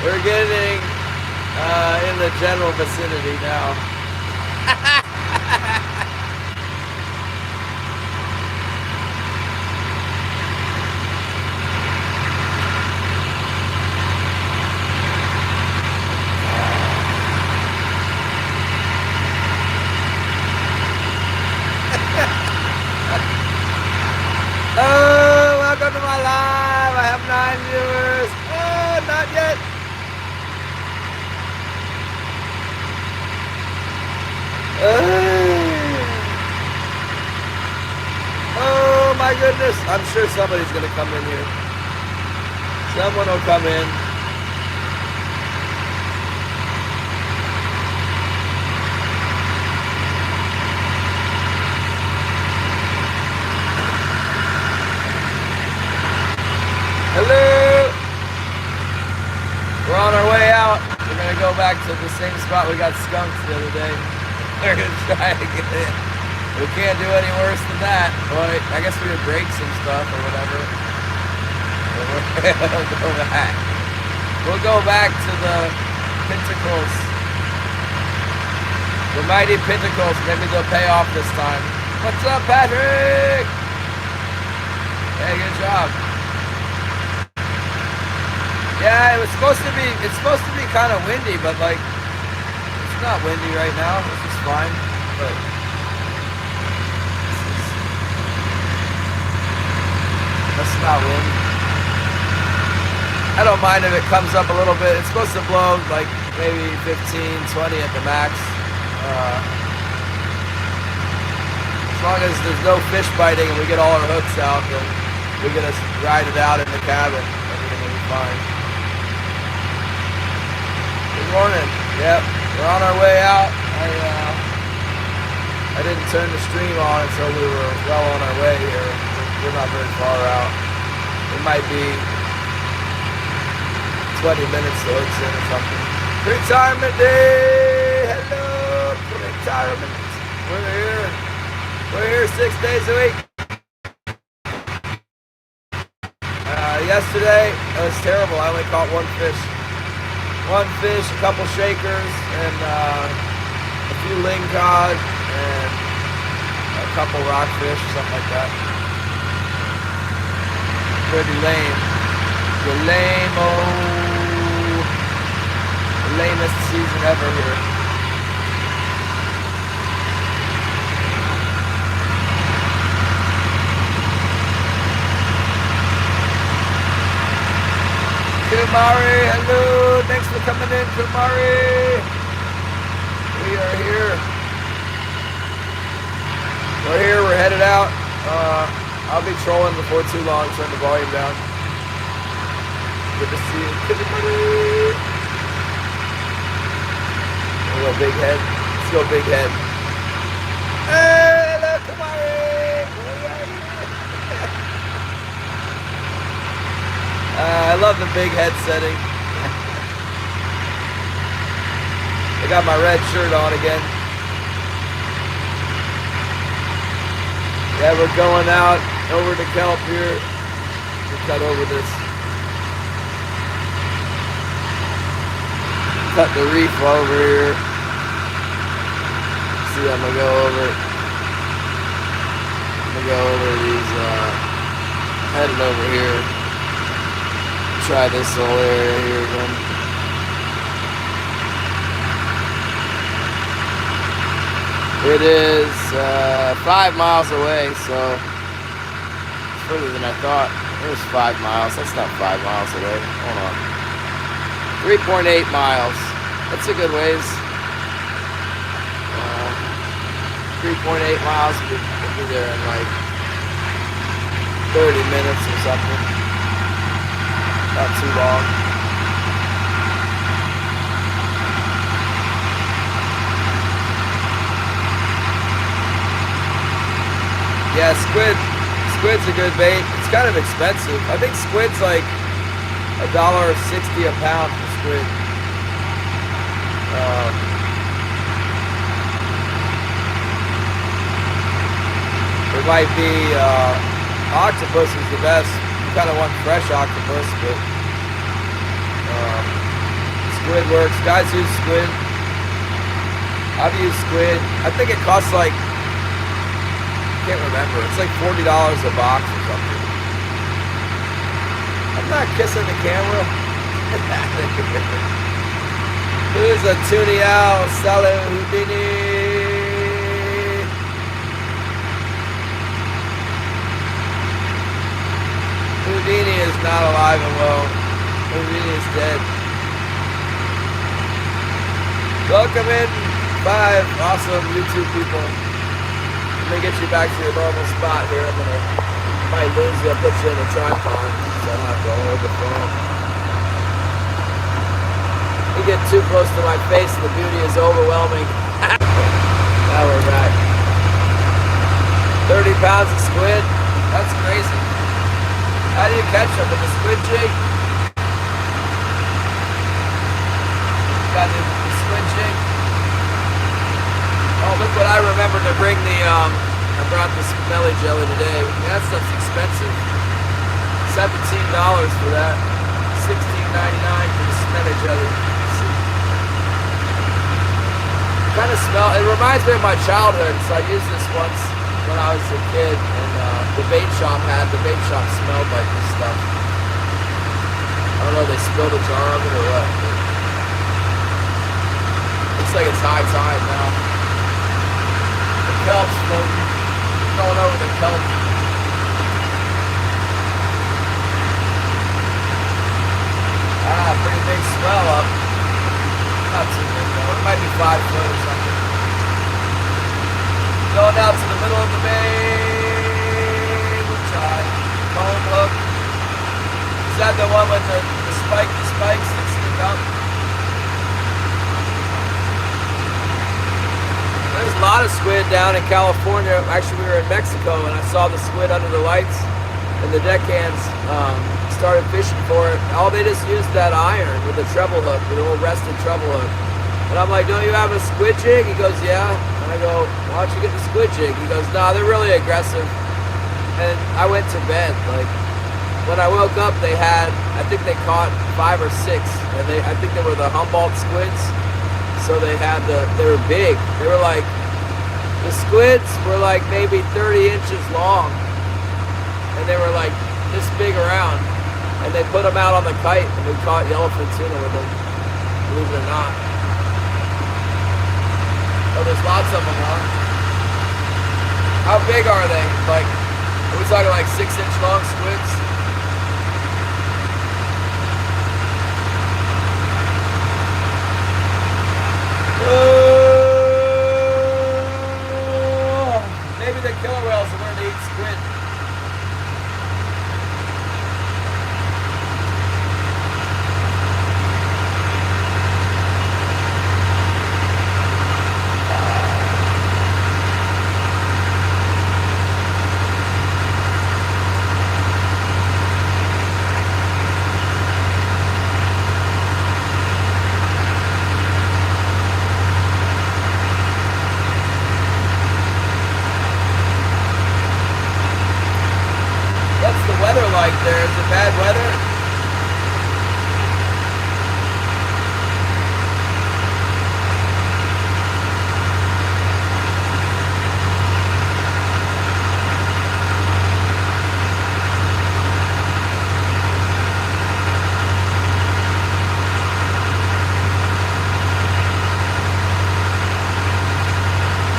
We're getting in the general vicinity now. Oh, welcome to my live. I have 9 viewers. Oh, not yet. Oh my goodness. I'm sure somebody's going to come in here. Someone will come in. Hello. We're on our way out. We're going to go back to the same spot we got skunked the other day. We're going to try to get in. We can't do any worse than that. Well, I guess we would break some stuff or whatever. We'll go back to the Pentacles. The mighty Pentacles. Maybe they'll pay off this time. What's up, Patrick? Hey, good job. Yeah, it's supposed to be kind of windy, but like, it's not windy right now, which is fine, but that's not wind. I don't mind if it comes up a little bit. It's supposed to blow like maybe 15, 20 at the max. As long as there's no fish biting and we get all our hooks out, then we get to ride it out in the cabin. Everything will be fine. Good morning. Yep, we're on our way out. I didn't turn the stream on until we were well on our way here. We're not very far out. It might be 20 minutes to hooks in or something. Retirement day! Hello! Retirement. We're here. We're here 6 days a week. Yesterday, it was terrible. I only caught one fish. One fish, a couple shakers, and a few lingcod, and a couple rockfish, something like that. Pretty lame. The the lamest season ever here. Kumari, hello. Thanks for coming in, Kumari. We are here. We're here. We're headed out. I'll be trolling before too long. Turn the volume down. Good to see you, Kumari. We'll go big head. Let's go big head. Hey, hello, Kumari. I love the big head setting. I got my red shirt on again. Yeah, we're going out over to Kelp here. We'll cut over this. Cut the reef over here. See, I'm gonna go over it. I'm gonna go over these, heading over here. Try this whole area here again. It is 5 miles away, so it's further than I thought. It was 5 miles. That's not 5 miles away. Hold on. 3.8 miles. That's a good ways. 3.8 miles. We'll be there in like 30 minutes or something. Not too long. Yeah, squid's a good bait. It's kind of expensive. I think squid's like $1.60 a pound for squid. It might be octopus is the best. You kind of want fresh octopus, but squid works. Guys use squid. I've used squid. I think it costs like, I can't remember. It's like $40 a box or something. I'm not kissing the camera. Who's a toonie owl selling Houdini? Houdini is not alive and well. Houdini is dead. Welcome in 5 awesome YouTube people. Let me get you back to your normal spot here. Might lose you. I'll put you in a tripod so I don't have to hold the phone. You get too close to my face and the beauty is overwhelming. Now we're back. 30 pounds of squid? That's crazy. How do you catch them with a squid jig? Got the squid jig. Oh, look what I remember to bring the, I brought the smelly jelly today. That stuff's expensive. $17 for that. $16.99 for the smelly jelly. Kind of smell, it reminds me of my childhood, so I used this once when I was a kid, and the bait shop smelled like this stuff. I don't know if they spilled a jar of it or what. Looks like it's high tide now. The kelp's floating, going over the kelp. Pretty big swell up. Not too big though, it might be 5 foot or something. Going out to the middle of the bay. We'll try. Phone hook. Is that the one with the spikes that stick up? There's a lot of squid down in California. Actually, we were in Mexico and I saw the squid under the lights, and the deckhands started fishing for it. Oh, they just used that iron with the treble hook, with the old rested treble hook. And I'm like, don't you have a squid jig? He goes, yeah. And I go, why don't you get the squid jig? He goes, nah, they're really aggressive. And I went to bed. Like, when I woke up, they had, I think they caught 5 or 6. And I think they were the Humboldt squids. So they were big. They were like, the squids were like maybe 30 inches long. And they were like this big around. And they put them out on the kite, and we caught yellowfin tuna with them, believe it or not. Oh, there's lots of them, huh? How big are they? Like, are we talking like 6-inch long squids? Oh, maybe the killer whales are where they eat squid. Like there, is it bad weather?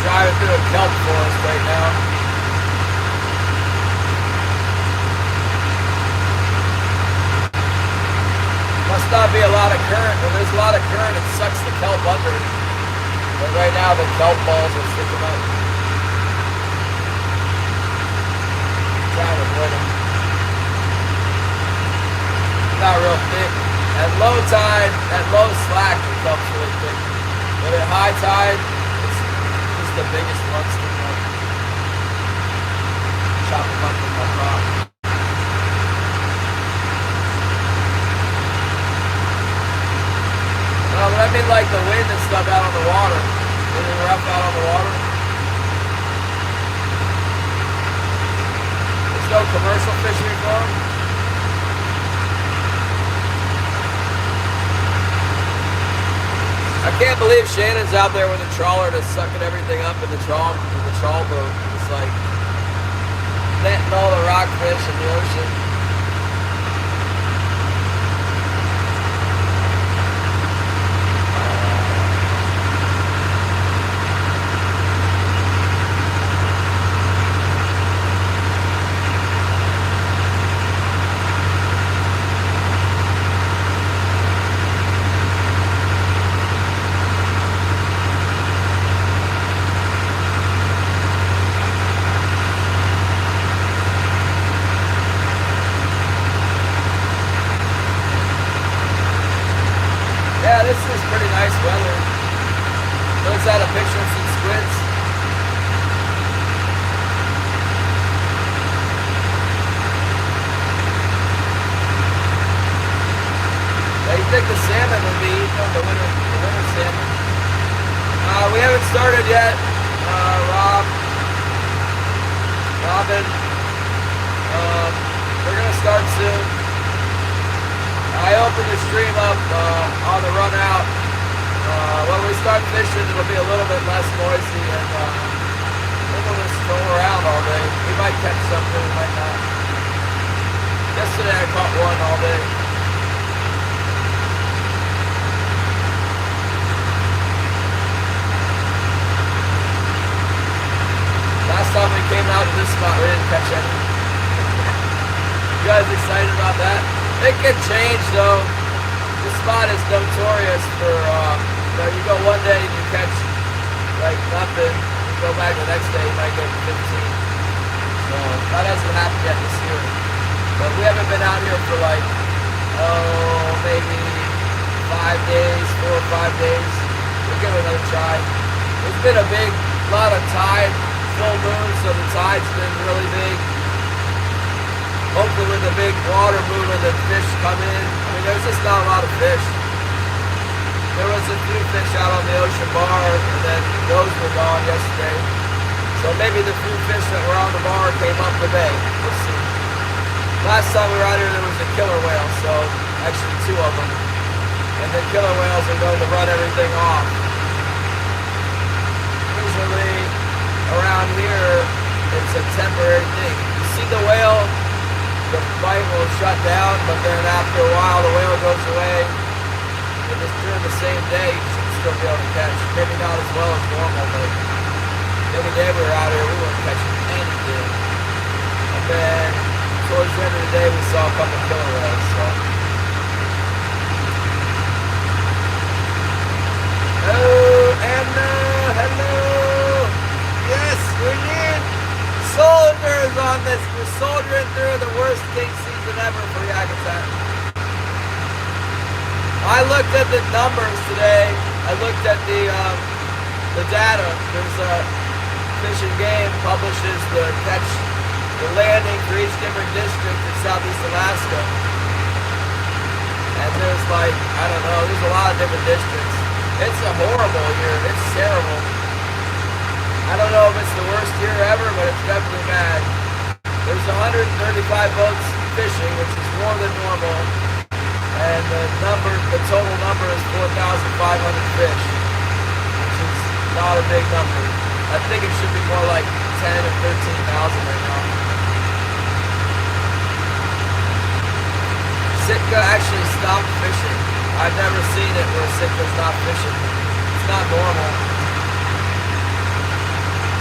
Driving through a kelp forest right now. Must not be a lot of current. When there's a lot of current, it sucks the kelp under. But right now, the kelp balls are sticking up. Trying to avoid them. Not real thick. At low tide, at low slack, the kelp's really thick. But at high tide, it's just the biggest ones sticking up. Chop them up with my rock. But I mean like the wind and stuff out on the water. When they're up out on the water. There's no commercial fishing for them. Can't believe Shannon's out there with a trawler just sucking everything up in the trawl boat. It's like netting all the rockfish in the ocean. Yeah, this is pretty nice weather. Looks at a picture of some squids. Yeah, you think the salmon would be eating the winter salmon? We haven't started yet. Robin, we're gonna start soon. I opened the stream up on the run out. When we start fishing, it'll be a little bit less noisy, and we'll just stroll around all day. We might catch something, we might not. Yesterday I caught one all day. Last time we came out to this spot, we didn't catch any. You guys excited about that? It could change though. This spot is notorious for, you go one day and you catch like nothing. You go back the next day, you might get 15. So that hasn't happened yet this year. But we haven't been out here for like, maybe 5 days, 4 or 5 days. We'll give it another try. It's been a lot of tide, full moon, so the tide's been really big. Hopefully with the big water moving, the fish come in. I mean, there's just not a lot of fish. There was a few fish out on the ocean bar, and then those were gone yesterday. So maybe the few fish that were on the bar came up the bay. We'll see. Last time we were out here, there was a killer whale, so actually 2 of them. And the killer whales are going to run everything off. Usually around here, it's a temporary thing. You see the whale, the bite will shut down, but then after a while the whale goes away. And just during the same day, you should still be able to catch. Maybe not as well as normal, but every day we were out here, we weren't catching anything. And then towards the end of the day, we saw a couple killer whales. So. Oh, Anna, hello. Yes, we need soldiers on this. We're soldiering through the worst king season ever for Yakutat. I looked at the numbers today. I looked at the data. There's a Fish and Game publishes the landing for each different district in Southeast Alaska. And there's like, I don't know, there's a lot of different districts. It's a horrible year. It's terrible. I don't know if it's the worst year ever, but it's definitely bad. There's 135 boats fishing, which is more than normal. And the total number is 4,500 fish, which is not a big number. I think it should be more like 10 or 13,000 right now. Sitka actually stopped fishing. I've never seen it where Sitka's not fishing. It's not normal.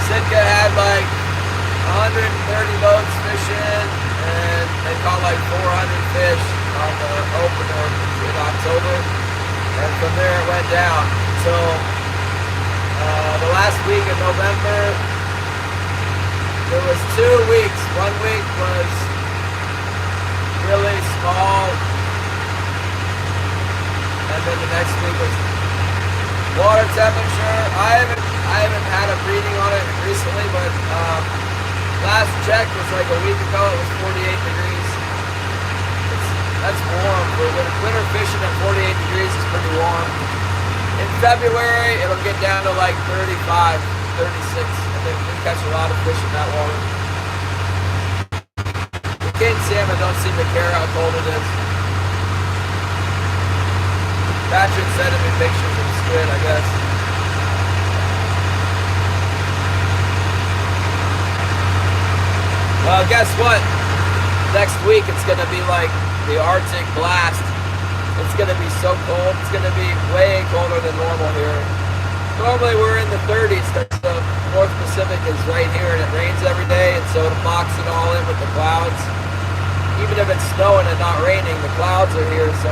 Sitka had like 130 boats fishing, and they caught like 400 fish on the opener in October, and from there it went down until the last week in November. There was 2 weeks. 1 week was really small, and then the next week was water temperature. I haven't had a reading on it recently, but last check was like a week ago. It was 48 degrees. That's warm. For winter fishing at 48 degrees is pretty warm. In February, it'll get down to like 35, 36, and then we catch a lot of fish in that water. The king salmon don't seem to care how cold it is. Patrick sent me pictures of to it, I guess. Well, guess what? Next week it's going to be like the Arctic blast. It's going to be so cold. It's going to be way colder than normal here. Normally we're in the 30s because the North Pacific is right here and it rains every day, and so it blocks it all in with the clouds. Even if it's snowing and not raining, the clouds are here, so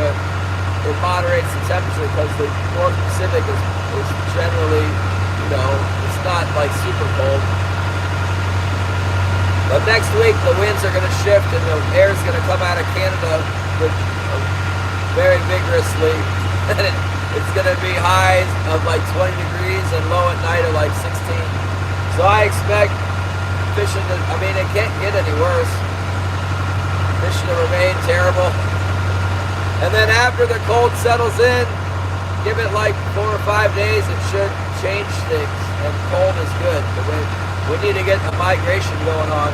it moderates the temperature because the North Pacific is generally, it's not like super cold. But next week the winds are going to shift and the air is going to come out of Canada very vigorously. It's going to be highs of like 20 degrees and low at night of like 16. So I expect fishing to, it can't get any worse. Fishing to remain terrible. And then after the cold settles in, give it like 4 or 5 days, it should change things. And cold is good. We need to get a migration going on.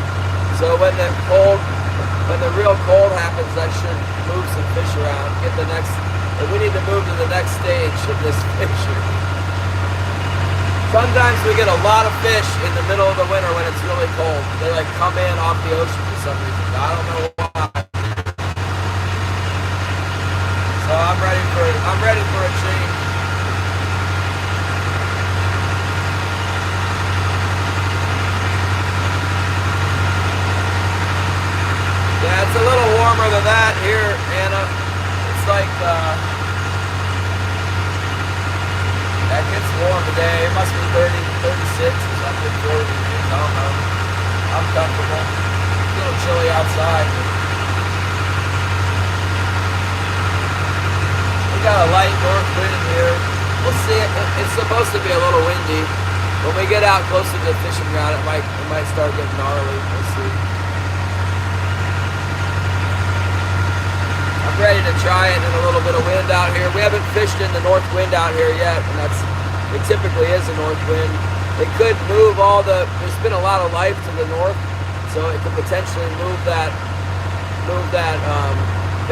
So when the real cold happens, I should move some fish around. And we need to move to the next stage of this fishing. Sometimes we get a lot of fish in the middle of the winter when it's really cold. They like come in off the ocean for some reason. I don't know why. So I'm ready for a change. Yeah, it's a little warmer than that here, Anna. It's like, it gets warm today. It must be 30, 36 or something, 40 degrees. I don't know. I'm comfortable. It's a little chilly outside. We got a light north wind here. We'll see it. It's supposed to be a little windy. When we get out closer to the fishing ground, it might start getting gnarly. We'll see. I'm ready to try it in a little bit of wind out here. We haven't fished in the north wind out here yet, and it typically is a north wind. It could move there's been a lot of life to the north, so it could potentially move that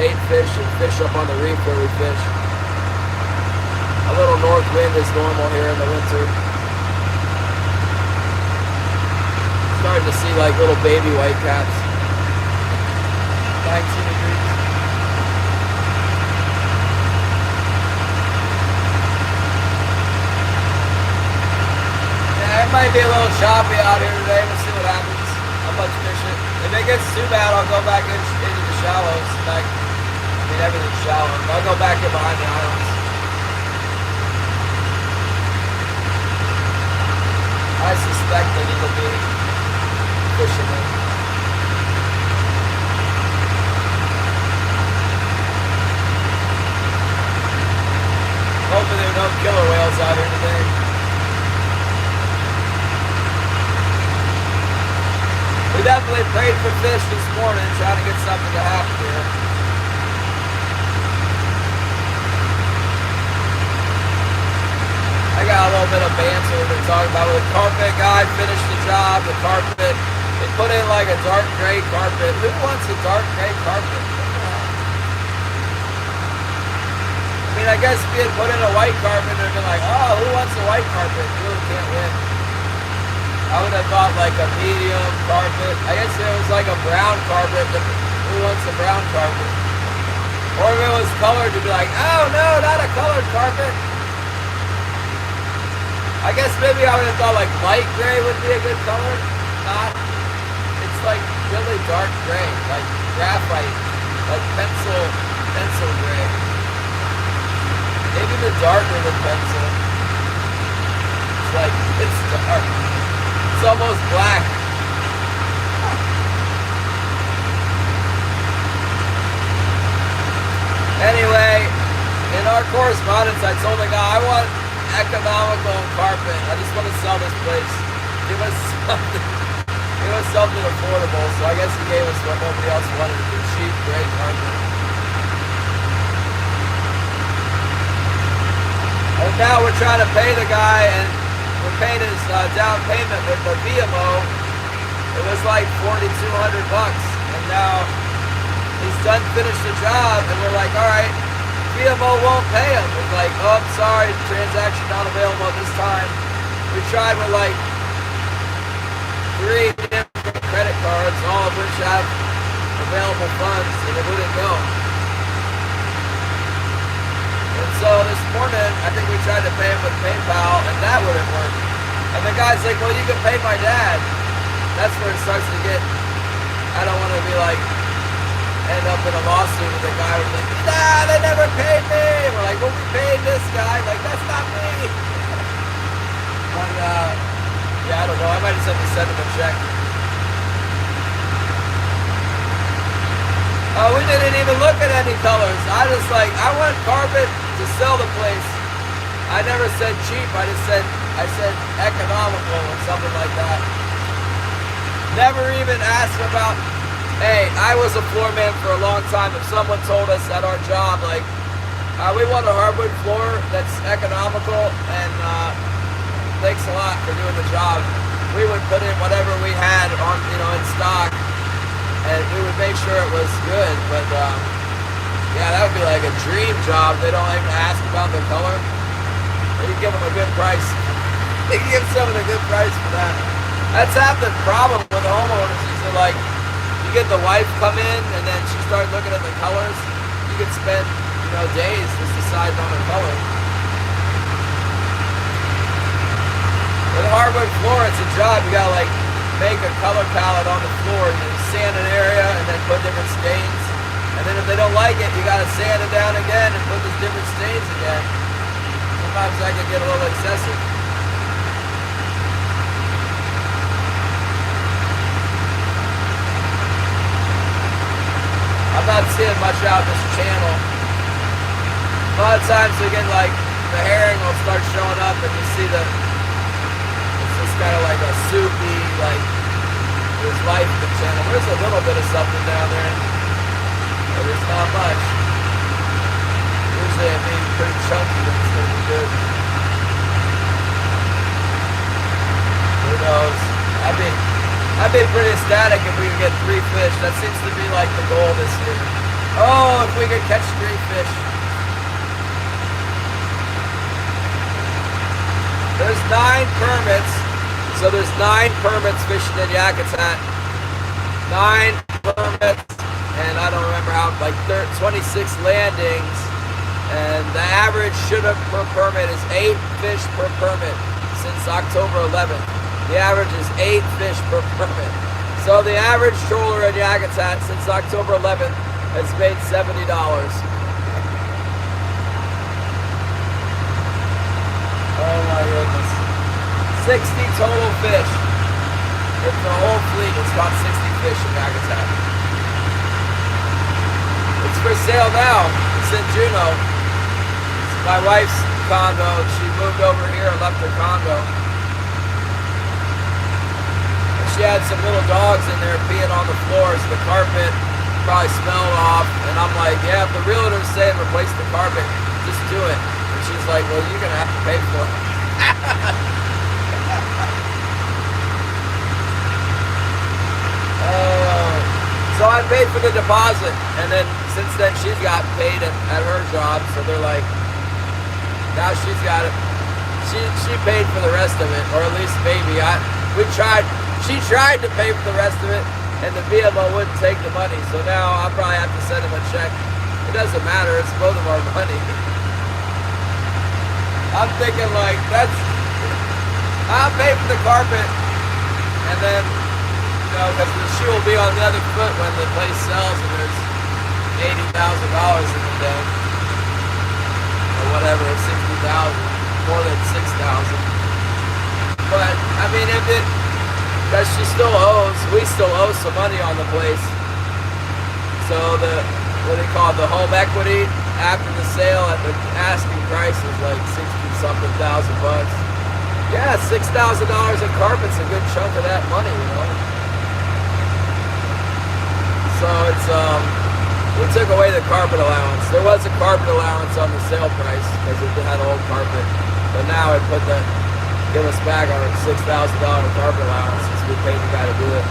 bait fish and fish up on the reef where we fish. A little north wind is normal here in the winter. Starting to see like little baby whitecaps. 19 degrees. It might be a little choppy out here today. We'll see what happens. How much fishing. If it gets too bad, I'll go back into the shallows. Everything's shallow. I'll go back in behind the islands. I suspect that it'll be fishing in. Hopefully there are no killer whales out here today. We definitely prayed for fish this morning, trying to get something to happen here. I got a little bit of banter we've been talking about with the carpet guy. Finished the job, the carpet. They put in like a dark gray carpet. Who wants a dark gray carpet? I guess if you had put in a white carpet, they'd been like, oh, who wants a white carpet? You really can't win. I would have thought like a medium carpet. I guess if it was like a brown carpet, who wants a brown carpet? Or if it was colored, you'd be like, oh no, not a colored carpet. I guess maybe I would have thought like light gray would be a good color. Not. It's like really dark gray, like graphite, like pencil gray. Maybe the darker than pencil. It's dark. It's almost black. Anyway, in our correspondence, I told the guy, I want economical carpet. I just want to sell this place. Give us something affordable. So I guess he gave us what nobody else wanted, the cheap gray carpet. And now we're trying to pay the guy, and we're paying his down payment with the VMO. It was like $4,200, and now he's finished the job, and we're like, all right, BMO won't pay them. It's like, oh, I'm sorry, transaction not available at this time. We tried with like 3 different credit cards, all of which have available funds, and it wouldn't go. And so this morning, I think we tried to pay him with PayPal, and that wouldn't work. And the guy's like, well, you can pay my dad. That's where it starts to get, I don't want to be like, end up in a lawsuit with a guy who's like, nah, they never paid me. And we're like, well, we paid this guy. Like, that's not me. But, yeah, I don't know. I might just have to send him a check. We didn't even look at any colors. I just like, I want carpet to sell the place. I never said cheap. I said economical or something like that. Never even asked about, hey, I was a floor man for a long time. If someone told us at our job, like, we want a hardwood floor that's economical and thanks a lot for doing the job, we would put in whatever we had on, in stock, and we would make sure it was good. But yeah, that would be like a dream job. They don't even ask about the color. You give them a good price. You give someone a good price for that. That's half the problem with the homeowners. Is they're like, you get the wife come in and then she starts looking at the colors. You could spend, days just deciding on a color. With a hardwood floor, it's a job. You gotta like make a color palette on the floor. You sand an area and then put different stains. And then if they don't like it, you gotta sand it down again and put those different stains again. Sometimes that can get a little excessive. I'm not seeing much out this channel. A lot of times we get like, the herring will start showing up and you see it's just kind of like a soupy, like, there's life in the channel. There's a little bit of something down there, but there's not much. Usually it being pretty chunky, but it's gonna be good. Who knows? I'd be pretty ecstatic if we could get 3 fish. That seems to be like the goal this year. Oh, if we could catch 3 fish. There's 9 permits. So there's 9 permits fishing in Yakutat. 9 permits, and I don't remember how, like 26 landings. And the average per permit is 8 fish per permit since October 11th. The average is 8 fish per permit. So the average trawler in Yakutat since October 11th has made $70. Oh my goodness. 60 total fish. If the whole fleet has caught 60 fish in Yakutat. It's for sale now. It's in Juneau. It's my wife's condo. She moved over here and left her condo. She had some little dogs in there peeing on the floors. The carpet probably smelled off. And I'm like, yeah, if the realtor's saying replace the carpet, just do it. And she's like, well, you're going to have to pay for it. So I paid for the deposit. And then since then, she's got paid at her job. So they're like, now she's got it. She paid for the rest of it. Or at least maybe. She tried to pay for the rest of it, and the BMO wouldn't take the money. So now I'll probably have to send him a check. It doesn't matter. It's both of our money. I'm thinking like, I'll pay for the carpet, and then, because the shoe will be on the other foot when the place sells and there's $80,000 in the bank. Or whatever, 60,000, more than 6,000. But, I mean, because she still we still owe some money on the place. So what they call the home equity after the sale at the asking price is like 60-something thousand bucks. Yeah, $6,000 in carpet's a good chunk of that money, So it's we took away the carpet allowance. There was a carpet allowance on the sale price because it had old carpet, but now it give us back our $6,000 carpet allowance since we paid the guy to do it.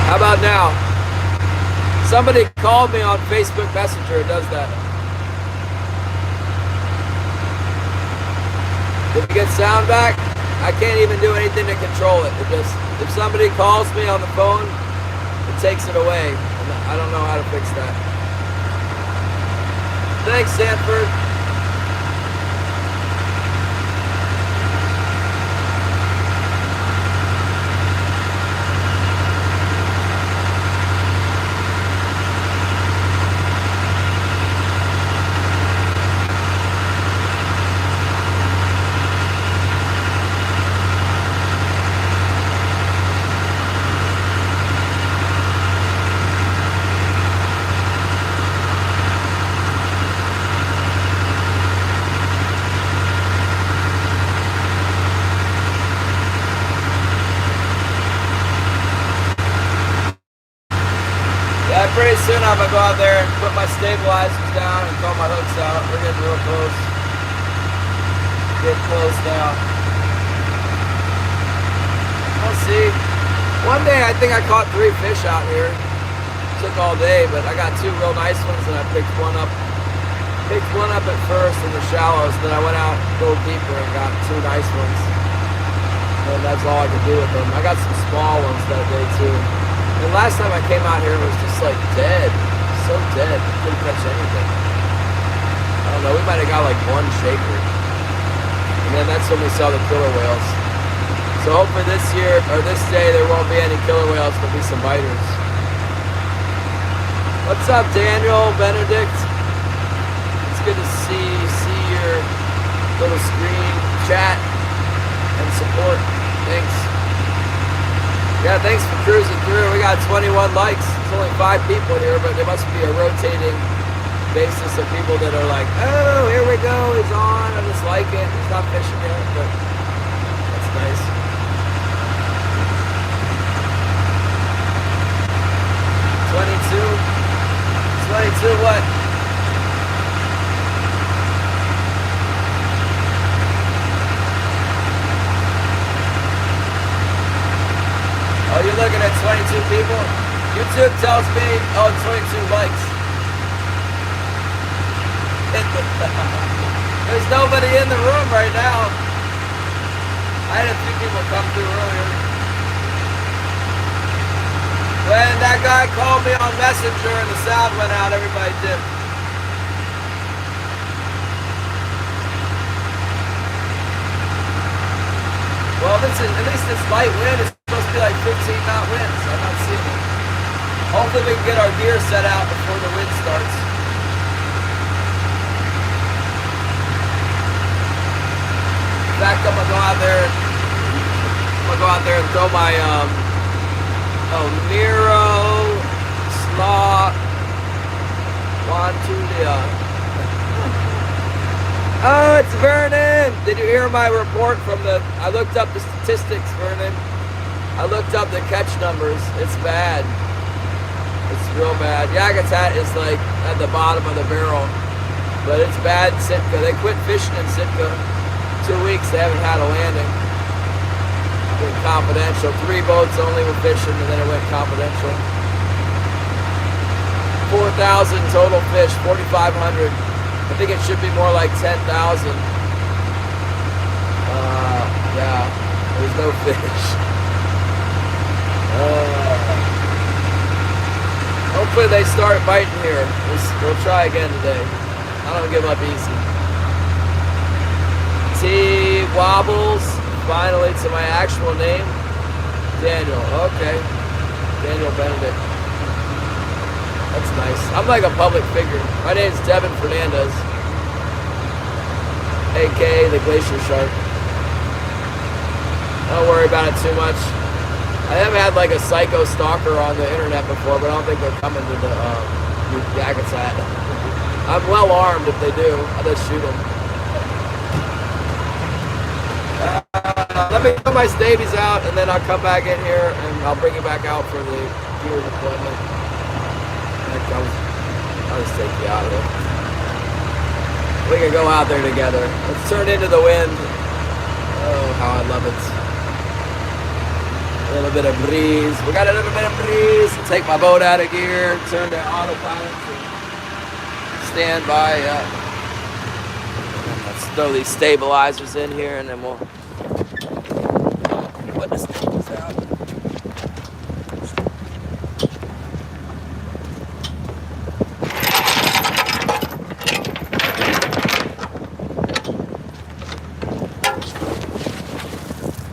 How about now? Somebody called me on Facebook Messenger. It does that. Did you get sound back? I can't even do anything to control it. It just, if somebody calls me on the phone, it takes it away. And I don't know how to fix that. Thanks, Sanford. Pretty soon I'm gonna go out there and put my stabilizers down and throw my hooks out. We're getting real close. Getting close now. We'll see. One day I think I caught 3 fish out here. Took all day, but I got 2 real nice ones and I picked one up. Picked one up at first in the shallows, then I went out a little deeper and got 2 nice ones. And that's all I could do with them. I got some small ones that day too. And last time I came out here, it was just like dead. So dead. Couldn't catch anything. I don't know, we might have got like 1 shaker. And then that's when we saw the killer whales. So hopefully this year, or this day, there won't be any killer whales, there'll be some biters. What's up, Daniel, Benedict? It's good to see your little screen, chat, and support. Thanks. Yeah, thanks for cruising through. We got 21 likes. There's only 5 people here, but there must be a rotating basis of people that are like, oh, here we go, he's on, I just like it. He's not fishing yet, but that's nice. $22 what? Oh, you're looking at 22 people? YouTube tells me, oh, 22 likes. There's nobody in the room right now. I had a few people come through earlier. When that guy called me on Messenger and the sound went out, everybody dipped. Well, at least this light wind is supposed to be like 15 knot winds. I'm not seeing it. Hopefully we can get our gear set out before the wind starts. In fact, I'm gonna go out there and throw my Miro Slaw Wantulia. Oh, it's Vernon! Did you hear my report from I looked up the statistics, Vernon. I looked up the catch numbers. It's bad. It's real bad. Yagatat is like at the bottom of the barrel. But it's bad in Sitka. They quit fishing in Sitka. 2 weeks they haven't had a landing. It's been confidential. 3 boats only were fishing and then it went confidential. 4,000 total fish, 4,500. I think it should be more like 10,000. Yeah, there's no fish. Hopefully they start biting here. We'll try again today. I don't give up easy. T Wobbles, finally to my actual name. Daniel, okay. Daniel Benedict. That's nice. I'm like a public figure. My name's Devin Fernandez, aka the Glacier Shark. Don't worry about it too much. I have had like a psycho stalker on the internet before, but I don't think they're coming to the Yagatat. I'm well armed if they do. I'll just shoot them. Let me put my stabies out and then I'll come back in here and I'll bring you back out for the gear deployment. I'll just take you out of it. We can go out there together. Let's turn into the wind. Oh, how I love it. A little bit of breeze. We got a little bit of breeze. Take my boat out of gear, turn to autopilot, stand by. Let's throw these stabilizers in here, and then we'll put the stabilizers out.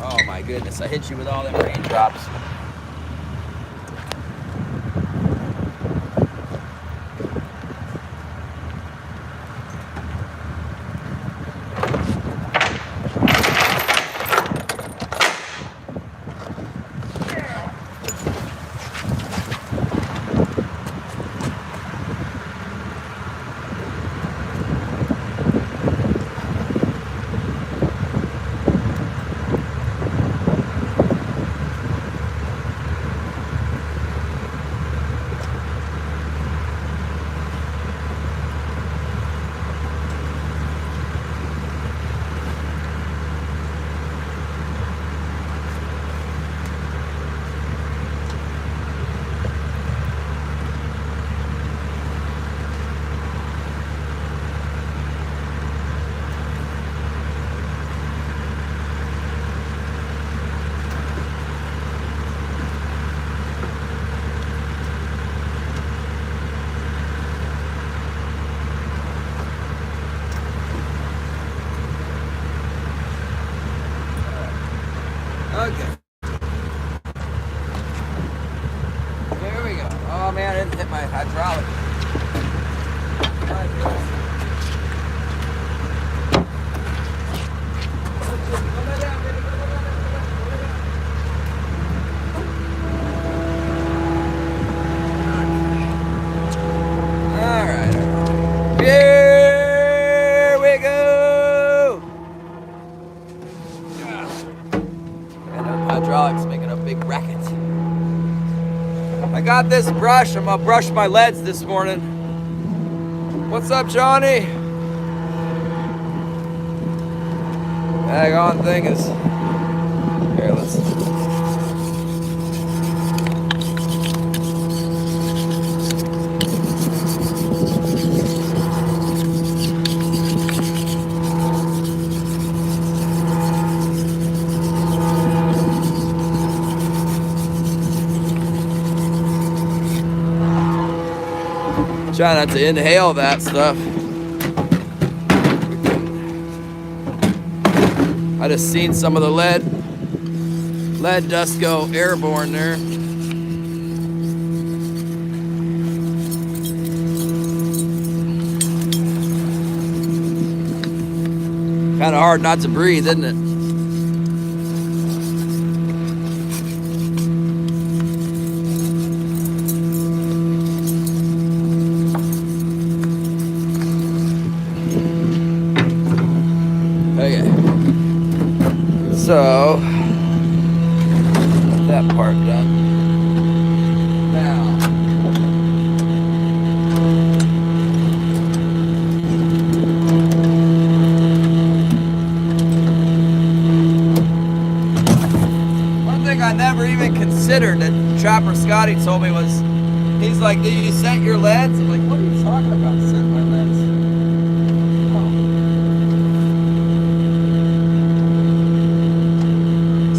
Oh my goodness, I hit you with all them raindrops. Okay. Here we go. Oh man, I didn't hit my hydraulic. Alright. Here we go. Hydraulics making a big racket. I got this brush. I'm gonna brush my leads this morning. What's up, Johnny? Daggone thing is here. Let's. Try not to inhale that stuff. I just seen some of the lead dust go airborne there. Kind of hard not to breathe, isn't it? Okay, so that part done. Now, one thing I never even considered that Trapper Scotty told me was, he's like, "Do you set your leads?" I'm like, "What are you talking about? Set my leads?"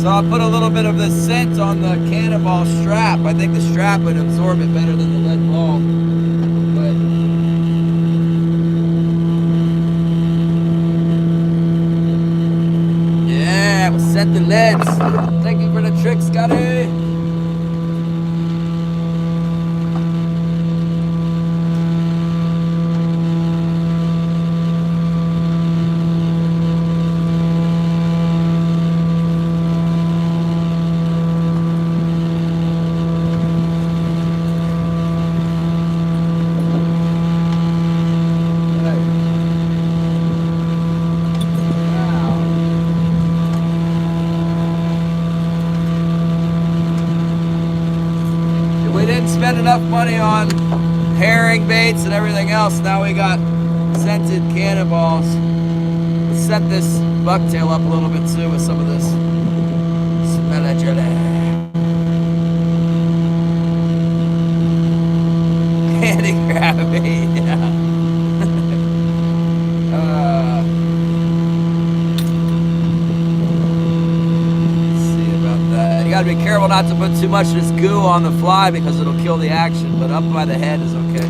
So I put a little bit of this scent on the cannonball strap. I think the strap would absorb it better than the lead ball. But yeah, we'll set the leads. Thank you for the trick, Scotty. Spend enough money on herring baits and everything else. Now we got scented cannonballs. Let's set this bucktail up a little bit too with some of this spinach. gotta be careful not to put too much of this goo on the fly because it'll kill the action, but up by the head is okay.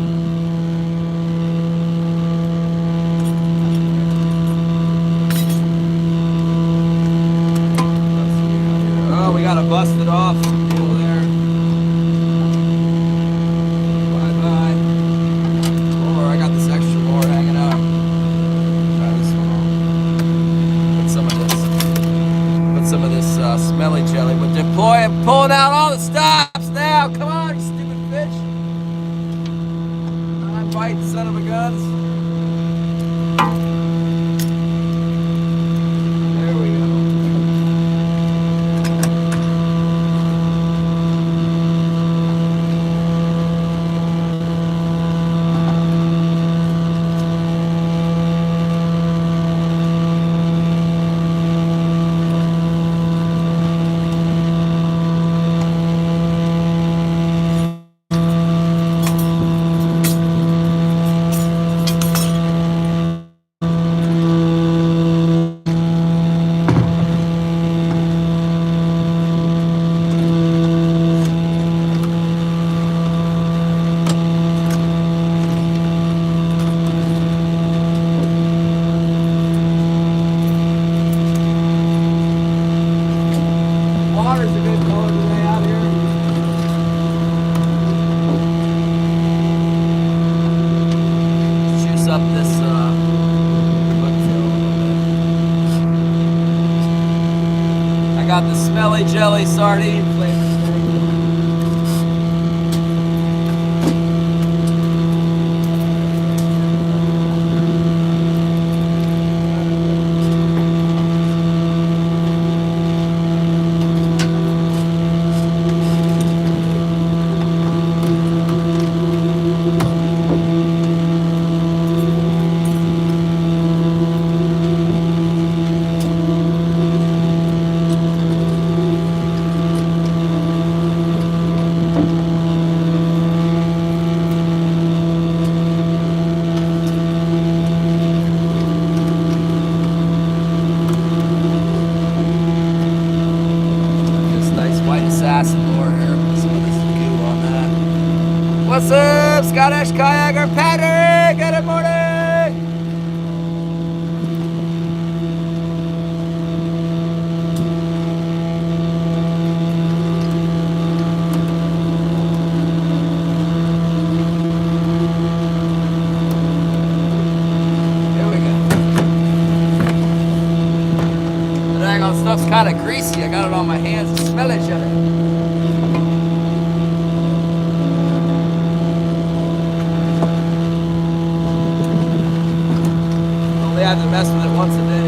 Oh, we gotta bust it off. People there. Bye-bye. Or I got this extra more hanging out. Try this one on. Put some of this smelly jelly. But I'm pulling out all the stops now. Come on, you stupid fish. I'm biting, son of a guns. There we go. Water's a bit cold today out here. Juice up this hooktail a little bit. I got the smelly jelly sardine flavor. What's up, Scottish kayaker Patrick? Good morning. Here we go. The dang old stuff's kind of greasy. I got it on my hands and smell each other. I have to mess with it once a day.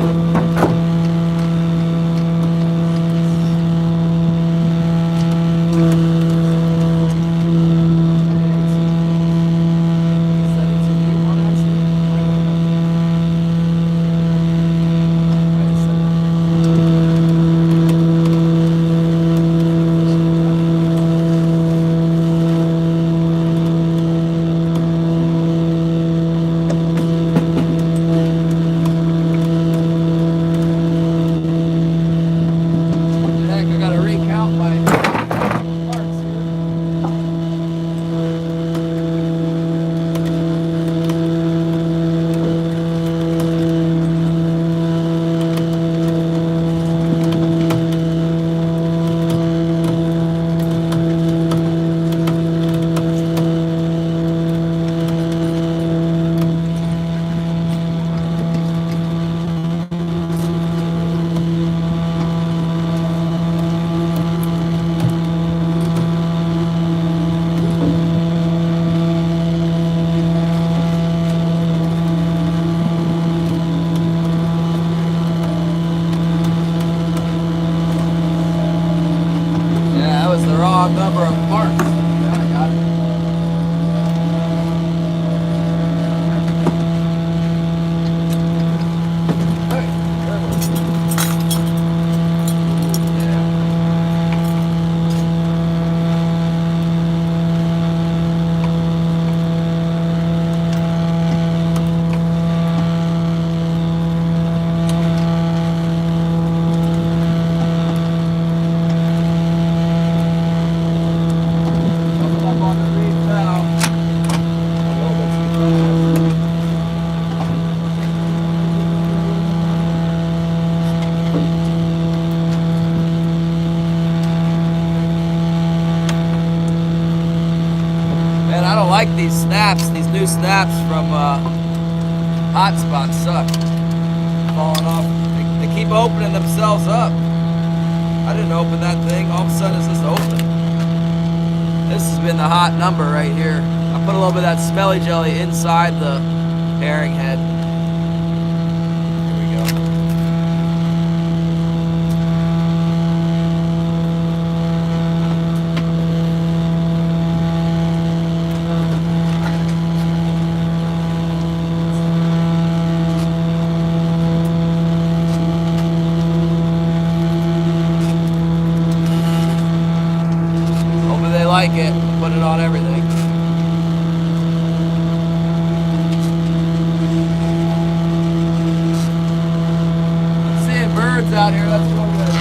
like these snaps. These new snaps from Hotspot suck. Falling off. They keep opening themselves up. I didn't open that thing. All of a sudden it's just open. This has been the hot number right here. I put a little bit of that smelly jelly inside the herring head. Here we go. Hopefully they like it. Put it on everything. Birds out here, that's real good.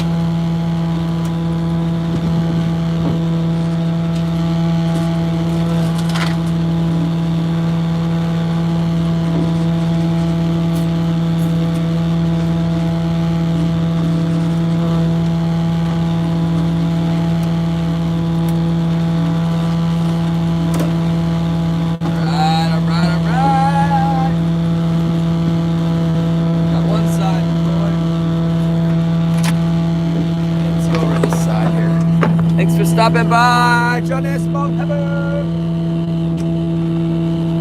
Thanks for stopping by, Johnny Smoke Heaven.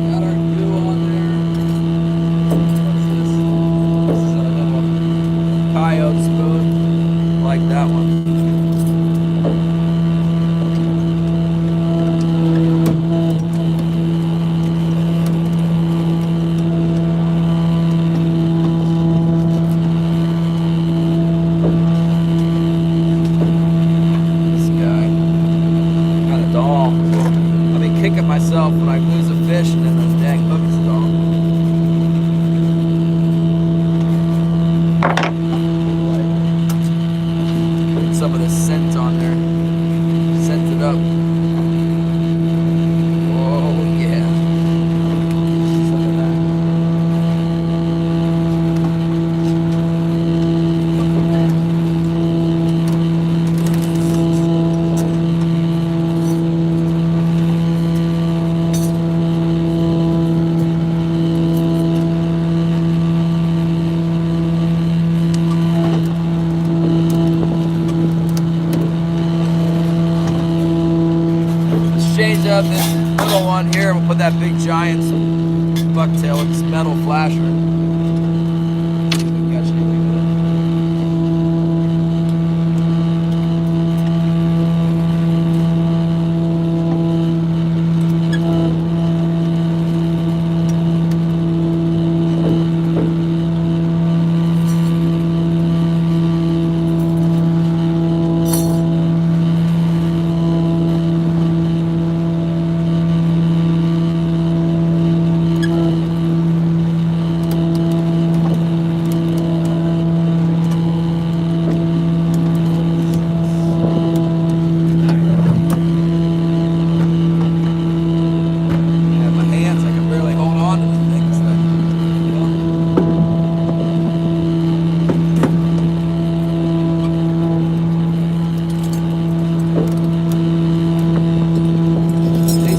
Got our glue on there. What's this? This is a little coyote spoon. I like that one. Kick at myself when I lose a fish and then those dang hooks gone. Get some of this scent on there. Scent it up. Oh yeah. Some of that. Change up this little one here. We'll put that big giant bucktail with this metal flasher.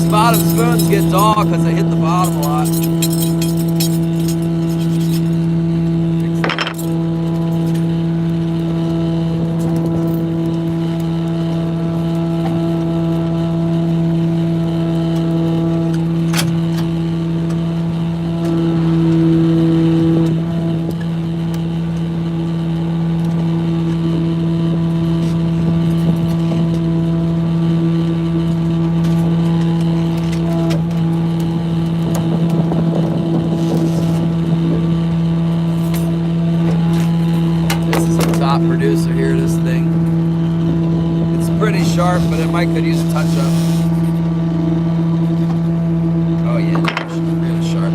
Bottom spoons get dull because they hit the bottom a lot. Producer here, this thing. It's pretty sharp, but it might could use a touch up. Oh yeah, really sharp.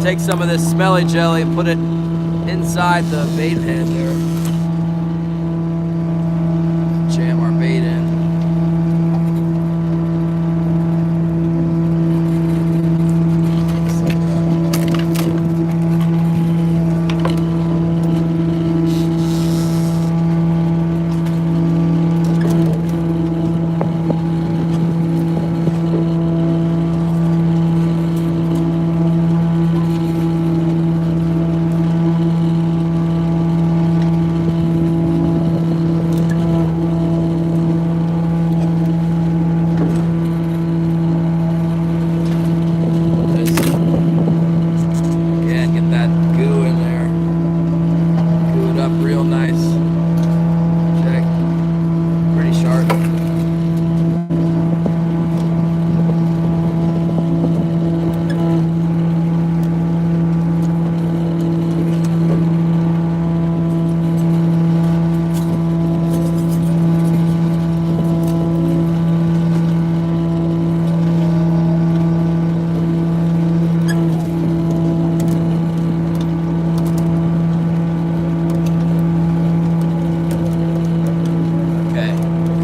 Take some of this smelly jelly and put it inside the bait head there. Jam our bait in.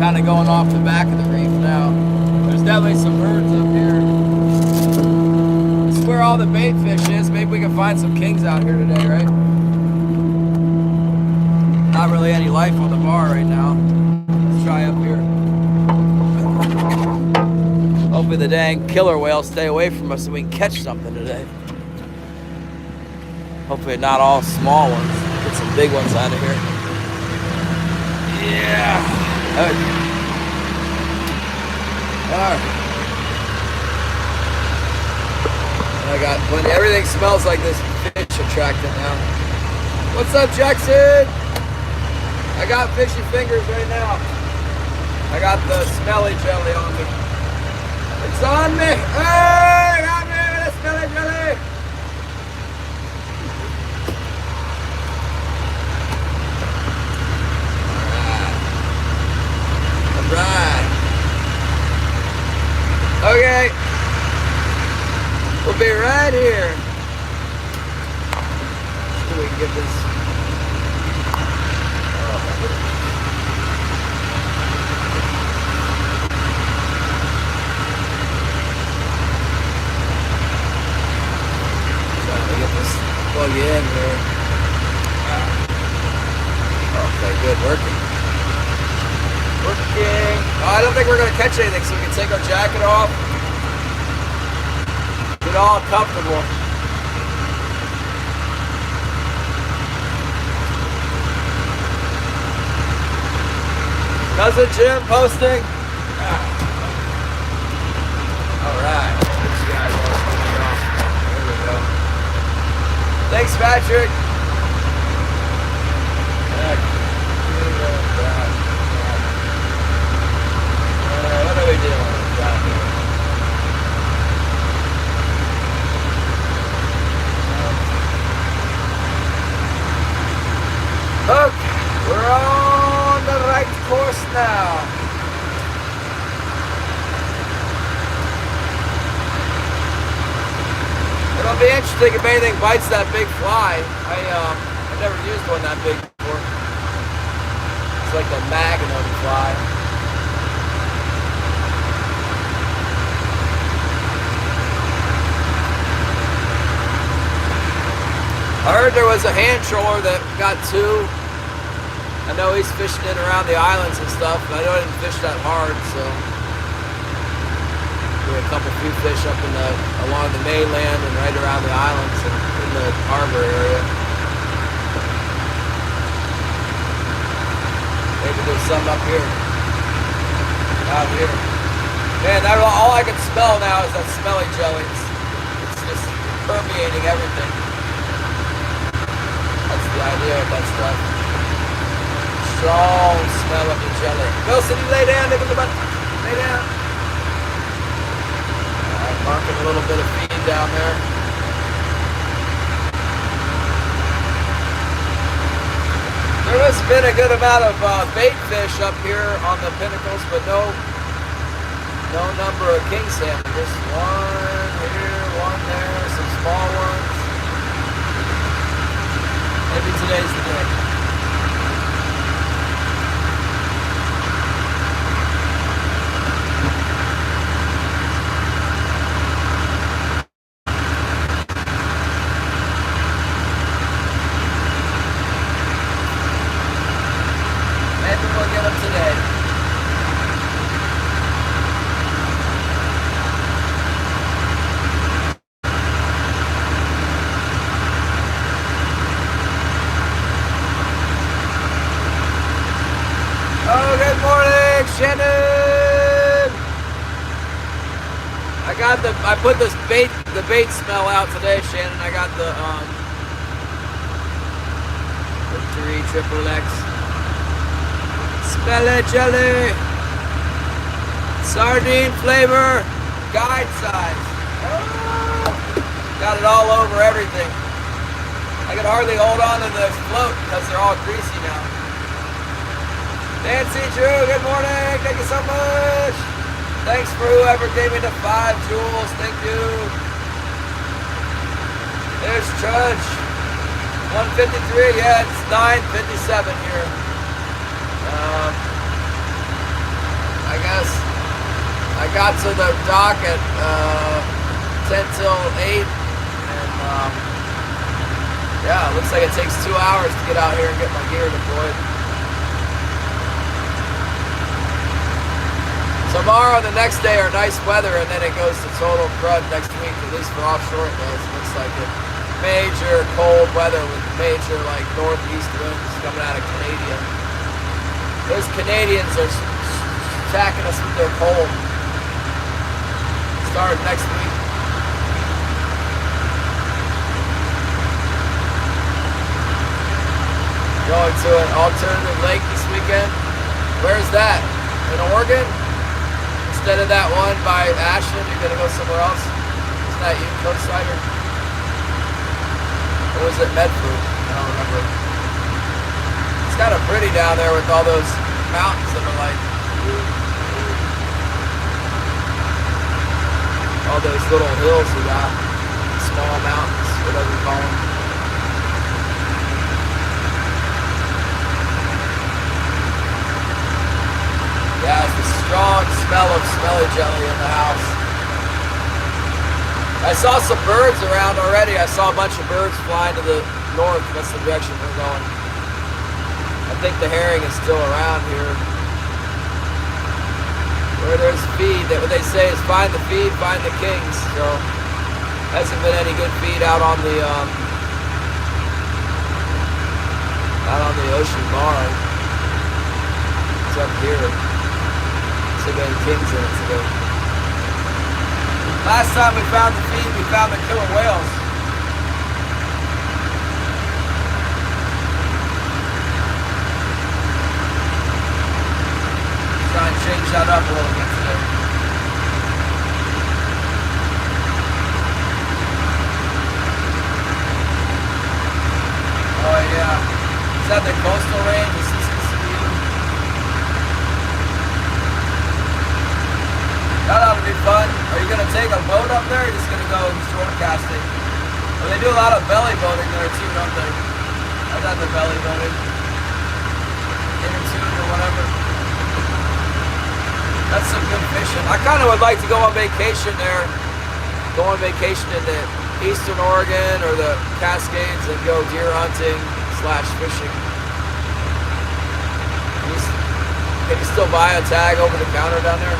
kind of going off the back of the reef now. There's definitely some birds up here. This is where all the bait fish is. Maybe we can find some kings out here today, right? Not really any life on the bar right now. Let's try up here. Hopefully the dang killer whales stay away from us so we can catch something today. Hopefully not all small ones. Get some big ones out of here. Yeah. Okay. Alright. I got plenty. Everything smells like this fish attractant now. What's up, Jackson? I got fishy fingers right now. I got the smelly jelly on me. It's on me! Hey! I got me with the smelly jelly! Alright. Okay. We'll be right here. See if we can get this. Plug you in here. Okay, good, working. Working. Oh, I don't think we're gonna catch anything, so we can take our jacket off. Get all comfortable. Cousin Jim posting. All right. Thanks, Patrick. What are we doing? Okay, we're on the right course now. It'll be interesting if anything bites that big fly. I've never used one that big before. It's like the Magnum fly. I heard there was a hand troller that got two. I know he's fishing in around the islands and stuff, but I know I didn't fish that hard, so. A couple few fish up in along the mainland and right around the islands and in the harbor area. Maybe there's some up here. Out here. Man, all I can smell now is that smelly jelly. It's just permeating everything. That's the idea of that stuff. Strong smell of the jelly. Wilson, you lay down, nigga. Lay down. Marking a little bit of feed down there. There has been a good amount of bait fish up here on the pinnacles, but no number of king salmon. Just one here, one there, some small ones. Maybe today's the day. Shannon! I put the bait smell out today, Shannon. I got the 3XXX. Smell it, jelly. Sardine flavor, guide size. Oh, got it all over everything. I can hardly hold on to the float because they're all greasy now. Nancy Drew, good morning. Thank you so much. Thanks for whoever gave me the 5 jewels. Thank you. There's Trudge. 153. Yeah, it's 9:57 here. got to the dock at 10 till 8, and yeah, it looks like it takes 2 hours to get out here and get my gear deployed. Tomorrow and the next day are nice weather, and then it goes to total crud next week, at least for offshore it does. It looks like it. Major cold weather with major like northeast winds coming out of Canada. Those Canadians are attacking us with their cold. Starting next week. Going to an alternative lake this weekend. Where's that? In Oregon? Instead of that one by Ashland, you're gonna go somewhere else? Isn't that you, Coast-Sider? Or was it Medford? I don't remember. It's kind of pretty down there with all those mountains that are like all those little hills we got, small mountains, whatever you call them. Yeah, it's the strong smell of smelly jelly in the house. I saw some birds around already. I saw a bunch of birds flying to the north. That's the direction we're going. I think the herring is still around here. Where there's feed, what they say is find the feed, find the kings. So hasn't been any good feed out on the ocean bar. It's up here. So been kings in it today. Last time we found the feed, we found the killer whales. Try and change that up a little bit today. Oh yeah. Is that the coastal range? Is this that ought to be fun. Are you going to take a boat up there, or are you just going to go shore casting? Well, they do a lot of belly boating there too, don't they? I've done the belly boating. Inner tube or whatever. That's some good fishing. I kind of would like to go on vacation there. Go on vacation in the eastern Oregon or the Cascades and go deer hunting / fishing. Can you still buy a tag over the counter down there?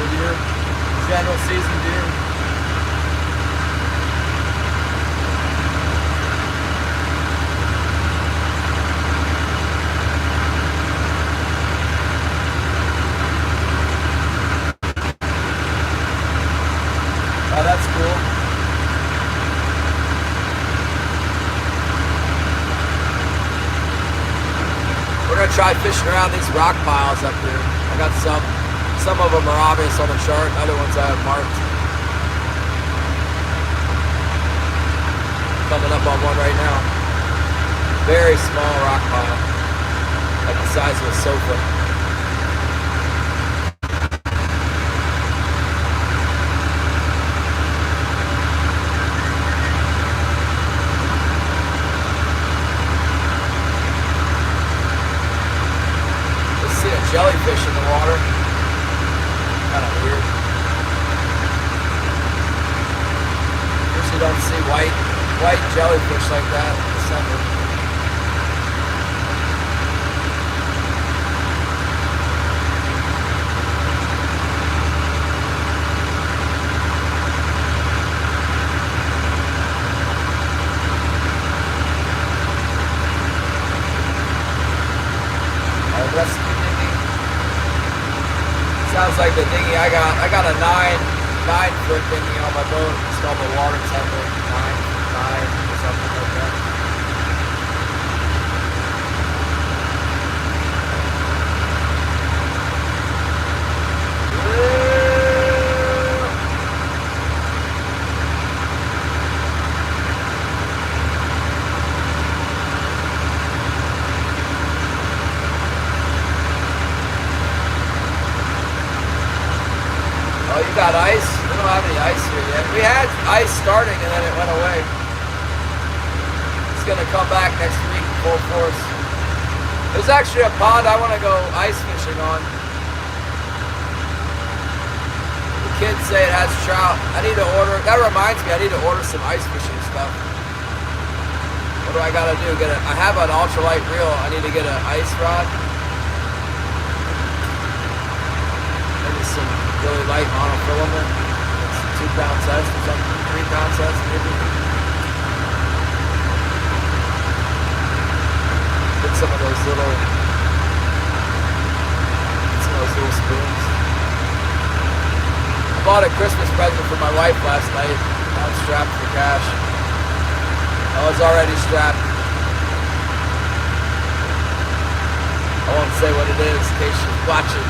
Deer, general season deer. Oh, that's cool. We're gonna try fishing around these rock piles up here. I got some. Some of them are obvious on the chart, other ones I have marked. Coming up on one right now. Very small rock pile. Like the size of a sofa. Let's see a jellyfish in the water. Kind of weird. Usually don't see white jellyfish like that in December. Sounds like the dinghy I got a 9-foot dinghy on my boat. It's called the Water Temple 9 or something like that. Oh, you got ice? We don't have any ice here yet. We had ice starting and then it went away. It's gonna come back next week full force. There's actually a pond I want to go ice fishing on. kids say it has trout. I need to order. That reminds me, I need to order some ice fishing stuff. What do I gotta do? I have an ultralight reel. I need to get an ice rod. Maybe some really light monofilament. It's 2 pound test or something. 3 pound test maybe. Get some of those little spoons. I bought a Christmas present for my wife last night. I was strapped for cash. I was already strapped. I won't say what it is in case she's watching.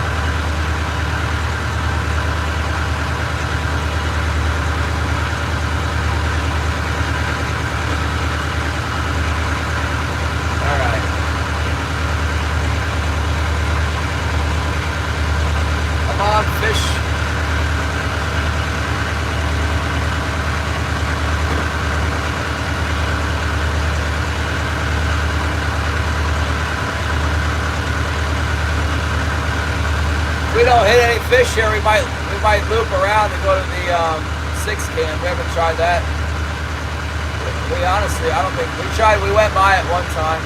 Alright. Come on, fish. If we don't hit any fish here, we might loop around and go to the 6 cam. We haven't tried that. We honestly, I don't think we went by it one time.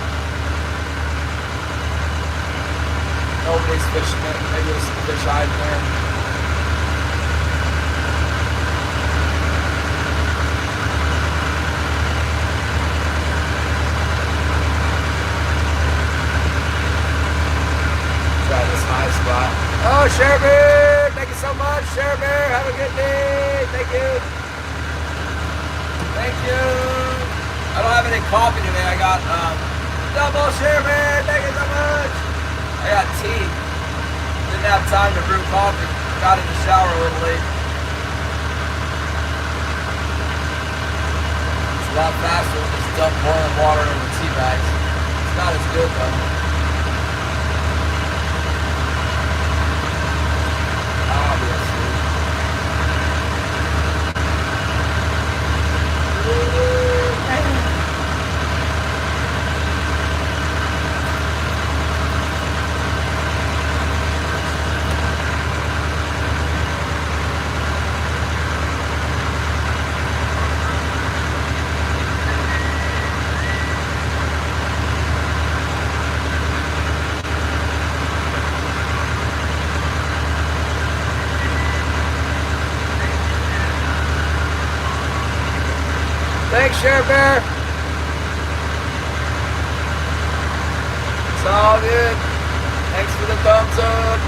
Nobody's fishing it. Maybe there's some fish hiding there. Try this high spot. Oh, Share Bear! Thank you so much, Share Bear. Have a good day. Thank you. Thank you. I don't have any coffee today. I got double Share Bear. Thank you so much. I got tea. Didn't have time to brew coffee. Got in the shower a little late. It's a lot faster than just dump boiling water in the tea bags. It's not as good though. Thanks, Share Bear. It's all good. Thanks for the thumbs up.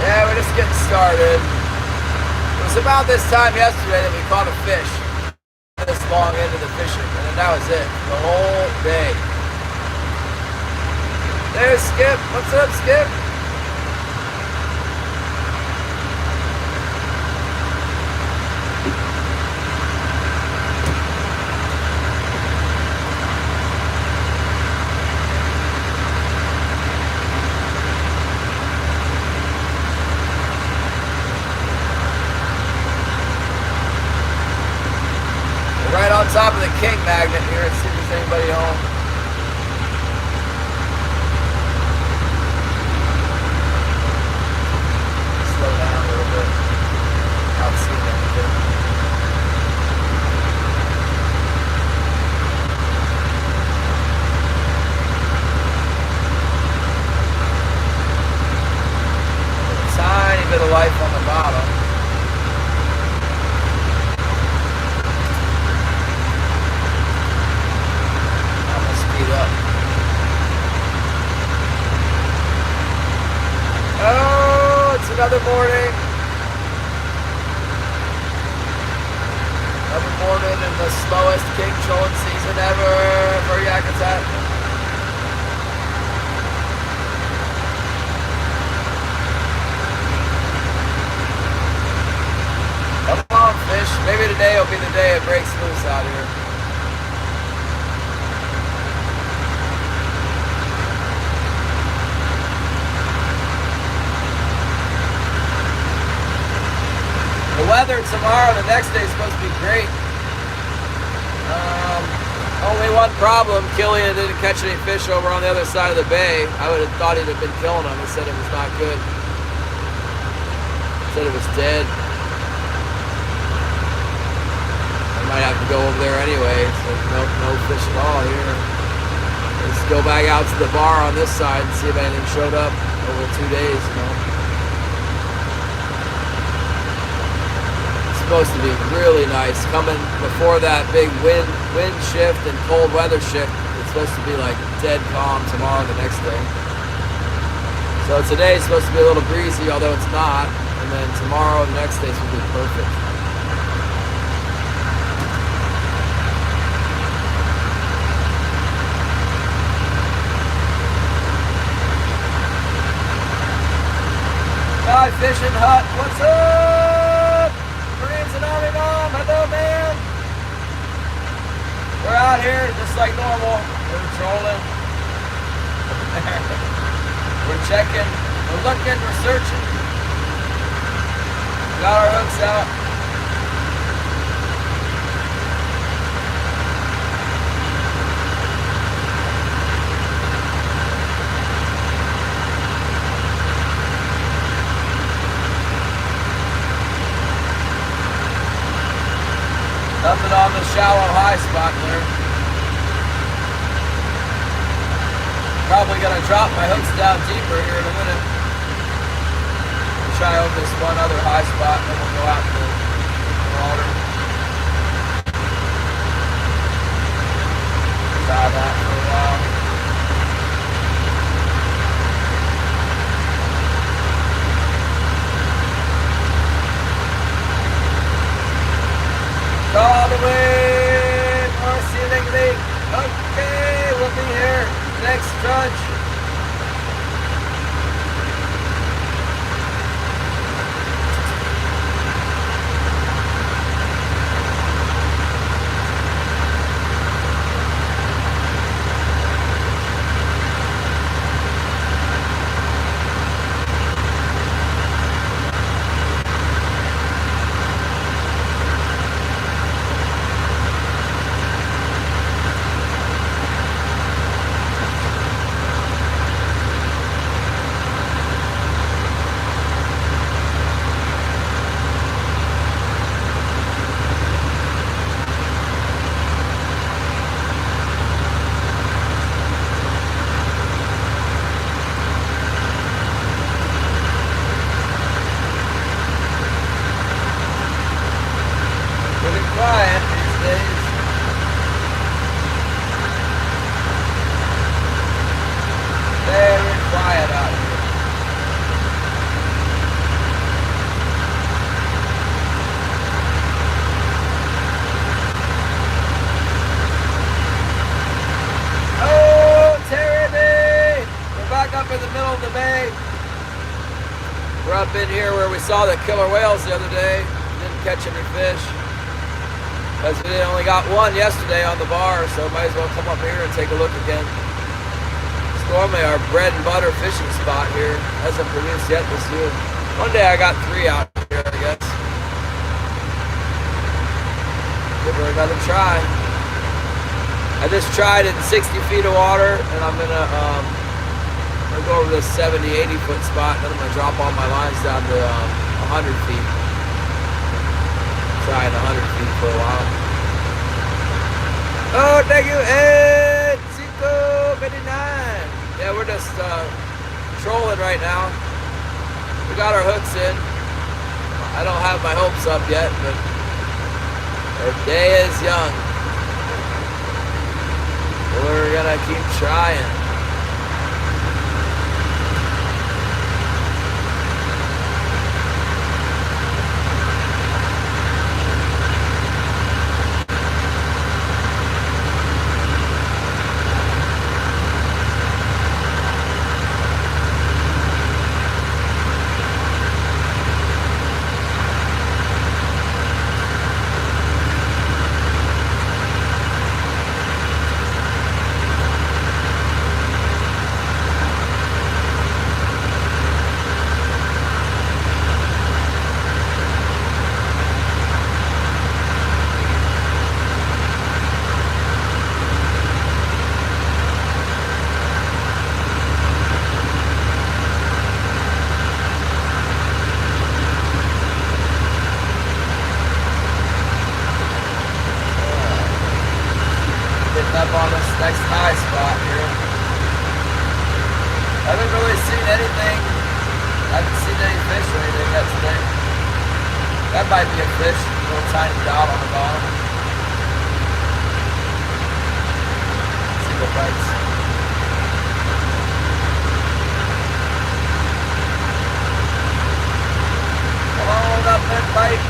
Yeah, we're just getting started. It was about this time yesterday that we caught a fish. This long into the fishing, and then that was it. The whole day. There's Skip. What's up, Skip? Right on top of the king magnet here and see if there's anybody home. Slow down a little bit. Not seeing anything. A tiny bit of life on the bottom. Oh, it's another morning. Another morning in the slowest king trolling season ever for Yakutat. Come on, fish. Maybe today will be the day it breaks loose out here. weather tomorrow, the next day is supposed to be great. Only one problem, Killian didn't catch any fish over on the other side of the bay. I would have thought he'd have been killing them. He said it was not good. He said it was dead. I might have to go over there anyway, so no fish at all here. Let's go back out to the bar on this side and see if anything showed up over 2 days, you know. Supposed to be really nice coming before that big wind shift and cold weather shift. It's supposed to be like dead calm tomorrow and the next day. So today is supposed to be a little breezy, although it's not, and then tomorrow and the next day is going to be perfect. Hi, Fishing Hut, what's up? Marines and Army Mom, hello man. We're out here just like normal. We're trolling. We're checking, we're looking, we're searching. Got our hooks out. Nothing on the shallow high spot there. Probably gonna drop my hooks down deeper here in a minute. Try over this one other high spot, and then we'll go out to the water. Try that for a while. All the way, more ceiling leak. Okay, we'll be here next trudge. Quiet these days. Very quiet out here. Oh, Terry Bay! We're back up in the middle of the bay. We're up in here where we saw the killer whales the other day. Didn't catch any fish. Because we only got one yesterday on the bar, so might as well come up here and take a look again. It's normally our bread and butter fishing spot here. Hasn't produced yet this year. One day I got 3 out here, I guess. Give her another try. I just tried in 60 feet of water, and I'm gonna go over this 70, 80 foot spot, and then I'm gonna drop all my lines down to 100 feet. Trying 100 feet for a while. Oh, thank you, Ed! Cinco 59. Yeah, we're just trolling right now. We got our hooks in. I don't have my hopes up yet, but our day is young. We're gonna keep trying. next high spot here. Haven't really seen anything. Haven't seen any fish or anything yet today. That might be a fish, a little tiny dot on the bottom. Let's see what bites. Come on up and bite.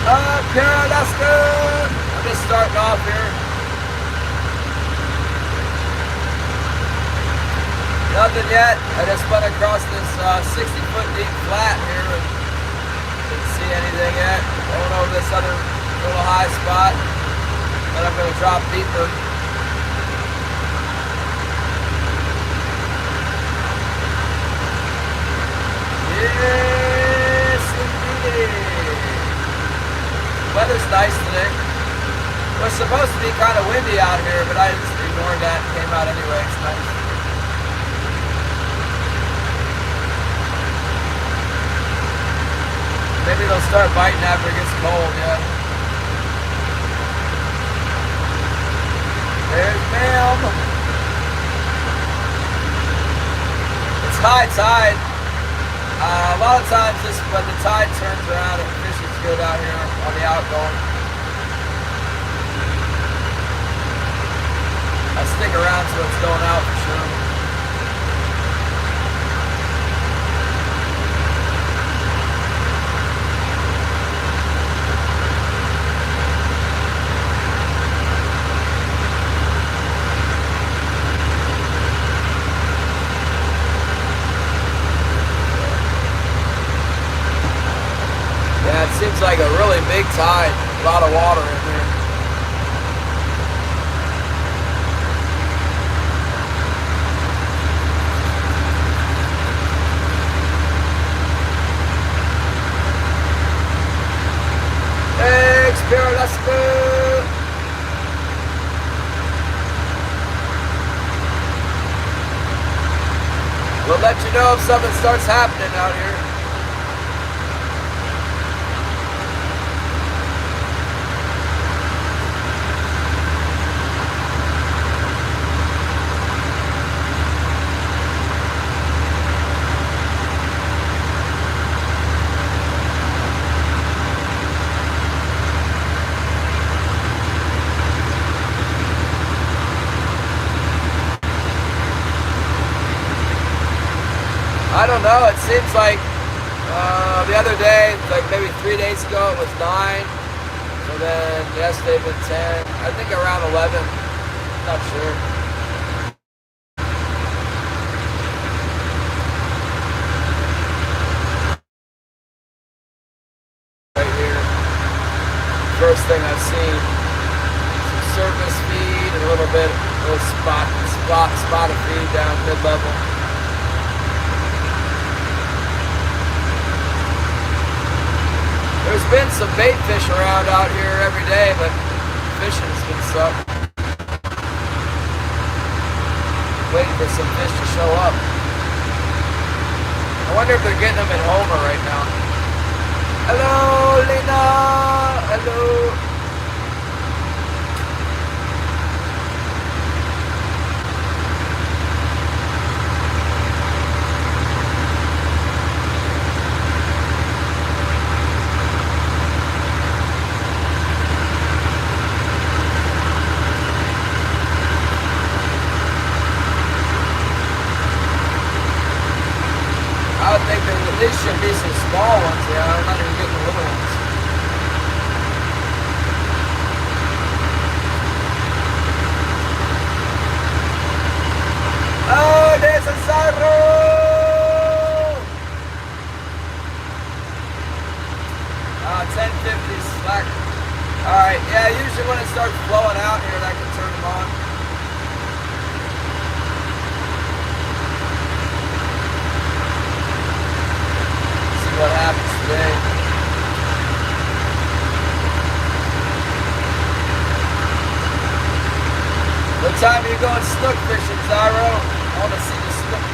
Up here, that's good. I'm just starting off here. Nothing yet. I just went across this 60-foot deep flat here and didn't see anything yet. Going over this other little high spot. Then I'm going to drop deeper. Yes, indeed. Weather's nice today. It was supposed to be kind of windy out here, but I just ignored that and came out anyway. It's nice. Maybe they'll start biting after it gets cold, yeah. There's ma'am. It's high tide. A lot of times just when the tide turns around, it fishes good out here on the outgoing. I stick around till it's going out for sure. Yeah, it seems like a really big tide, a lot of water in here. Thanks, Spirit, let's go. We'll let you know if something starts happening out here. I don't know, it seems like the other day, like maybe 3 days ago, it was 9. So then yesterday it was 10. I think around 11. Not sure. Right here. First thing I've seen. Some surface feed and a little spot of feed down mid-level. There's been some bait fish around out here every day, but fishing's been sucked. Waiting for some fish to show up. I wonder if they're getting them in Homer right now. Hello, Lena! Hello! I would think there at least should be some small ones. Yeah, I'm not even getting the little ones. Oh, there's a sorrow! 1050 slack. Alright, yeah, usually when it starts flowing out here, I can turn them on. What happens today. What time are you going snook fishing, Zyro? I want to see the snook.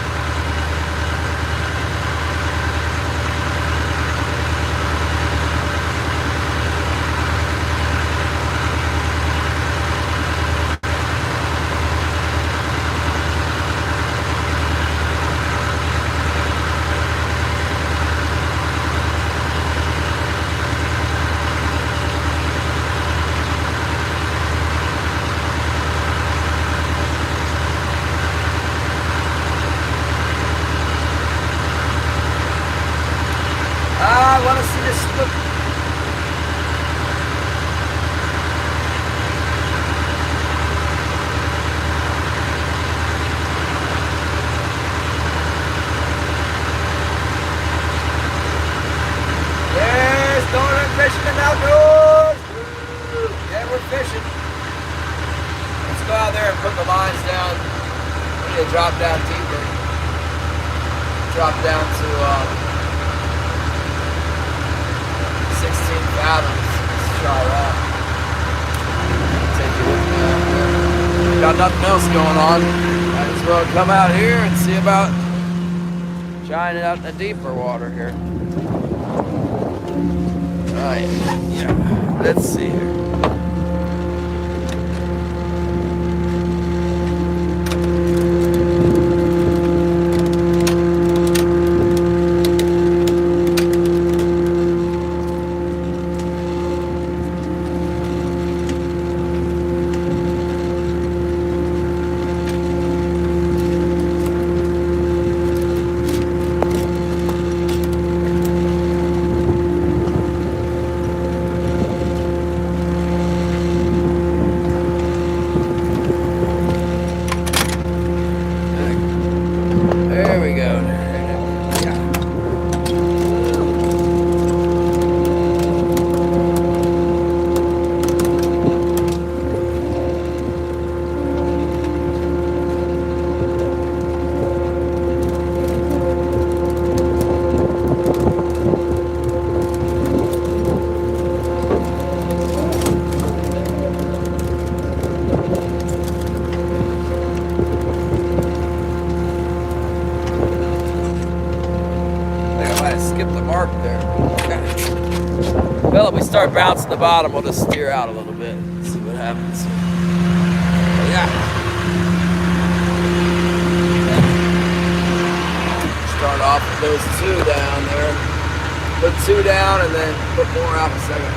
put the lines down. We need to drop down deeper. Drop down to 16 fathoms. Let's try that. Take you with me out there. Got nothing else going on. Might as well come out here and see about trying it out in the deeper water here. Alright, yeah. Let's see here. Well, if we start bouncing the bottom, we'll just steer out a little bit and see what happens. But yeah. Start off with those two down there. Put two down and then put more out in a second.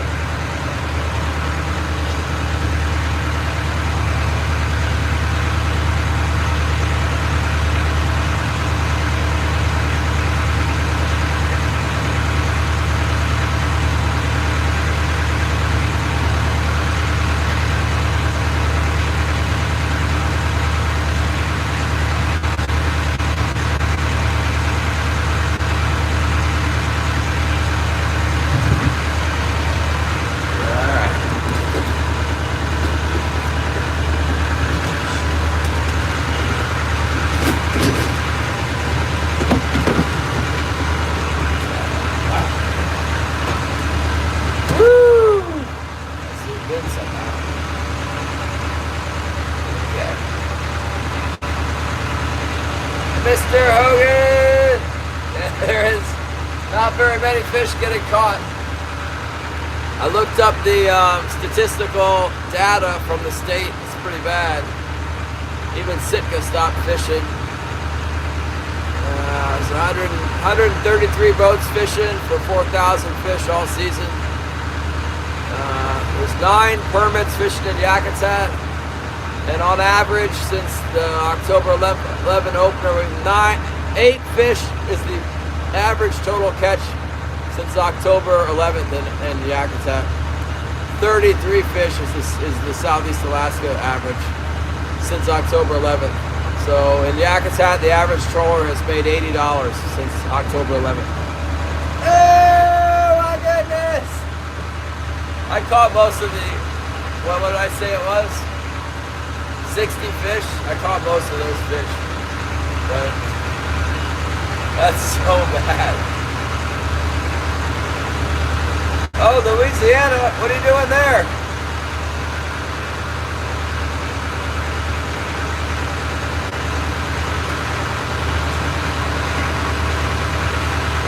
Mr. Hogan! There is not very many fish getting caught. I looked up the statistical data from the state. It's pretty bad. Even Sitka stopped fishing. There's 133 boats fishing for 4,000 fish all season. There's 9 permits fishing in Yakutat. And on average, since the October 11 opener, 8 fish is the average total catch since October 11th in Yakutat. 33 fish is the Southeast Alaska average since October 11th. So in Yakutat, the average trawler has made $80 since October 11th. Oh my goodness! I caught most of the, what did I say it was? 60 fish. I caught most of those fish, but that's so bad. Oh, Louisiana, what are you doing there?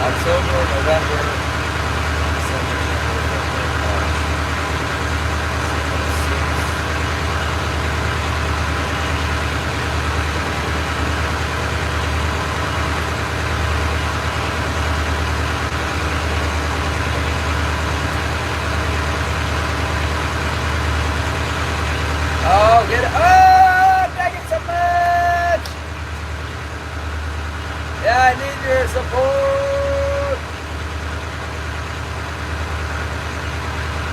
October, November, December, March. Oh, get it. Oh, taking so much. Yeah, I need your support.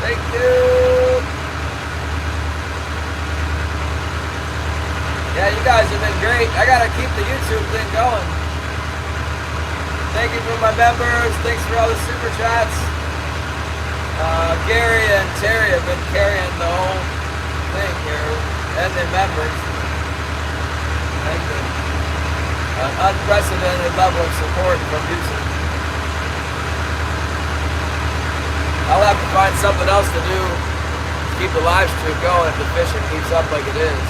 Thank you. Yeah, you guys have been great. I gotta keep the YouTube thing going. Thank you for my members. Thanks for all the super chats. Gary and Terry have been carrying the whole thing here, and the members. unprecedented level of support from Houston. I'll have to find something else to do to keep the live stream going if the fishing keeps up like it is.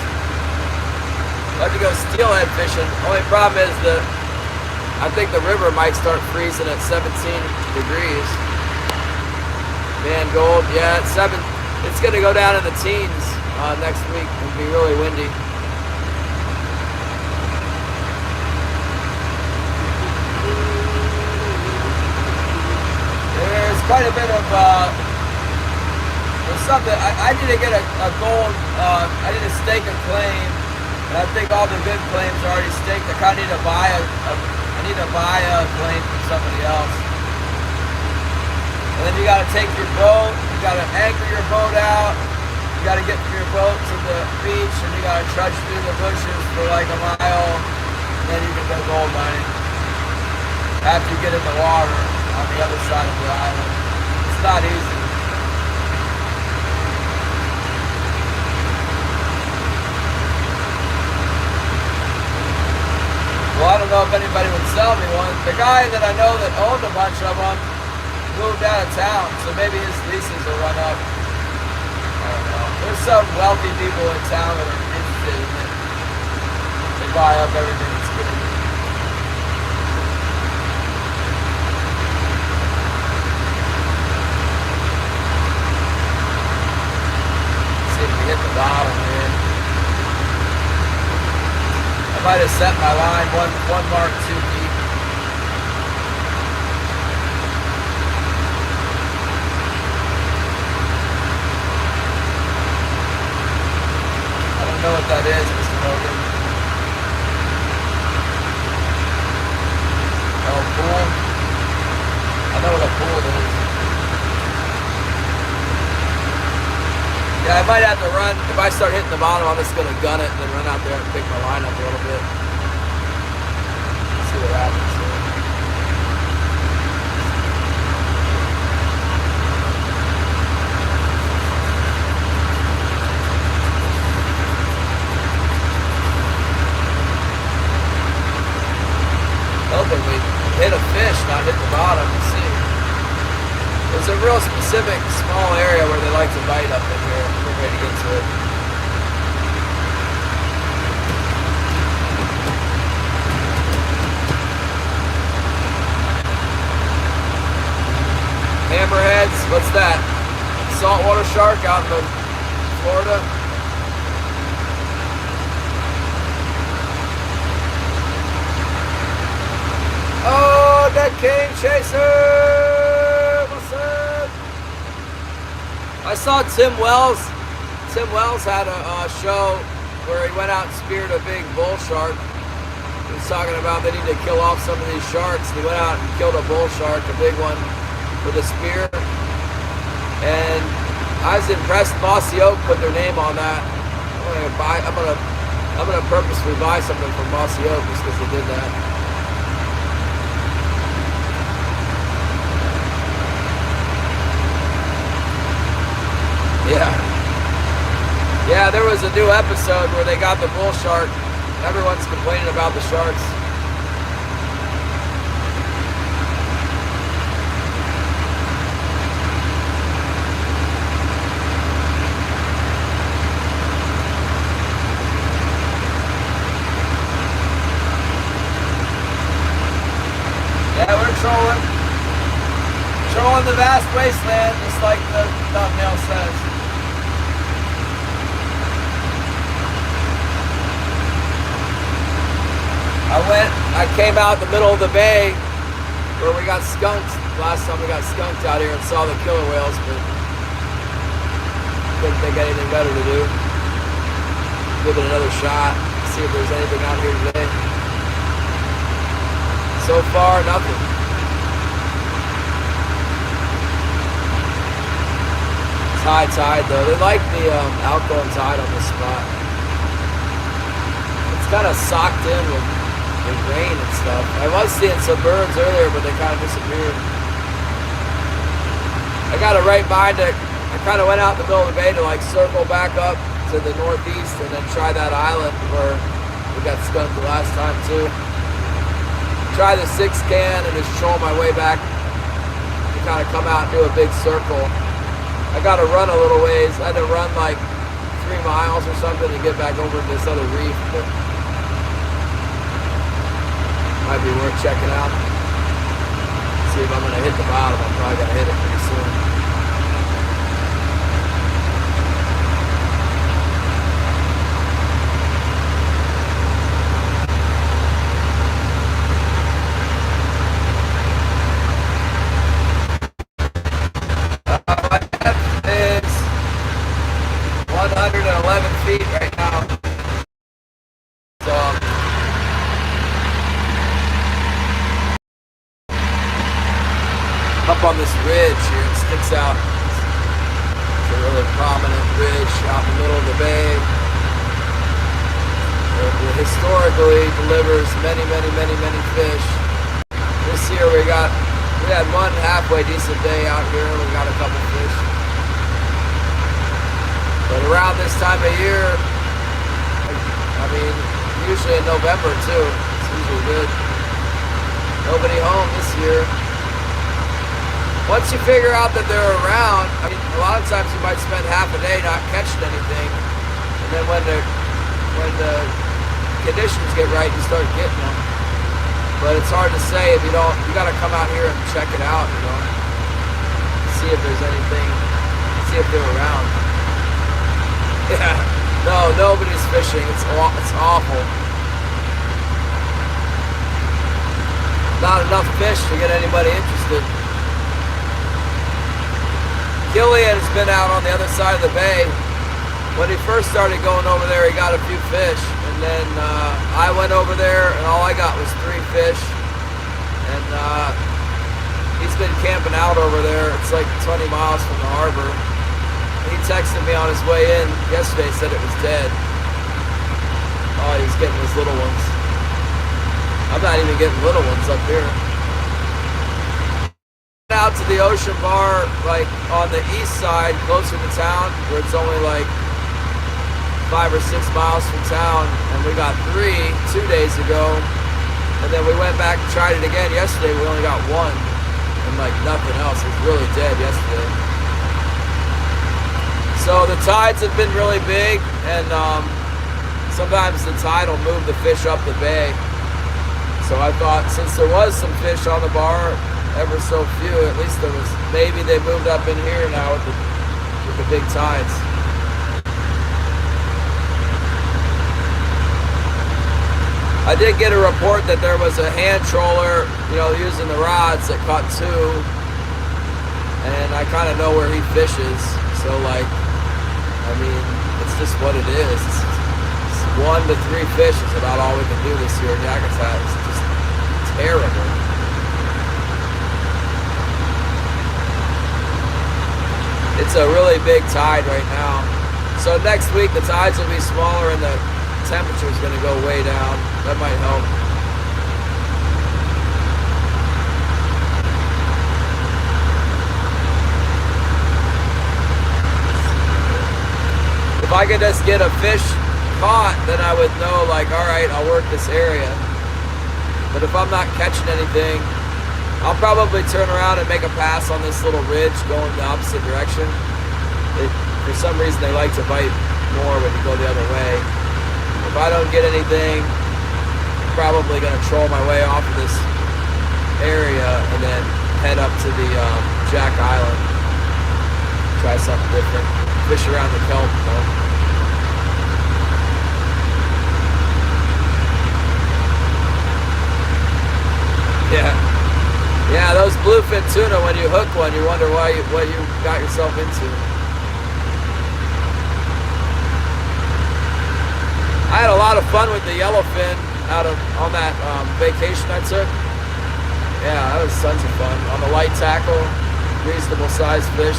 I'll have to go steelhead fishing. Only problem is that I think the river might start freezing at 17 degrees. Man, Gold, yeah, it's going to go down in the teens next week. It'll be really windy. There's quite a bit of, there's something, I need to get a gold, I need to stake a claim, and I think all the good claims are already staked. I kind of need to buy a claim from somebody else. And then you got to take your boat, you got to anchor your boat out, you got to get from your boat to the beach, and you got to trudge through the bushes for like a mile, and then you can go gold mining. After you get in the water on the other side of the island. It's not easy. Well, I don't know if anybody would sell me one. The guy that I know that owned a bunch of them moved out of town, so maybe his leases will run up. I don't know. There's some wealthy people in town that are interested in it. They buy up everything that's good. Hit the bottom, man. I might have set my line one mark too deep. I don't know what that is, Mr. Hogan. Oh, pool? I know what a pool is. Yeah, I might have to run. If I start hitting the bottom, I'm just going to gun it and then run out there and pick my line up a little bit. See what happens. Hoping we hit a fish, not hit the bottom. We'll see. There's a real specific small area where they like to bite up in here. We're ready to get to it. Hammerheads, what's that? Saltwater shark out in Florida? Oh, that king chaser! I saw Tim Wells. Tim Wells had a show where he went out and speared a big bull shark. He was talking about they need to kill off some of these sharks. He went out and killed a bull shark, a big one, with a spear. And I was impressed. Mossy Oak put their name on that. I'm gonna purposely buy something from Mossy Oak just because they did that. Yeah, there was a new episode where they got the bull shark. Everyone's complaining about the sharks. Yeah, we're trolling the vast wasteland, just like the thumbnail says. I came out in the middle of the bay where we got skunked. Last time we got skunked out here and saw the killer whales, but didn't think anything better to do. Give it another shot, see if there's anything out here today. So far, nothing. It's high tide though. They like the outgoing tide on this spot. It's kind of socked in with rain and stuff. I was seeing some birds earlier, but they kind of disappeared. I got a right mind to, I kind of went out in the middle of the bay to like circle back up to the northeast and then try that island where we got skunked the last time too. try the 6 can and just troll my way back to kind of come out and do a big circle. I got to run a little ways. I had to run like 3 miles or something to get back over to this other reef, but might be worth checking out. See if I'm going to hit the bottom. I'm probably going to hit it pretty soon. Is 111 feet right now. So up on this ridge here, it sticks out. It's a really prominent ridge out in the middle of the bay. It historically delivers many fish. This year we had one halfway decent day out here. We got a couple fish. But around this time of year, I mean, usually in November too, it's usually good. Nobody home this year. Once you figure out that they're around, I mean, a lot of times you might spend half a day not catching anything, and then when the conditions get right, you start getting them. But it's hard to say if you don't. You got to come out here and check it out, you know, see if there's anything, see if they're around. Yeah, no, nobody's fishing. It's awful. Not enough fish to get anybody interested. Killian has been out on the other side of the bay. When he first started going over there, he got a few fish. And then I went over there, and all I got was 3 fish. And he's been camping out over there. It's like 20 miles from the harbor. He texted me on his way in yesterday, said it was dead. Oh, he's getting his little ones. I'm not even getting little ones up here. Out to the ocean bar, like on the east side, closer to town, where it's only like 5 or 6 miles from town, and we got 3 2 days ago, and then we went back and tried it again yesterday. We only got 1, and like nothing else. It was really dead yesterday. So the tides have been really big, and sometimes the tide will move the fish up the bay. So I thought, since there was some fish on the bar, ever so few, at least there was, maybe they moved up in here now with the big tides. I did get a report that there was a hand troller, you know, using the rods that caught 2, and I kind of know where he fishes, so like, I mean, it's just what it is. It's 1 to 3 fish is about all we can do this year in Yakutat. It's just terrible. It's a really big tide right now. So next week the tides will be smaller and the temperature is going to go way down. That might help. If I could just get a fish caught, then I would know, like, all right, I'll work this area. But if I'm not catching anything, I'll probably turn around and make a pass on this little ridge going the opposite direction. For some reason, they like to bite more when you go the other way. If I don't get anything, I'm probably going to troll my way off of this area and then head up to the Jack Island. Try something different. Fish around the kelp, you know. Yeah, those bluefin tuna, when you hook one, you wonder what you got yourself into. I had a lot of fun with the yellowfin on that vacation I took. Yeah, that was tons of fun. On the light tackle, reasonable sized fish.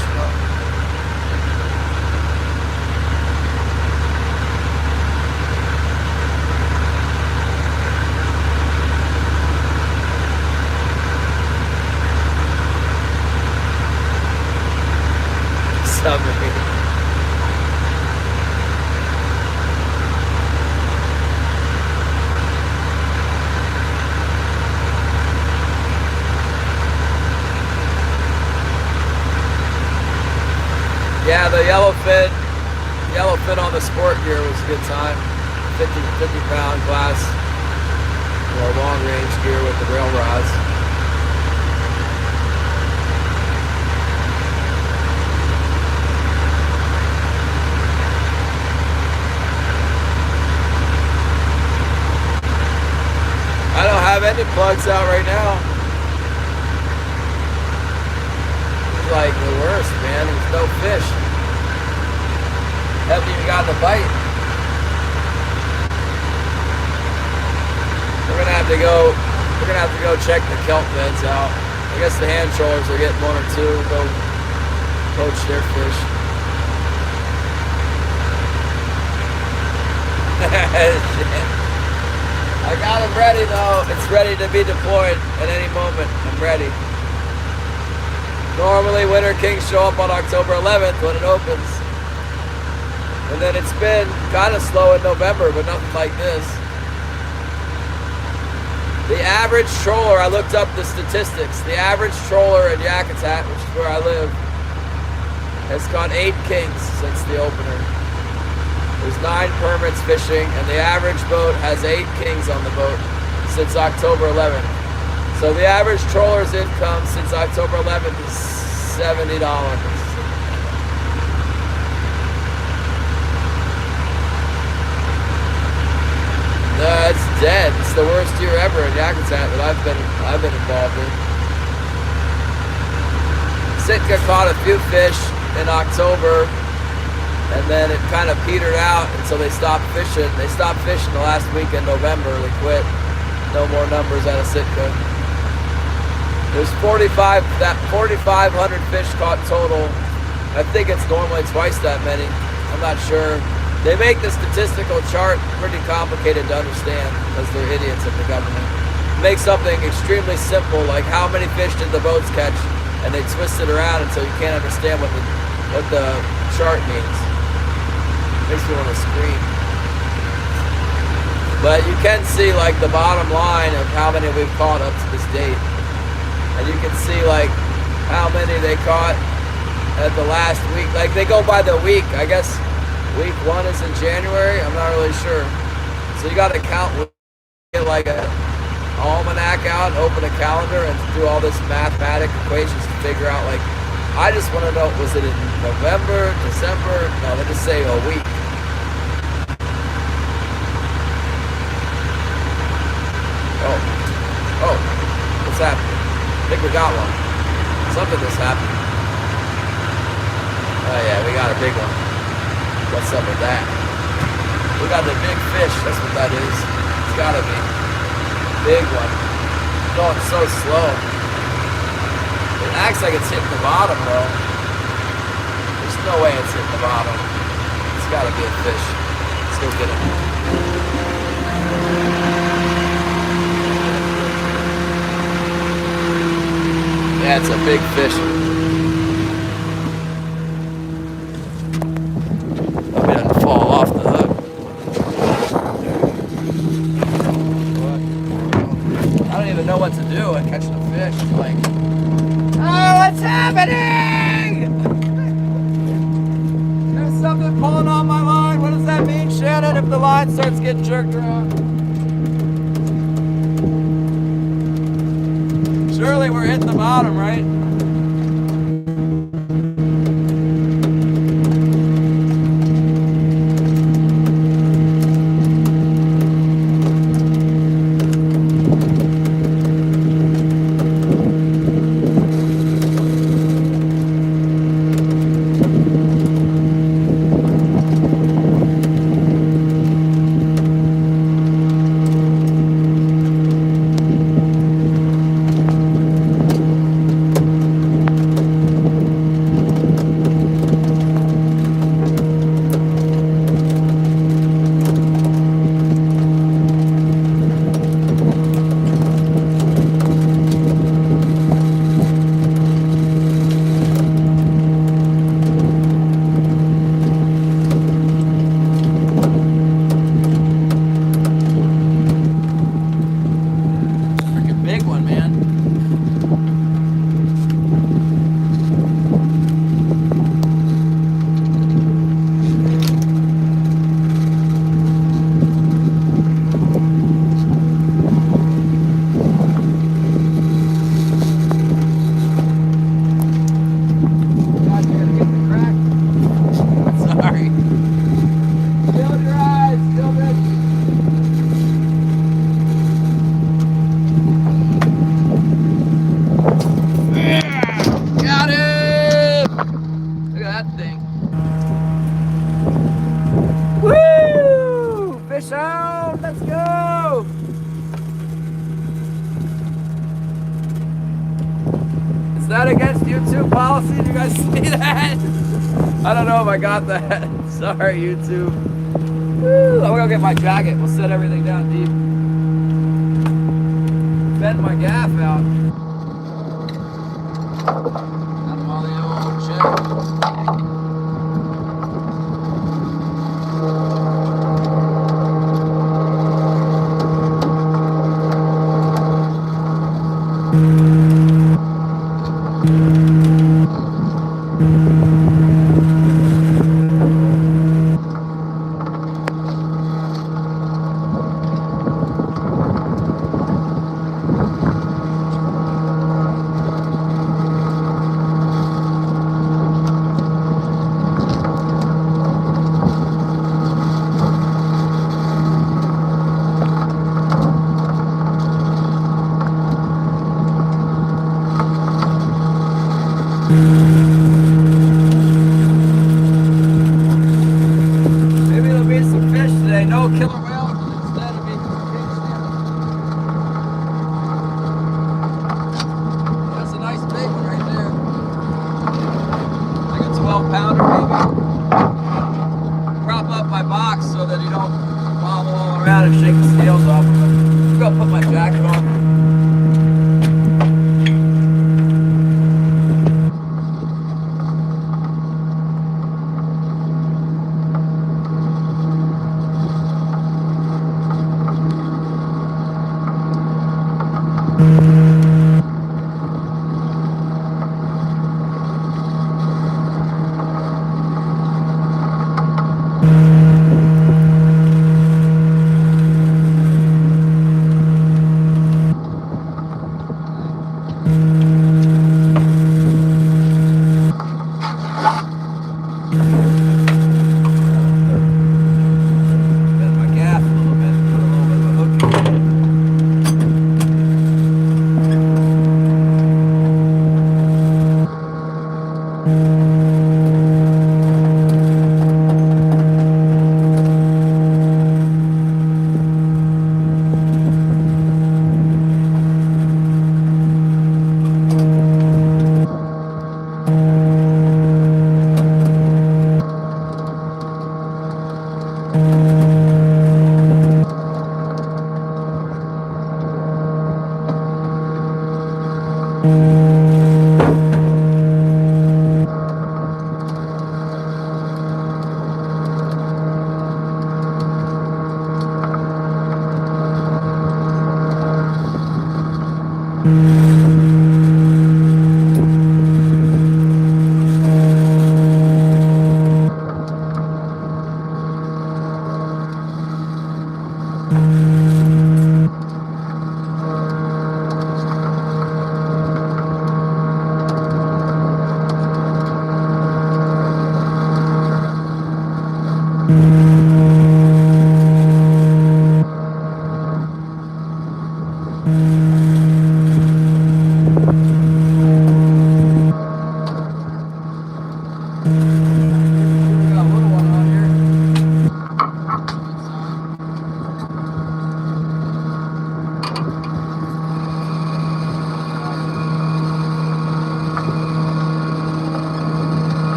fit on the sport gear was a good time. 50-pound glass, long range gear with the rail rods. I don't have any plugs out right now. It's like the worst, man. There's no fish. Haven't even gotten a bite. We're gonna have to go check the kelp beds out. I guess the hand trollers are getting one or two. Go poach their fish. I got them ready though. It's ready to be deployed at any moment. I'm ready. Normally Winter Kings show up on October 11th when it opens. And then it's been kind of slow in November, but nothing like this. The average troller, I looked up the statistics. The average troller in Yakutat, which is where I live, has caught 8 kings since the opener. There's 9 permits fishing, and the average boat has 8 kings on the boat since October 11th. So the average troller's income since October 11th is $70. No, it's dead. It's the worst year ever in Yakutat that I've been involved in. Sitka caught a few fish in October, and then it kind of petered out until they stopped fishing. They stopped fishing the last week in November. They quit. No more numbers out of Sitka. There's 4,500 fish caught total. I think it's normally twice that many. I'm not sure. They make the statistical chart pretty complicated to understand because they're idiots at the government. Make something extremely simple, like how many fish did the boats catch, and they twist it around until you can't understand what the chart means. Makes me want to scream. But you can see like the bottom line of how many we've caught up to this date. And you can see like how many they caught at the last week. Like they go by the week. I guess week 1 is in January. I'm not really sure. So you got to count, get like a almanac out, open a calendar, and do all this mathematic equations to figure out like, I just want to know, was it in November, December? No, they just say a week. Oh, what's happening? I think we got one. Something just happened. Oh yeah, we got a big one. What's up with that? We got the big fish, that's what that is. It's gotta be. Big one. Going so slow. It acts like it's hitting the bottom though. There's no way it's hitting the bottom. It's gotta be a fish. Let's go get it. Yeah, it's a big fish. Hope he doesn't fall off the hook. I don't even know what to do at catching a fish. Like, oh, what's happening? There's something pulling on my line. What does that mean, Shannon, if the line starts getting jerked around? Surely we're hitting the bottom, right? fish out. Let's go. Is that against YouTube policy? Did you guys see that? I don't know if I got that. Sorry, YouTube. Woo, I'm gonna get my jacket. We'll set everything down deep. Bend my gaff out. Got all the old shit. Maybe there'll be some fish today. No killer whale instead of being king snapper. That's a nice big one right there. Like a 12-pounder maybe. Prop up my box so that you don't wobble all around and shake the scales off of it. I'm gonna put my jacket on.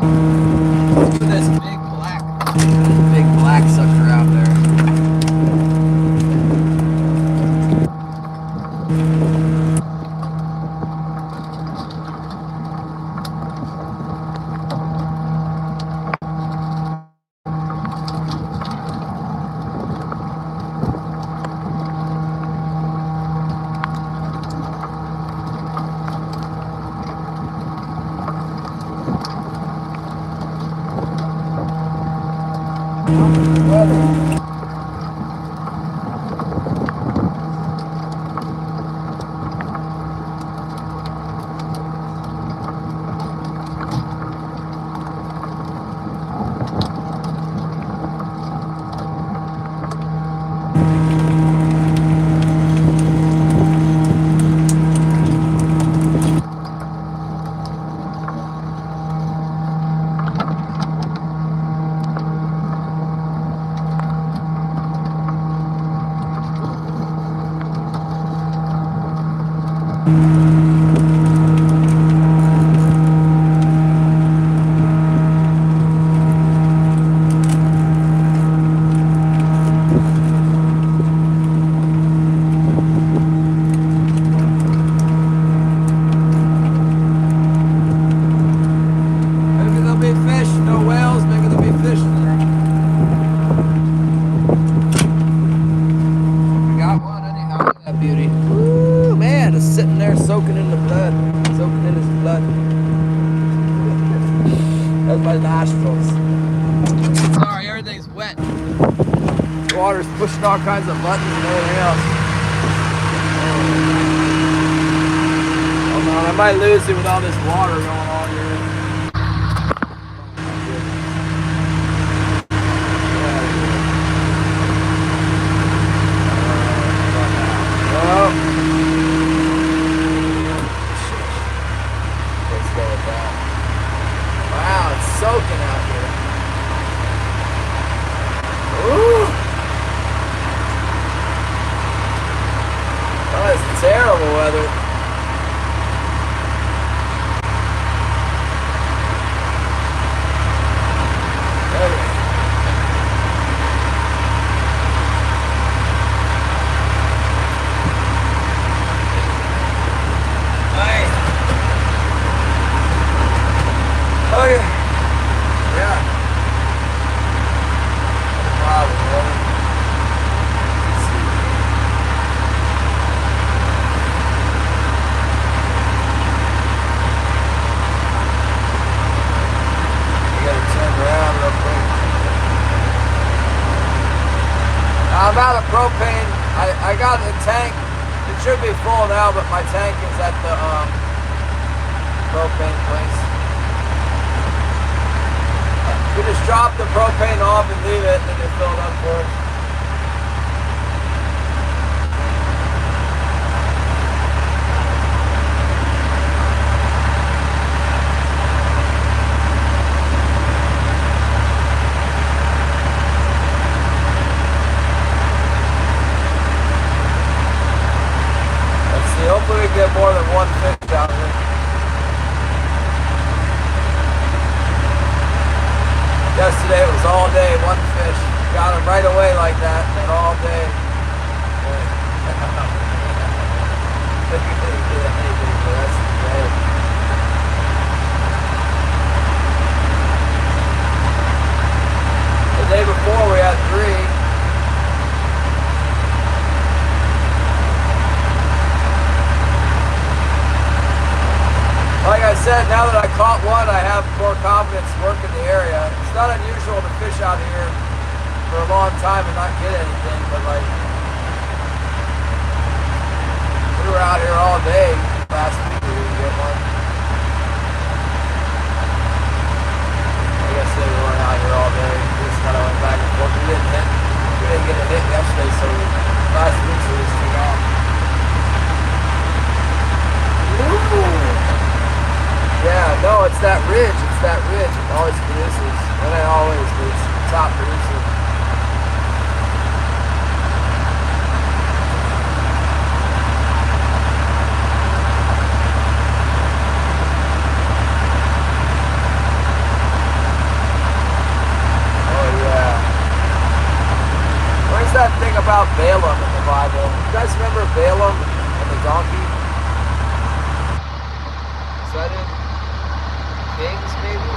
Look at this big black sucker out there. Soaking in the blood, soaking in his blood. That's my nostrils. Sorry, everything's wet. The water's pushing all kinds of buttons and everything else. Hold on, I might lose it with all this water going on here. Soaking out here. Ooh. Oh, it's terrible weather. Oh yeah. Yeah. Wow, let's see. You gotta turn around real quick. I'm out of propane. I got the tank. It should be full now, but my tank is at the propane place. We just drop the propane off and leave it, and then they fill it up for us. Let's see, hopefully we get more than one fish down here. Yesterday it was all day, one fish. Got him right away like that, and all day. The day before we had 3. Like I said, now that I caught one, I have more confidence working the area. It's not unusual to fish out here for a long time and not get anything, but like, we were out here all day last week, we didn't get one. Like I said, we weren't out here all day. We just kind of went back and forth. We didn't get a hit yesterday, so last week we just took off. Ooh. Yeah, no, it's that ridge. It's that ridge. It always produces. Well, it always is. Top producer. remember Balaam and the donkey? Is that in Kings, maybe?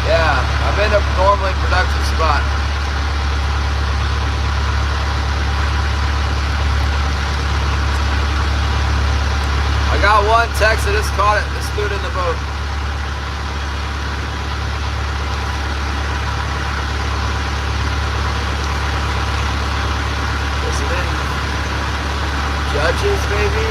Yeah, I'm in a normally productive spot. I got one text that just caught it. This dude in the boat. Is it in Judges, maybe?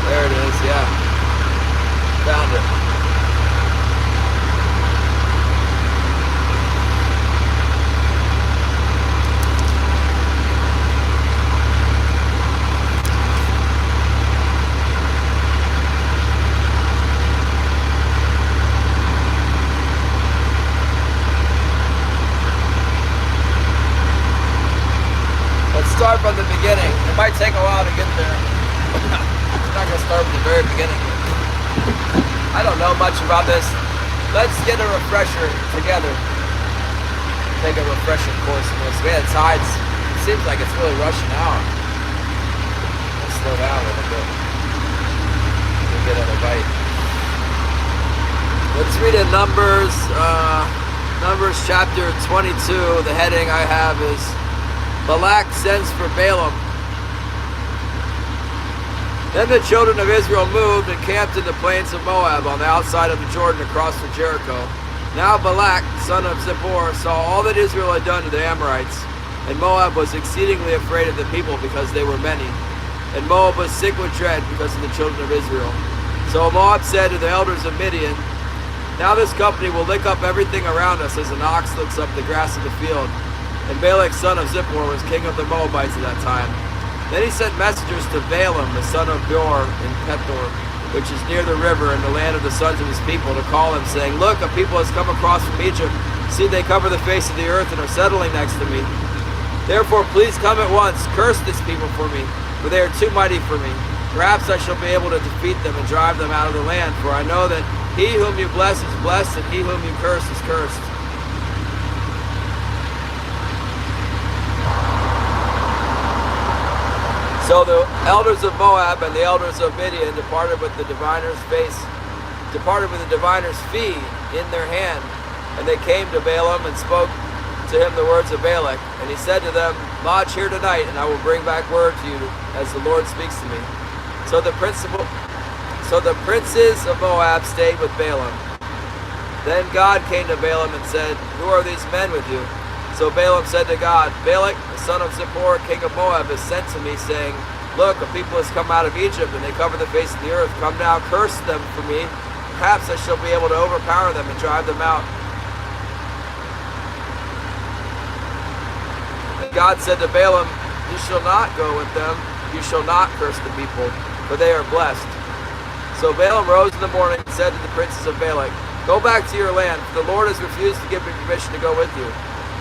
There it is, yeah. Found it. Let's start from the beginning. It might take a while to get there. I'm not going to start from the very beginning. I don't know much about this. Let's get a refresher together. Take a refresher course in this. Man, the tides, it seems like it's really rushing out. Let's slow down a little bit. We'll get on a bite. Let's read in Numbers chapter 22. The heading I have is Balak sends for Balaam. Then the children of Israel moved and camped in the plains of Moab on the outside of the Jordan across from Jericho. Now Balak, son of Zippor, saw all that Israel had done to the Amorites, and Moab was exceedingly afraid of the people because they were many. And Moab was sick with dread because of the children of Israel. So Moab said to the elders of Midian, "Now this company will lick up everything around us as an ox licks up the grass of the field." And Balak, son of Zippor, was king of the Moabites at that time. Then he sent messengers to Balaam, the son of Beor, in Pethor, which is near the river in the land of the sons of his people, to call him, saying, "Look, a people has come across from Egypt. See, they cover the face of the earth and are settling next to me. Therefore, please come at once, curse this people for me, for they are too mighty for me. Perhaps I shall be able to defeat them and drive them out of the land, for I know that he whom you bless is blessed, and he whom you curse is cursed." So the elders of Moab and the elders of Midian departed with the diviner's fee in their hand. And they came to Balaam and spoke to him the words of Balak. And he said to them, "Lodge here tonight, and I will bring back word to you as the Lord speaks to me." So the princes of Moab stayed with Balaam. Then God came to Balaam and said, "Who are these men with you?" So Balaam said to God, "Balak, the son of Zippor, king of Moab, has sent to me, saying, 'Look, a people has come out of Egypt, and they cover the face of the earth. Come now, curse them for me. Perhaps I shall be able to overpower them and drive them out.'" And God said to Balaam, "You shall not go with them. You shall not curse the people, for they are blessed." So Balaam rose in the morning and said to the princes of Balak, "Go back to your land, for the Lord has refused to give me permission to go with you."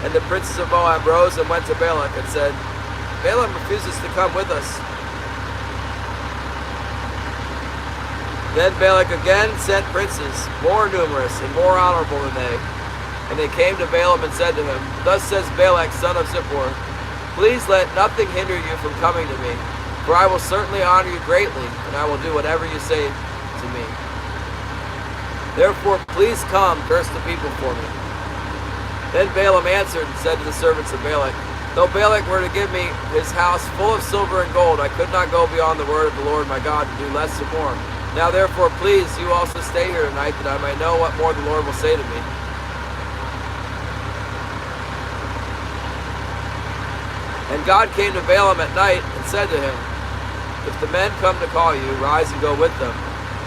And the princes of Moab rose and went to Balak and said, "Balaam refuses to come with us." Then Balak again sent princes, more numerous and more honorable than they. And they came to Balaam and said to him, "Thus says Balak, son of Zippor, please let nothing hinder you from coming to me. For I will certainly honor you greatly, and I will do whatever you say to me. Therefore, please come, curse the people for me. Then Balaam answered and said to the servants of Balak, though Balak were to give me his house full of silver and gold, I could not go beyond the word of the Lord my God to do less or more. Now therefore, please, you also stay here tonight, that I may know what more the Lord will say to me. And God came to Balaam at night and said to him, if the men come to call you, rise and go with them,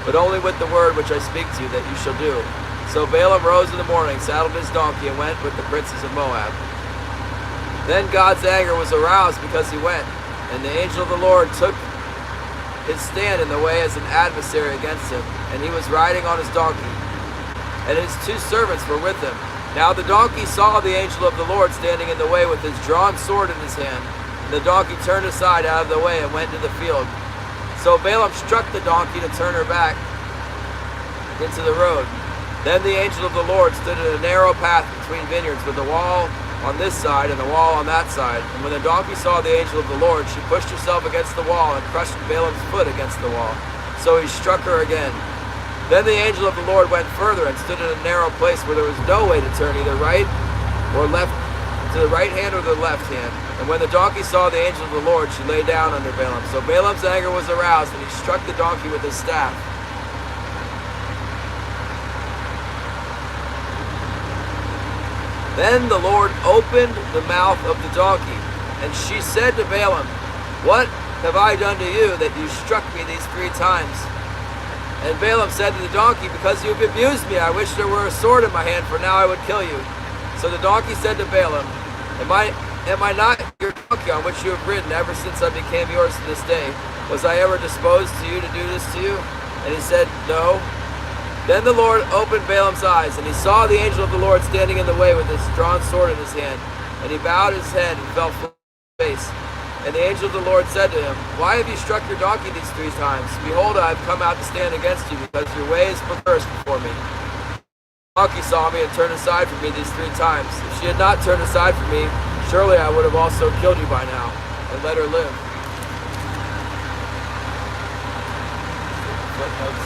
but only with the word which I speak to you that you shall do. So Balaam rose in the morning, saddled his donkey, and went with the princes of Moab. Then God's anger was aroused because he went, and the angel of the Lord took his stand in the way as an adversary against him, and he was riding on his donkey, and his 2 servants were with him. Now the donkey saw the angel of the Lord standing in the way with his drawn sword in his hand, and the donkey turned aside out of the way and went into the field. So Balaam struck the donkey to turn her back into the road. Then the angel of the Lord stood in a narrow path between vineyards, with a wall on this side and a wall on that side. And when the donkey saw the angel of the Lord, she pushed herself against the wall and crushed Balaam's foot against the wall. So he struck her again. Then the angel of the Lord went further and stood in a narrow place where there was no way to turn either right or left, to the right hand or the left hand. And when the donkey saw the angel of the Lord, she lay down under Balaam. So Balaam's anger was aroused, and he struck the donkey with his staff. Then the Lord opened the mouth of the donkey, and she said to Balaam, what have I done to you that you struck me these 3 times? And Balaam said to the donkey, because you have abused me, I wish there were a sword in my hand, for now I would kill you. So the donkey said to Balaam, Am I not your donkey on which you have ridden ever since I became yours to this day? Was I ever disposed to you to do this to you? And he said, no. Then the Lord opened Balaam's eyes, and he saw the angel of the Lord standing in the way with his drawn sword in his hand. And he bowed his head and fell flat on his face. And the angel of the Lord said to him, why have you struck your donkey these 3 times? Behold, I have come out to stand against you, because your way is perverse before me. The donkey saw me and turned aside from me these 3 times. If she had not turned aside from me, surely I would have also killed you by now, and let her live. Footnotes.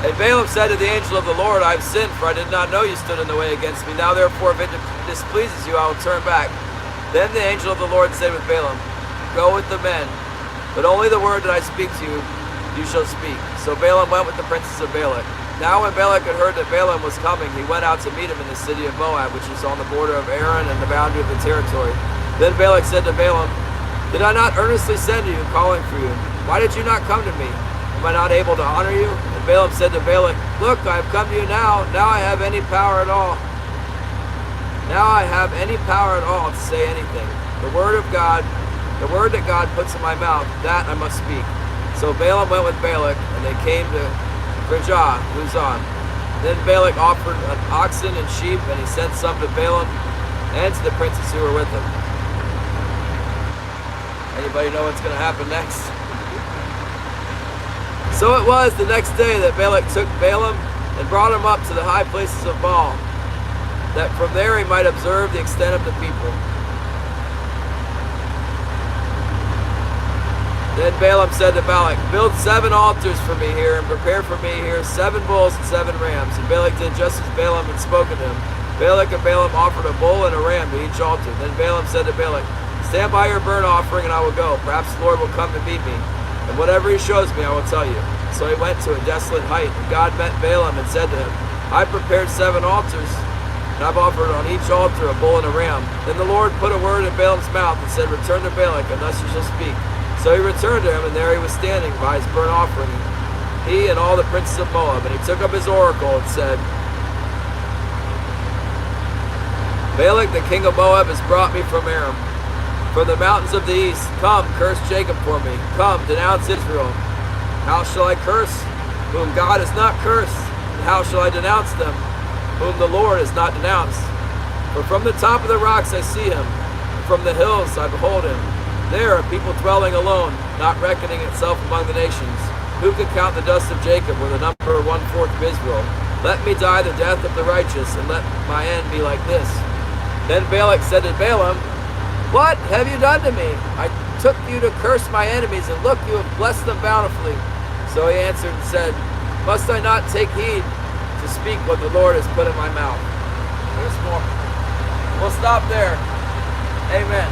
And Balaam said to the angel of the Lord, I have sinned, for I did not know you stood in the way against me. Now therefore, if it displeases you, I will turn back. Then the angel of the Lord said with Balaam, go with the men, but only the word that I speak to you, you shall speak. So Balaam went with the princes of Balak. Now when Balak had heard that Balaam was coming, he went out to meet him in the city of Moab, which is on the border of Aram and the boundary of the territory. Then Balak said to Balaam, did I not earnestly send to you, calling for you? Why did you not come to me? Am I not able to honor you? And Balaam said to Balak, look, I have come to you now. Now I have any power at all. Now I have any power at all to say anything. The word of God, the word that God puts in my mouth, that I must speak. So Balaam went with Balak, and they came to Rajah, Luzon. Then Balak offered an oxen and sheep, and he sent some to Balaam and to the princes who were with him. Anybody know what's going to happen next? So it was the next day that Balak took Balaam and brought him up to the high places of Baal, that from there he might observe the extent of the people. Then Balaam said to Balak, build 7 altars for me here, and prepare for me here 7 bulls and 7 rams. And Balak did just as Balaam had spoken to him. Balak and Balaam offered a bull and a ram to each altar. Then Balaam said to Balak, stand by your burnt offering, and I will go. Perhaps the Lord will come to meet me, and whatever he shows me, I will tell you. So he went to a desolate height, and God met Balaam and said to him, I prepared 7 altars, and I've offered on each altar a bull and a ram. Then the Lord put a word in Balaam's mouth and said, return to Balak, and thus you shall speak. So he returned to him, and there he was standing by his burnt offering, he and all the princes of Moab. And he took up his oracle and said, Balak, the king of Moab, has brought me from Aram, from the mountains of the east. Come, curse Jacob for me. Come, denounce Israel. How shall I curse whom God has not cursed? And how shall I denounce them whom the Lord has not denounced? For from the top of the rocks I see him, and from the hills I behold him. There are people dwelling alone, not reckoning itself among the nations. Who could count the dust of Jacob, or the number of 1/4 of Israel? Let me die the death of the righteous, and let my end be like this. Then Balak said to Balaam, What have you done to me? I took you to curse my enemies, and look, you have blessed them bountifully. So he answered and said, must I not take heed to speak what the Lord has put in my mouth? There's more. We'll stop there. Amen.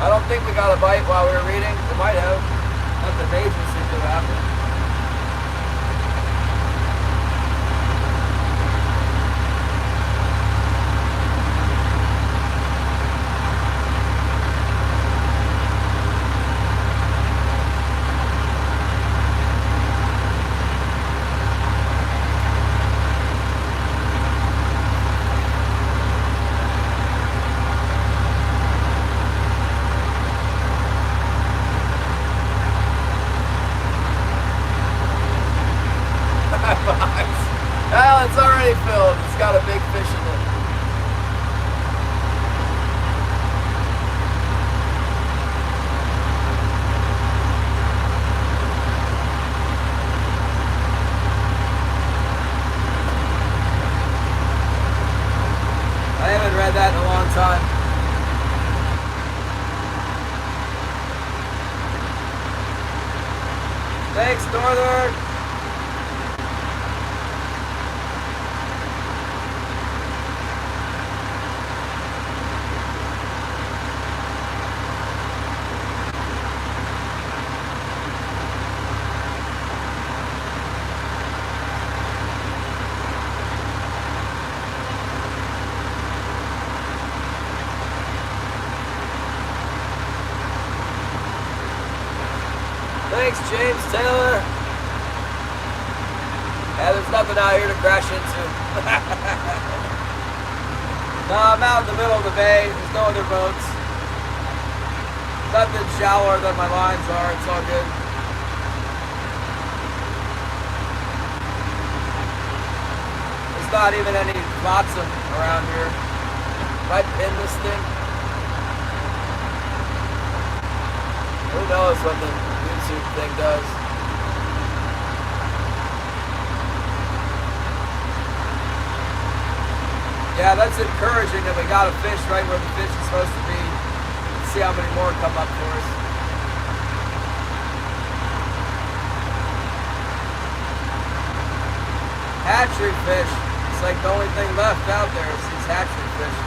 I don't think we got a bite while we were reading. We might have. Nothing major seemed to happen. Well, it's already filled. It's got a big fish in it. I haven't read that in a long time. Thanks, Northern. Thanks, James Taylor. Yeah, there's nothing out here to crash into. No, I'm out in the middle of the bay. There's no other boats. Nothing shallower than my lines are. It's all good. There's not even any flotsam around here. Might pin this thing. Who knows what the YouTube thing does. Yeah, that's encouraging that we got a fish right where the fish is supposed to be. Let's see how many more come up for us. Hatchery fish. It's like the only thing left out there is these hatchery fish.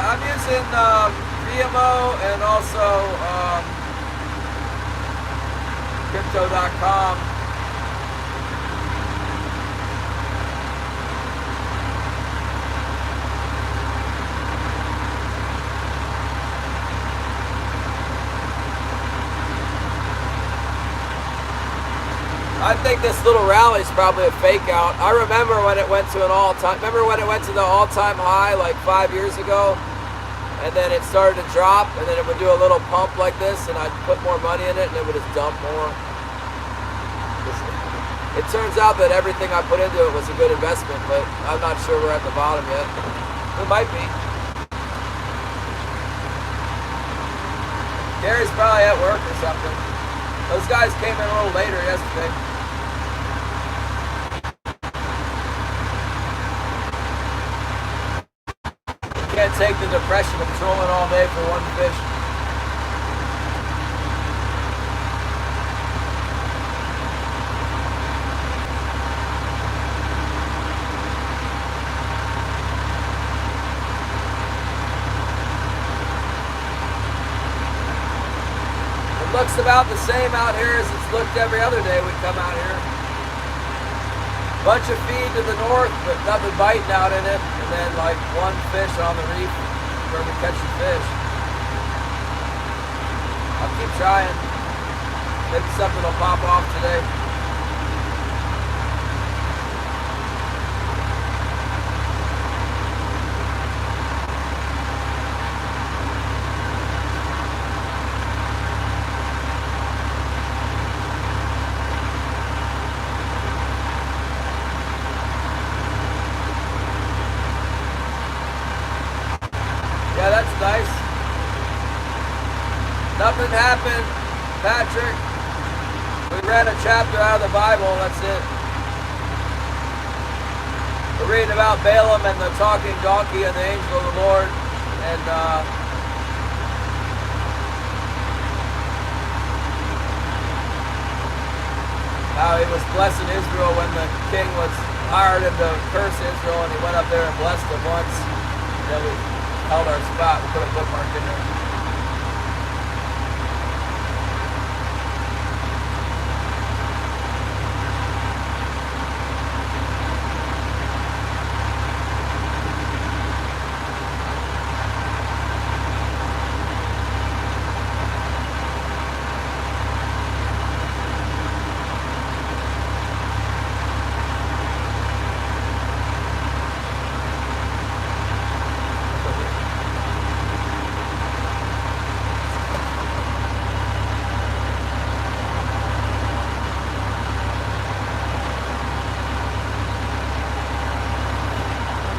I'm using VMO and also Crypto.com. I think this little rally is probably a fake out. I remember when it went to an all-time, remember when it went to the all-time high like 5 years ago? And then it started to drop, and then it would do a little pump like this, and I'd put more money in it, and it would just dump more. It turns out that everything I put into it was a good investment, but I'm not sure we're at the bottom yet. It might be. Gary's probably at work or something. Those guys came in a little later yesterday. Can't take the depression of trolling all day for one fish. It looks about the same out here as it's looked every other day we come out here. Bunch of feed to the north, but nothing biting out in it. And then like one fish on the reef where we catch the fish. I'll keep trying. Maybe something will pop off today. Nothing happened, Patrick. We read a chapter out of the Bible, that's it. We're reading about Balaam and the talking donkey and the angel of the Lord. And how he was blessing Israel when the king was hired him to curse Israel, and he went up there and blessed them once. Then we held our spot. We put a bookmark in there.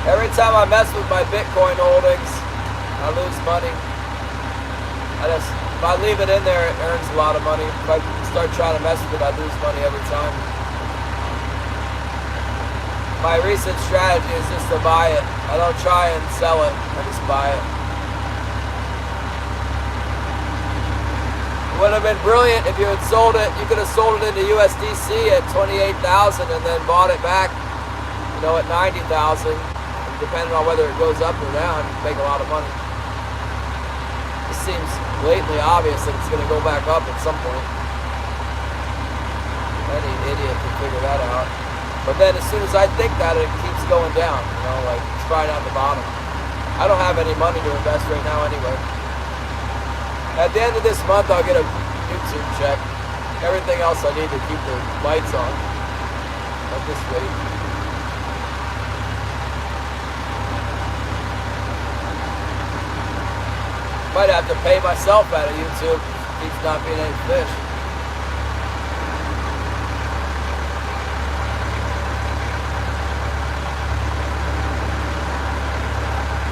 Every time I mess with my Bitcoin holdings, I lose money. If I leave it in there, it earns a lot of money. If I start trying to mess with it, I lose money every time. My recent strategy is just to buy it. I don't try and sell it, I just buy it. It would have been brilliant if you had sold it. You could have sold it into USDC at 28,000 and then bought it back, at 90,000. Depending on whether it goes up or down, you can make a lot of money. It seems blatantly obvious that it's going to go back up at some point. Any idiot can figure that out. But then as soon as I think that, it keeps going down. Like it's probably at the bottom. I don't have any money to invest right now anyway. At the end of this month, I'll get a YouTube check. Everything else I need to keep the lights on. At this rate. Might have to pay myself out of YouTube. Keeps not being any fish.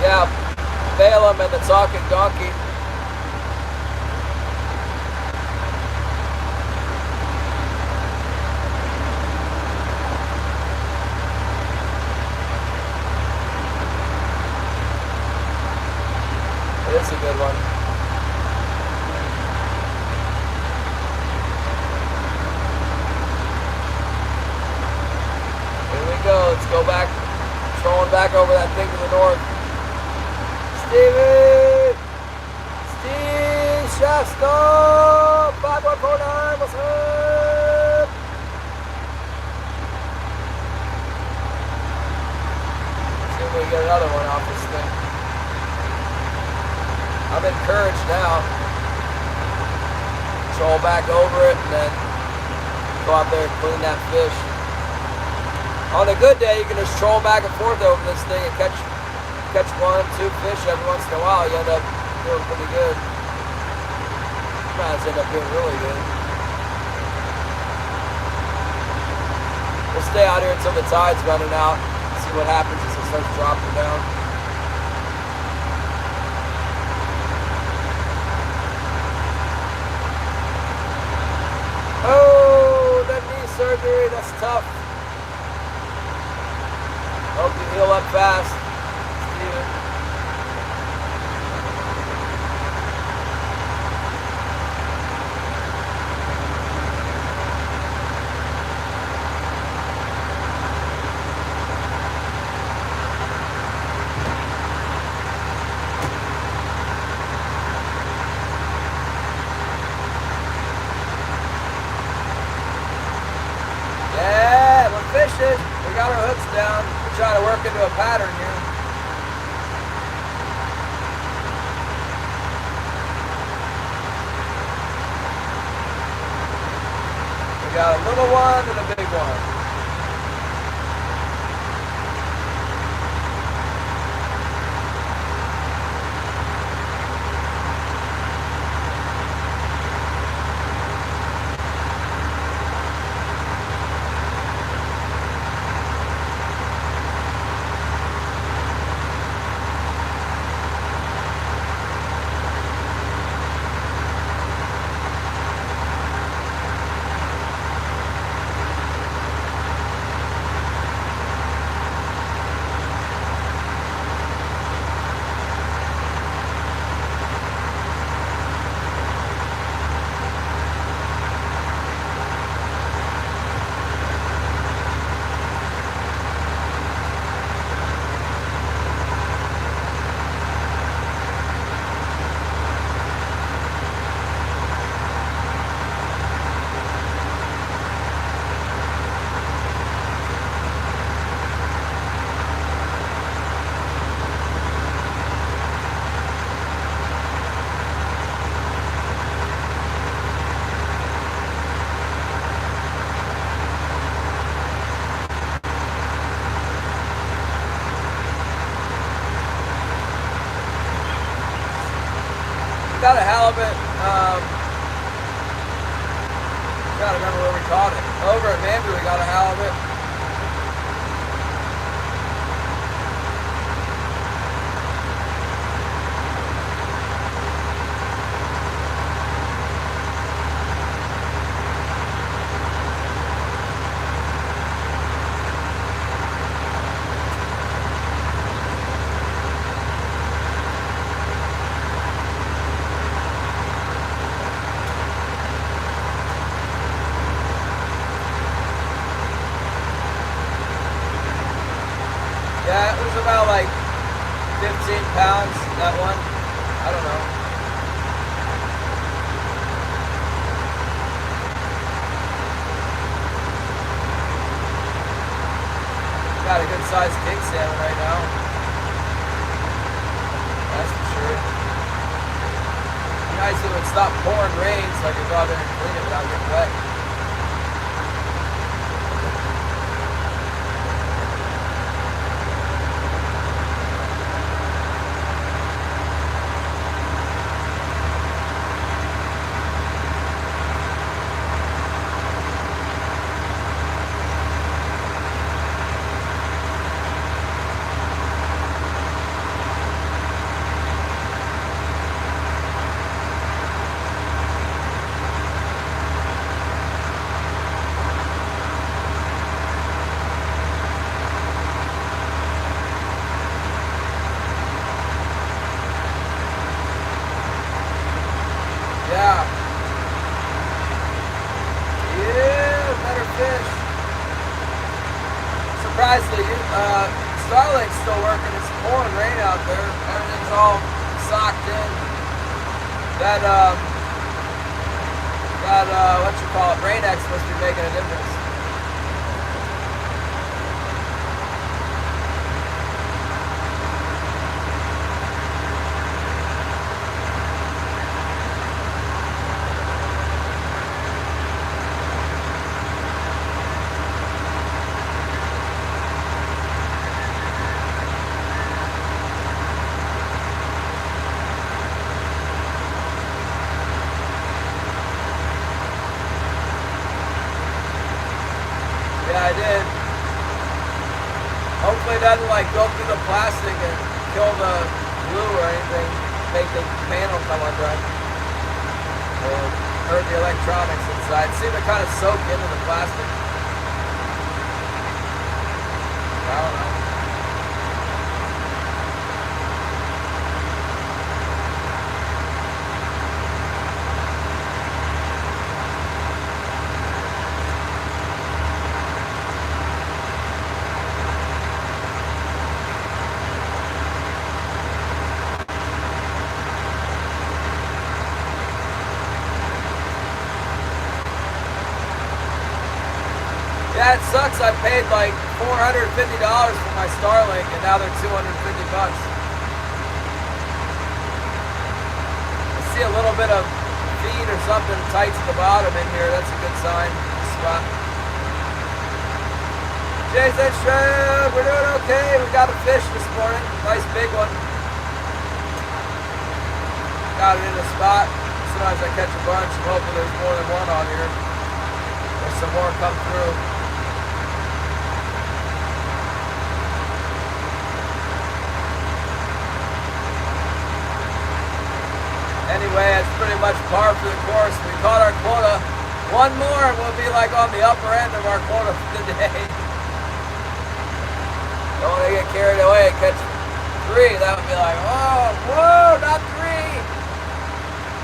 Yeah, Balaam and the talking donkey. It's a good one. Here we go. Let's go back. Trolling back over that thing to the north. Steve Shasta 5149. What's up? See if we can get another one off this thing. I'm encouraged now. Troll back over it and then go out there and clean that fish. On a good day, you can just troll back and forth over this thing and catch 1, 2 fish every once in a while. You end up doing pretty good. Might end up doing really good. We'll stay out here until the tide's running out. See what happens as it starts dropping down. Oh, that knee surgery, that's tough. Hope you heal up fast, Steven. Fishing. We got our hooks down. We're trying to work into a pattern here. We got a little one and a big one. got a halibut. Gotta remember where we caught it. Over at Manby, we got a halibut. Yeah, it was about like 15 pounds, that one. I don't know. Got a good sized king salmon right now. That's for sure. It'd be nice if it would stop pouring rain so I could go out there and clean it without getting wet. Yeah. Yeah, better fish. Surprisingly, Starlink's still working. It's pouring rain out there. Everything's all socked in. That what you call it, Rain X must be making a difference. Yeah, I did. Hopefully it doesn't like go through the plastic and kill the glue or anything, make the panel come undone. Or hurt the electronics inside. Seem to kind of soak into the plastic. I don't know. Yeah, it sucks. I paid like $450 for my Starlink, and now they're $250. I see a little bit of feed or something tight to the bottom in here. That's a good sign. Spot. Jason Shrimp, we're doing okay. We got a fish this morning. Nice big one. Got it in the spot. Sometimes I catch a bunch and hopefully there's more than one on here. There's some more come through. Anyway, it's pretty much par for the course. We caught our quota. One more and we'll be like on the upper end of our quota for the day. Don't want to get carried away and catch 3. That would be like, oh, whoa, not 3.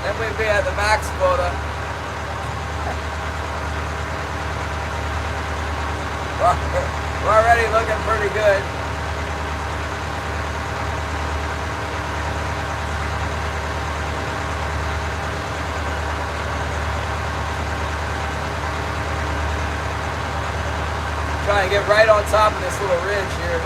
Then we'd be at the max quota. We're already looking pretty good. Try and get right on top of this little ridge here.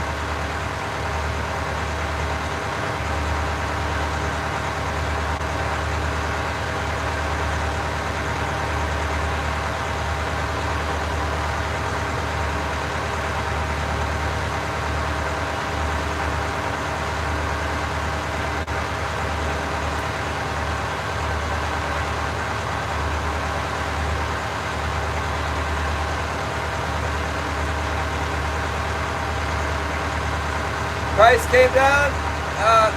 Price came down. I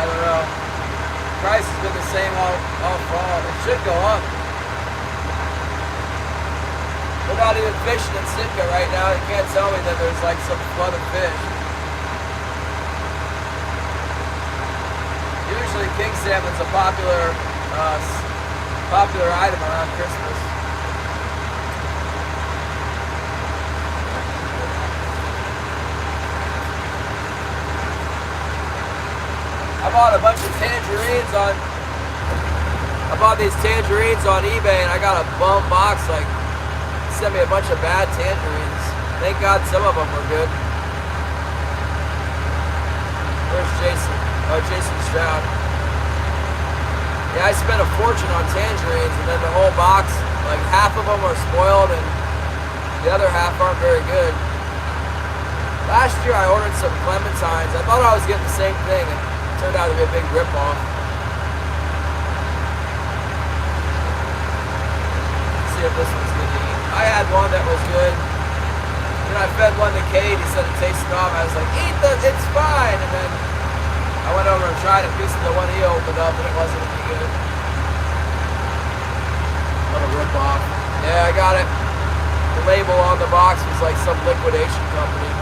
don't know. Price has been the same all fall. It should go up. We're not even fishing in Sitka right now. You can't tell me that there's like some flood of fish. Usually king salmon's a popular item around Christmas. I bought a bunch of tangerines on. I bought these tangerines on eBay, and I got a bum box. Like, sent me a bunch of bad tangerines. Thank God some of them were good. Where's Jason? Oh, Jason Stroud. Yeah, I spent a fortune on tangerines, and then the whole box, like half of them are spoiled, and the other half aren't very good. Last year I ordered some clementines. I thought I was getting the same thing, and it turned out to be a big ripoff. Let's see if this one's good to eat. I had one that was good. Then I fed one to Kate. He said it tasted off. I was like, eat this, it's fine. And then I went over and tried a piece of the one he opened up, and it wasn't any good. What a rip-off. Yeah, I got it. The label on the box was like some liquidation company.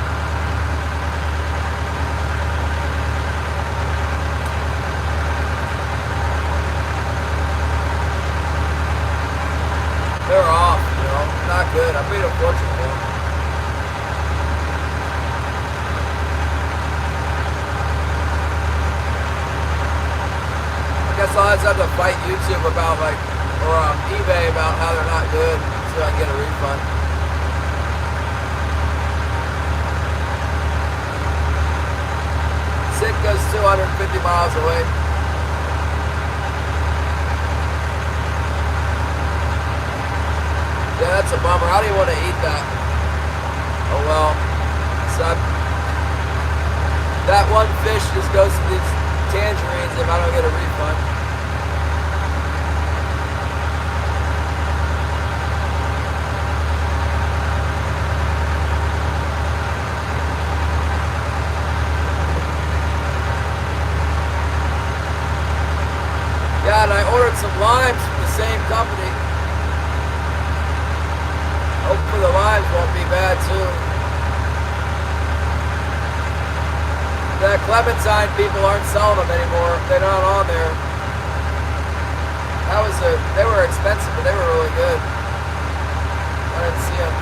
They're off, you know, not good. I paid a fortune for them. I guess I'll just have to fight YouTube about or eBay about how they're not good so I can get a refund. Sitka's 250 miles away. Yeah, that's a bummer. How do you want to eat that? Oh well. So that one fish just goes to these tangerines if I don't get a refund. Yeah, and I ordered some limes from the same company. Hopefully the limes won't be bad too. The clementine people aren't selling them anymore. They're not on there. They were expensive, but they were really good. I didn't see them.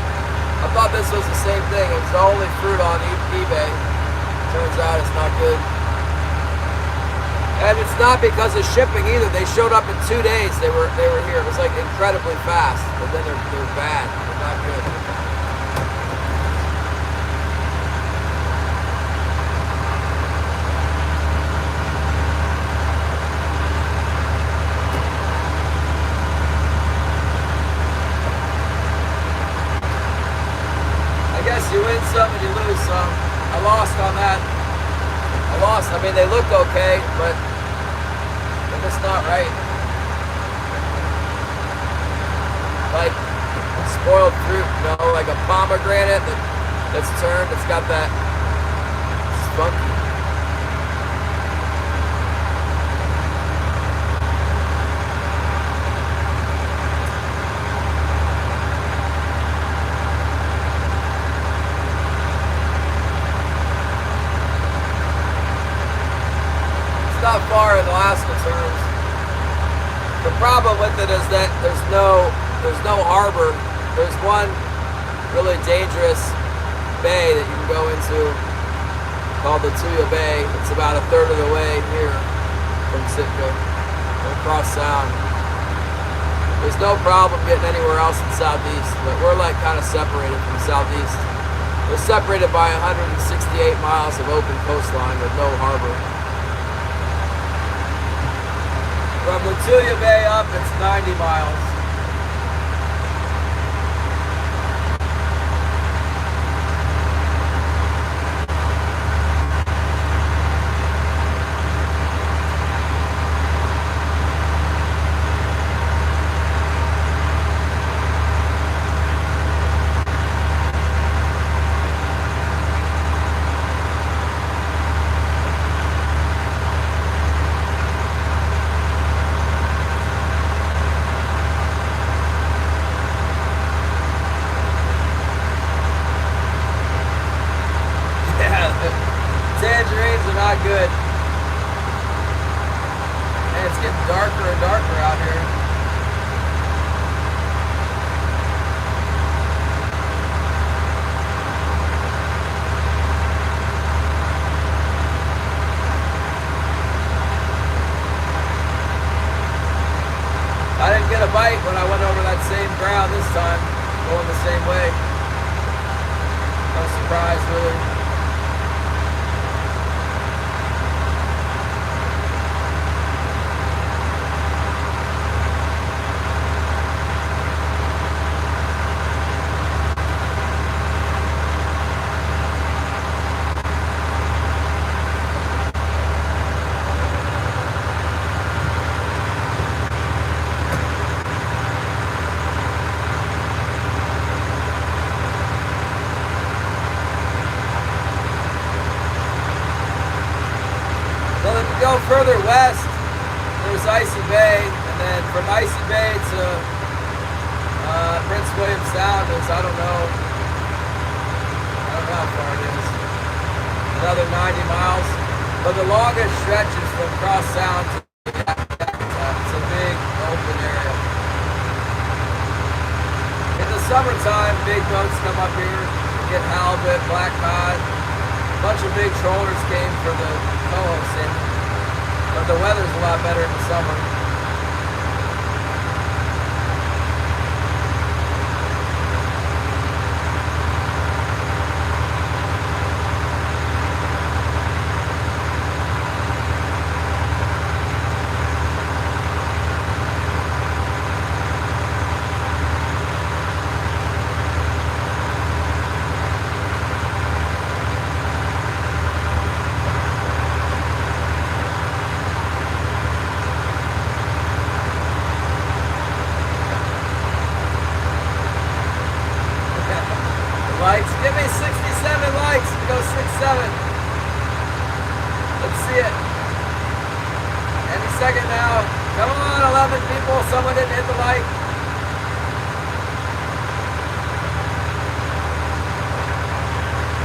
I thought this was the same thing. It was the only fruit on eBay. Turns out it's not good. And it's not because of shipping either. They showed up in 2 days. They were here. It was like incredibly fast. But then they're bad. They're not good. I guess you win some and you lose some. I lost on that. I mean, they look okay, but they're just not right. Like spoiled fruit, you know, like a pomegranate that's turned. It's got that funky. Not far in Alaska terms. The problem with it is that there's no harbor. There's one really dangerous bay that you can go into called the Tuya Bay. It's about a third of the way here from Sitka, across Sound. There's no problem getting anywhere else in Southeast, but we're like kind of separated from Southeast. We're separated by 168 miles of open coastline with no harbor. From the Tuya Bay up, it's 90 miles. tangerines are not good. And it's getting darker and darker out here. I didn't get a bite when I went over that same ground this time, going the same way. No surprise, really. Go further west, there's Icy Bay, and then from Icy Bay to Prince William Sound is, I don't know how far it is, another 90 miles, but the longest stretch is from Cross Sound to it's a big open area. In the summertime, big boats come up here, get halibut, black cod, a bunch of big trawlers came for the coho salmon. But the weather's a lot better in the summer. Likes. Give me 67 likes. Go 6-7. Let's see it. Any second now. Come on, 11 people. Someone didn't hit the like.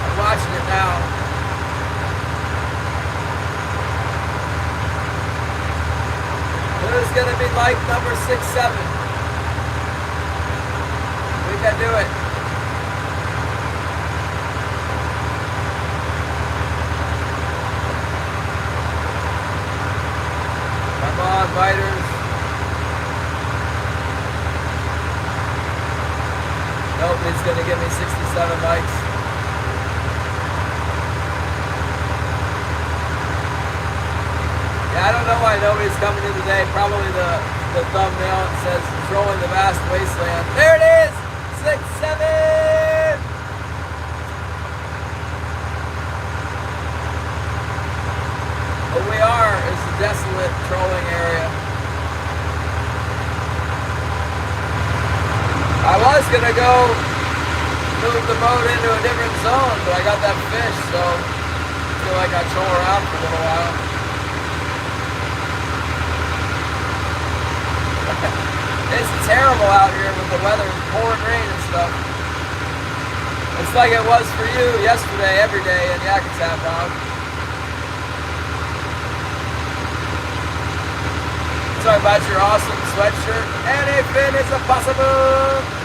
I'm watching it now. Who's going to be like number 6-7? We can do it. Come on, biters. Nobody's going to give me 67 likes. Yeah, I don't know why nobody's coming in today. Probably the thumbnail says Trolling the Vast Wasteland. There it is! 6-7! What we are is the desolate trolling area. I was gonna go move the boat into a different zone, but I got that fish, so I feel like I troll around for a little while. It's terrible out here with the weather, pouring rain and stuff. It's like it was for you yesterday, every day in Yakutat, Bob. Sorry about your awesome sweatshirt. Anything is possible.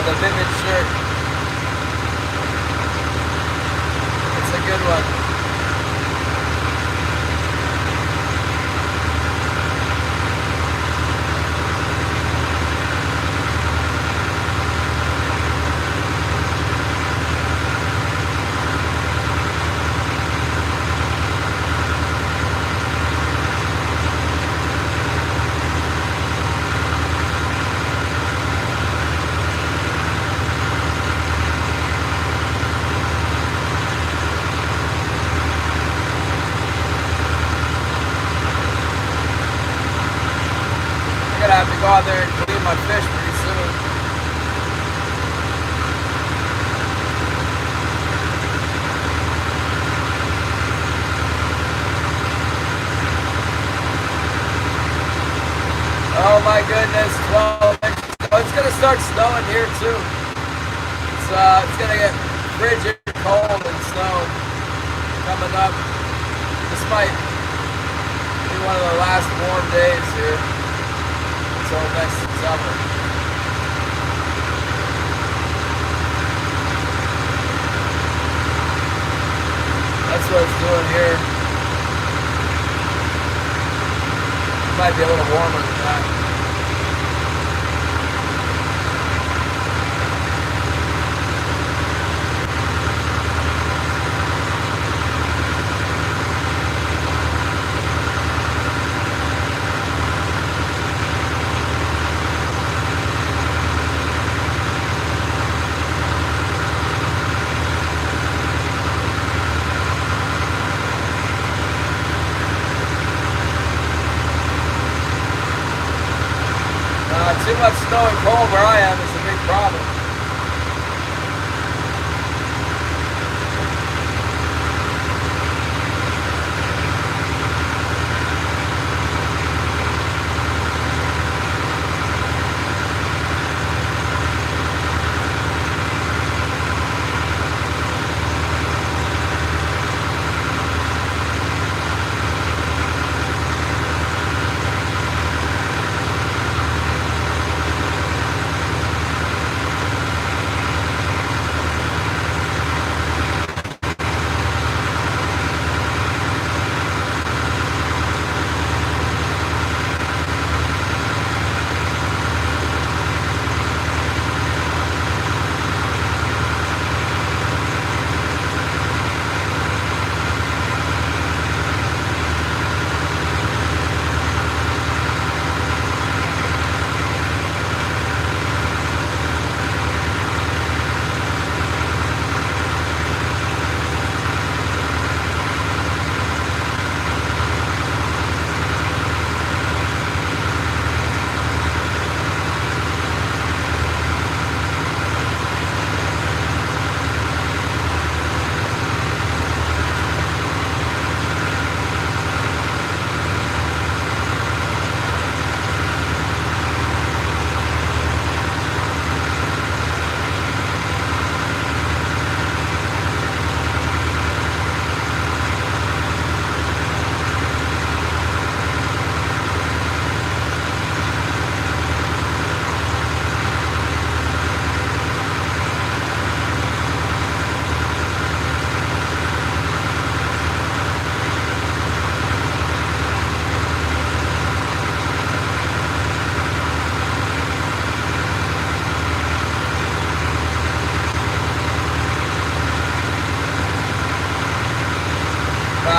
The Vivid shirt. It's a good one. it's gonna start snowing here too. It's gonna get frigid, cold, and snow coming up. This might be one of the last warm days here until next summer. That's what it's doing here. It might be a little warmer than that. Too much snow and cold where I am is a big problem.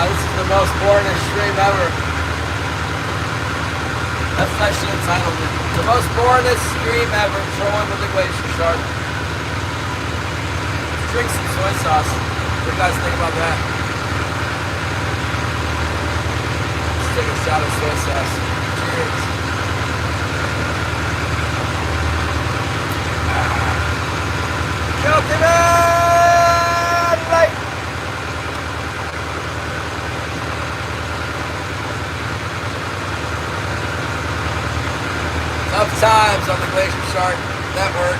This is the most boringest stream ever. That's what I should have titled it. The most boringest stream ever, trolling with the glacier shark. Let's drink some soy sauce. What do you guys think about that? Let's take a shot of soy sauce. Cheers. Guilty man! Like. Tough times on the Glacier Shark Network.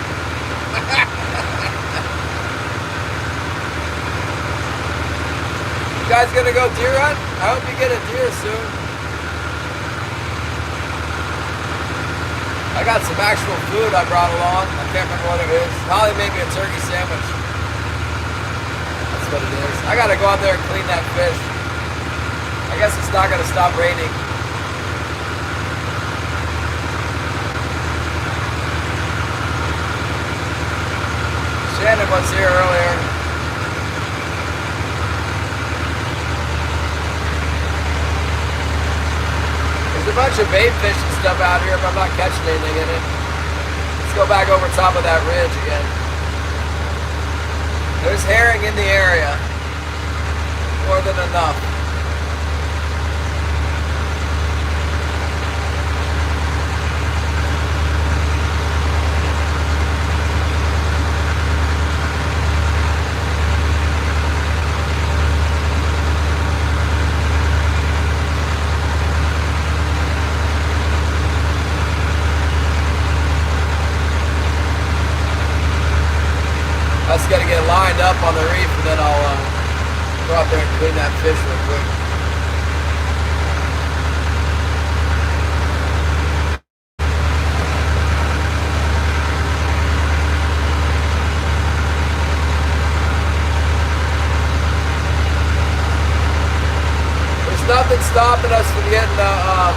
You guys gonna go deer hunt? I hope you get a deer soon. I got some actual food I brought along. I can't remember what it is. Holly made me a turkey sandwich. That's what it is. I gotta go out there and clean that fish. I guess it's not gonna stop raining. Shannon was here earlier. There's a bunch of bait fish and stuff out here, but I'm not catching anything in it. Let's go back over top of that ridge again. There's herring in the area. More than enough. up on the reef, and then I'll go out there and clean that fish real quick. There's nothing stopping us from getting a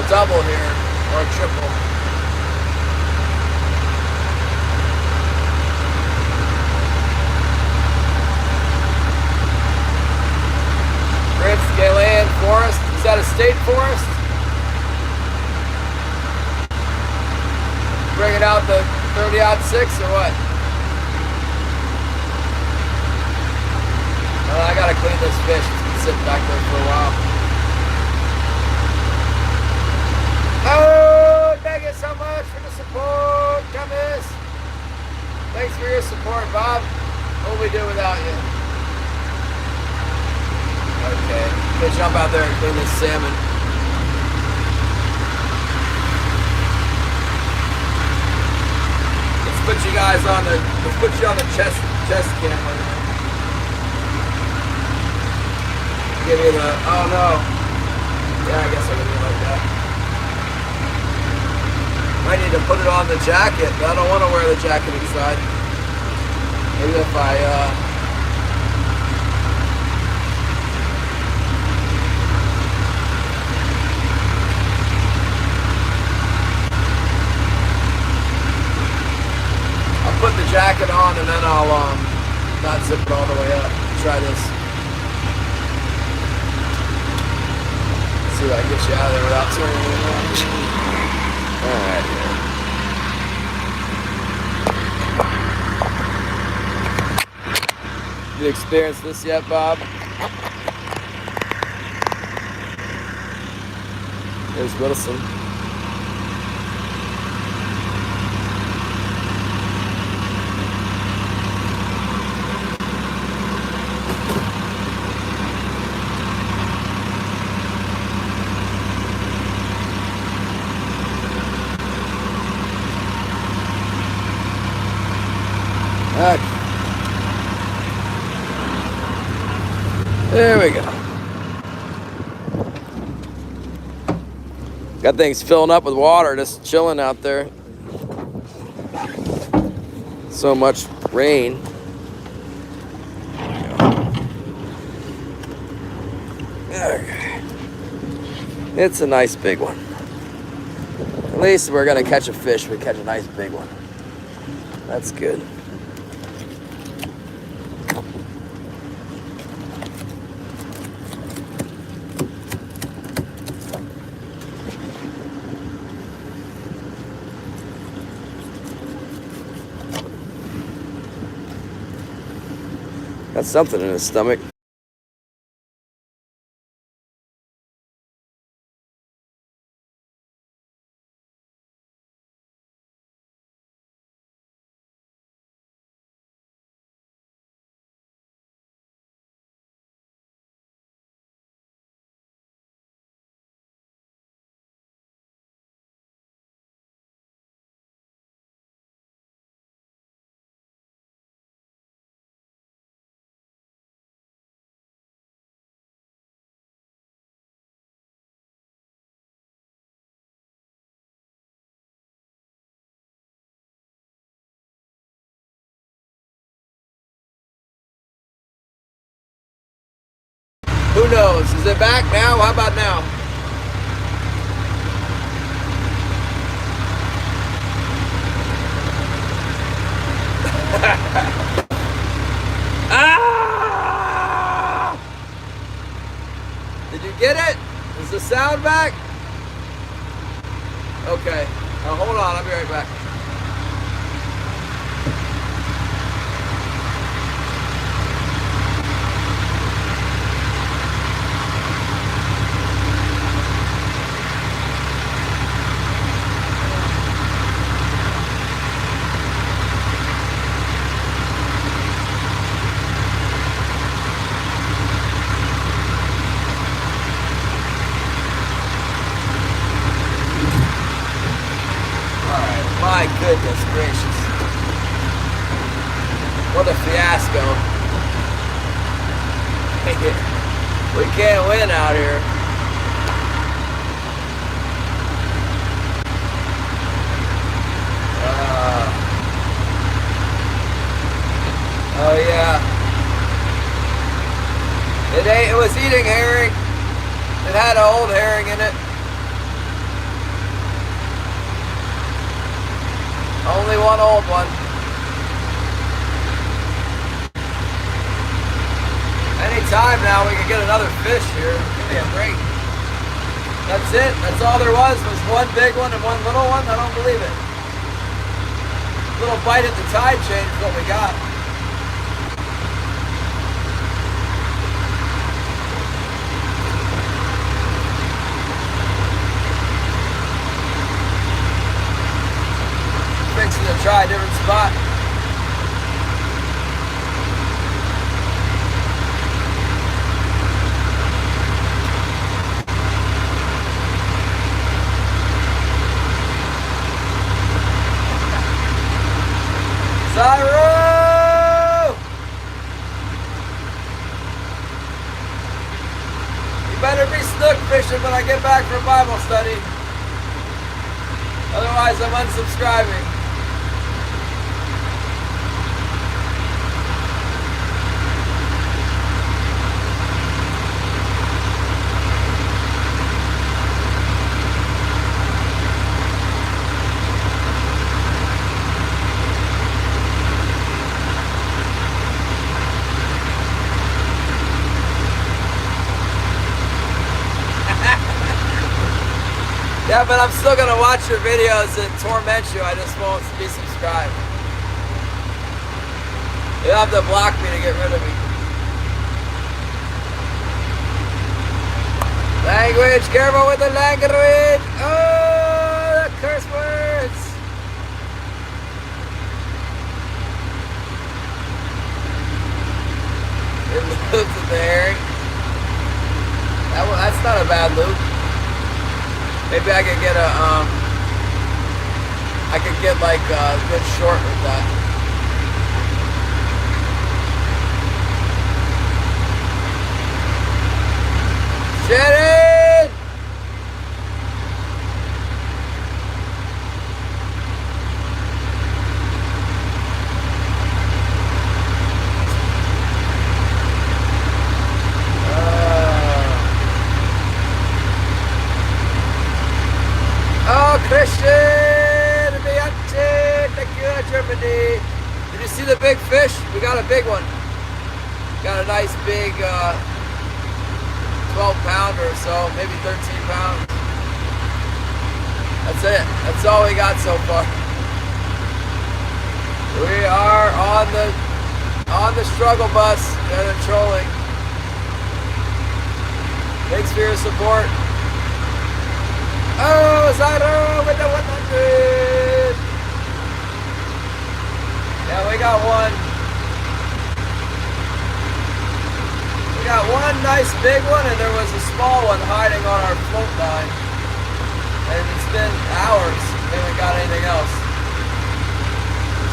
double here, or a triple. Wasteland forest. Is that a state forest? Bringing out the 30-06 or what? Well, I gotta clean this fish. It's been sitting back there for a while. Oh, thank you so much for the support, Thomas. Thanks for your support, Bob. What would we do without you? Okay, I'm gonna jump out there and clean this salmon. Let's put you guys on the chest camera. Give you the, oh no. Yeah, I guess I can do it like that. Might need to put it on the jacket, but I don't want to wear the jacket inside. Maybe if I put the jacket on, and then I'll not zip it all the way up. Try this. Let's see if I can get you out of there without turning it around. Alright, yeah. You experienced this yet, Bob? There's Wilson. Okay. There we go. Got things filling up with water, just chilling out there. So much rain. Okay. It's a nice big one. At least we're gonna catch a fish. We catch a nice big one. That's good. Got something in his stomach. Who knows? Is it back now? How about now? Ah! Did you get it? Is the sound back? Okay. Now hold on. I'll be right back. My goodness gracious. What a fiasco. We can't win out here. Oh yeah. It was eating herring. It had an old herring in it. Only one old one. Anytime now we can get another fish here. Give me a break. That's it. That's all there was one big one and one little one. I don't believe it. Little bite at the tide chain is what we got. Fixing to try a different spot. Zyro! You better be snook fishing when I get back from Bible study. Otherwise, I'm unsubscribing. Yeah, but I'm still gonna watch your videos and torment you. I just won't be subscribed. You'll have to block me to get rid of me. Language, careful with the language. Oh, the curse words. It loops at the herring. That's not a bad loop. Maybe I could get like a good short with that. Shannon! Christian, thank you, Germany. Did you see the big fish? We got a big one. Got a nice big 12 pounder or so, maybe 13 pounds. That's it. That's all we got so far. We are on the struggle bus and the trolling. Thanks for your support. Oh, Zyro with the 100. Yeah, we got one. We got one nice big one, and there was a small one hiding on our float line. And it's been hours. We haven't got anything else.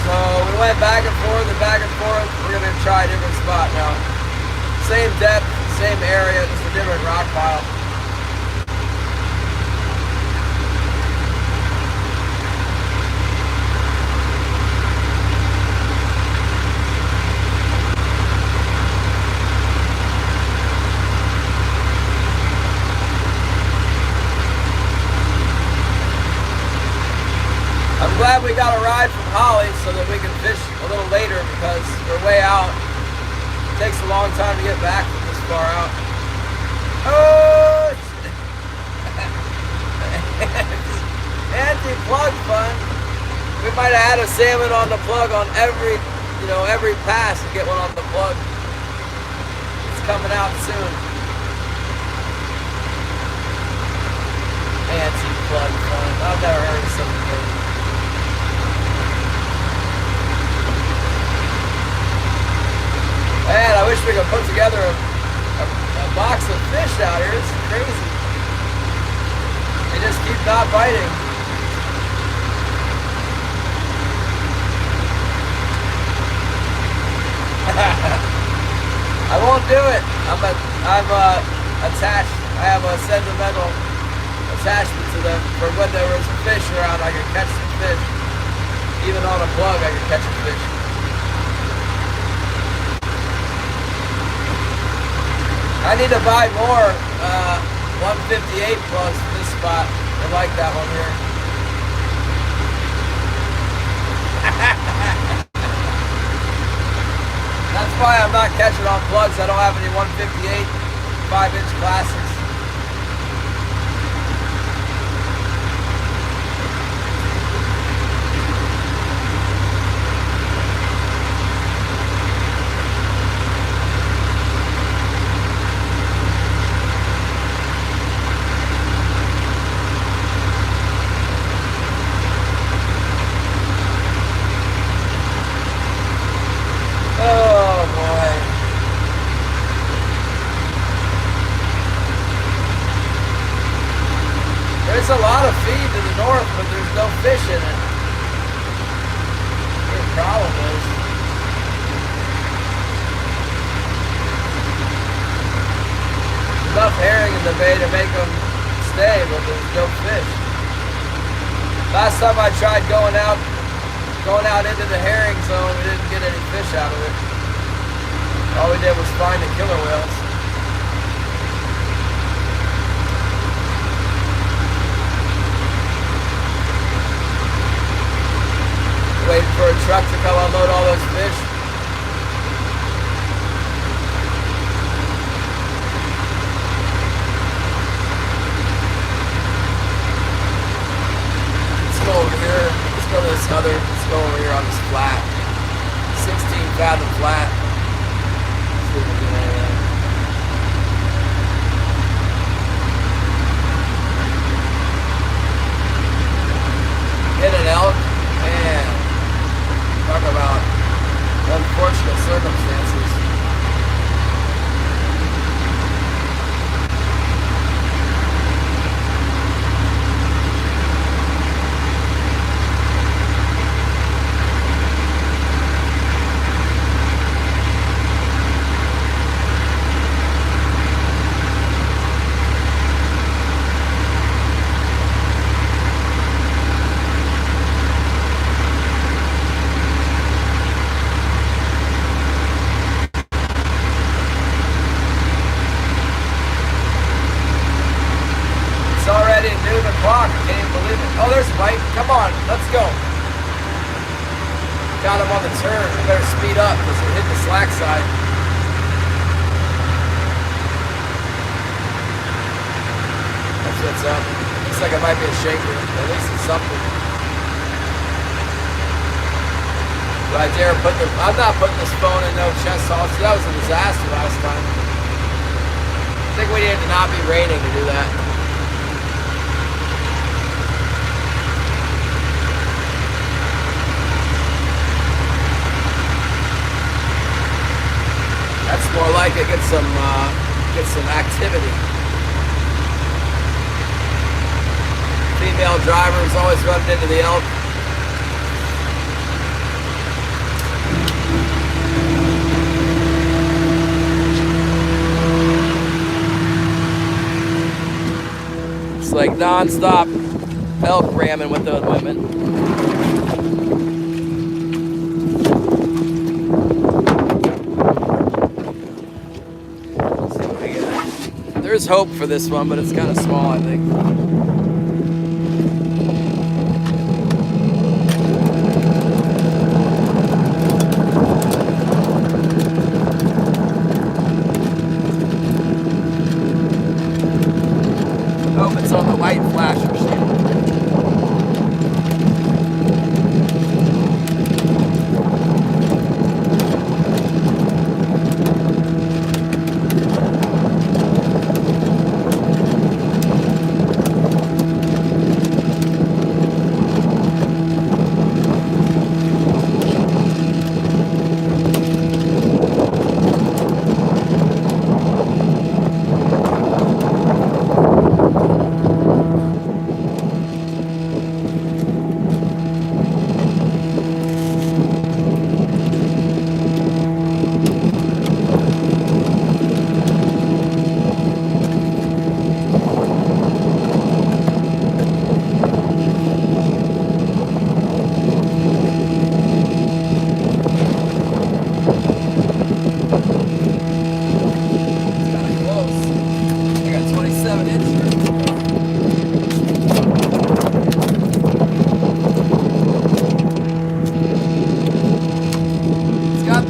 So we went back and forth and back and forth. We're gonna try a different spot now. Same depth, same area, just a different rock pile. I'm glad we got a ride from Holly so that we can fish a little later because we're way out. It takes a long time to get back from this far out. Oh! Anti-plug fun. We might have had a salmon on the plug on every pass to get one on the plug. It's coming out soon. Anti-plug fun. I've never heard of something good. Man, I wish we could put together a box of fish out here. It's crazy. They just keep not biting. do it. I'm attached. I have a sentimental attachment to them. For when there was fish around, I could catch some fish. Even on a plug, I could catch a fish. I need to buy more 158 plugs for this spot. I like that one here. That's why I'm not catching on plugs. I don't have any 158 5-inch classics. Oh boy. There's a lot of feed to the north, but there's no fish in it. The problem is, enough herring in the bay to make them stay, but there's no fish. Last time I tried going out into the herring zone, we didn't get any fish out of it. All we did was find the killer whales. Waiting for a truck to come unload all those fish. Let's go over here. Let's go to this other. Let's go over here on this flat. 16 fathom flat. See if we can get anything. Hit an elk. Man. Talk about unfortunate circumstances. I can't even believe it. Oh, there's Mike. Come on, let's go. Got him on the turn. We better speed up because we're hitting the slack side. That's what's up. Looks like it might be a shaker. At least it's something. Do I dare put the... I'm not putting this phone in no chest haul. See, that was a disaster last time. I think we need to not be raining to do that. That's more like it. Get some activity. Female drivers always running into the elk. It's like non-stop elk ramming with those women. There's hope for this one, but it's kind of small, I think. Hope it's on the white flasher sheet.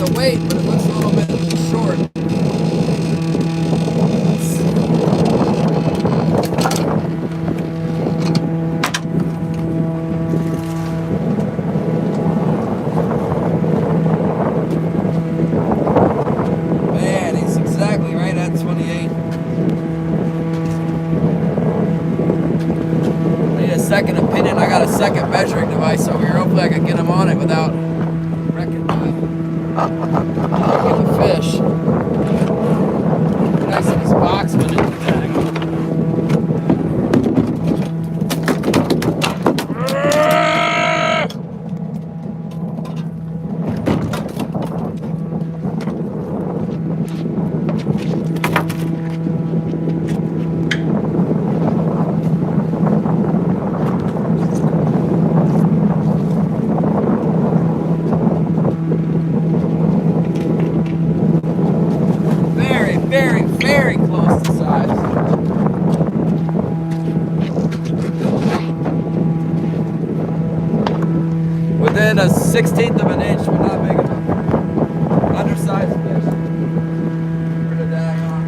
of weight, but it looks a little bit short. Man, he's exactly right at 28. I need a second opinion. I got a second measuring device over here. Hopefully I can get him on it without wrecking the fish. Nice in his box when it tag. Very close to size. Within a 1/16 of an inch, but not big enough. Undersized fish. For the daggone.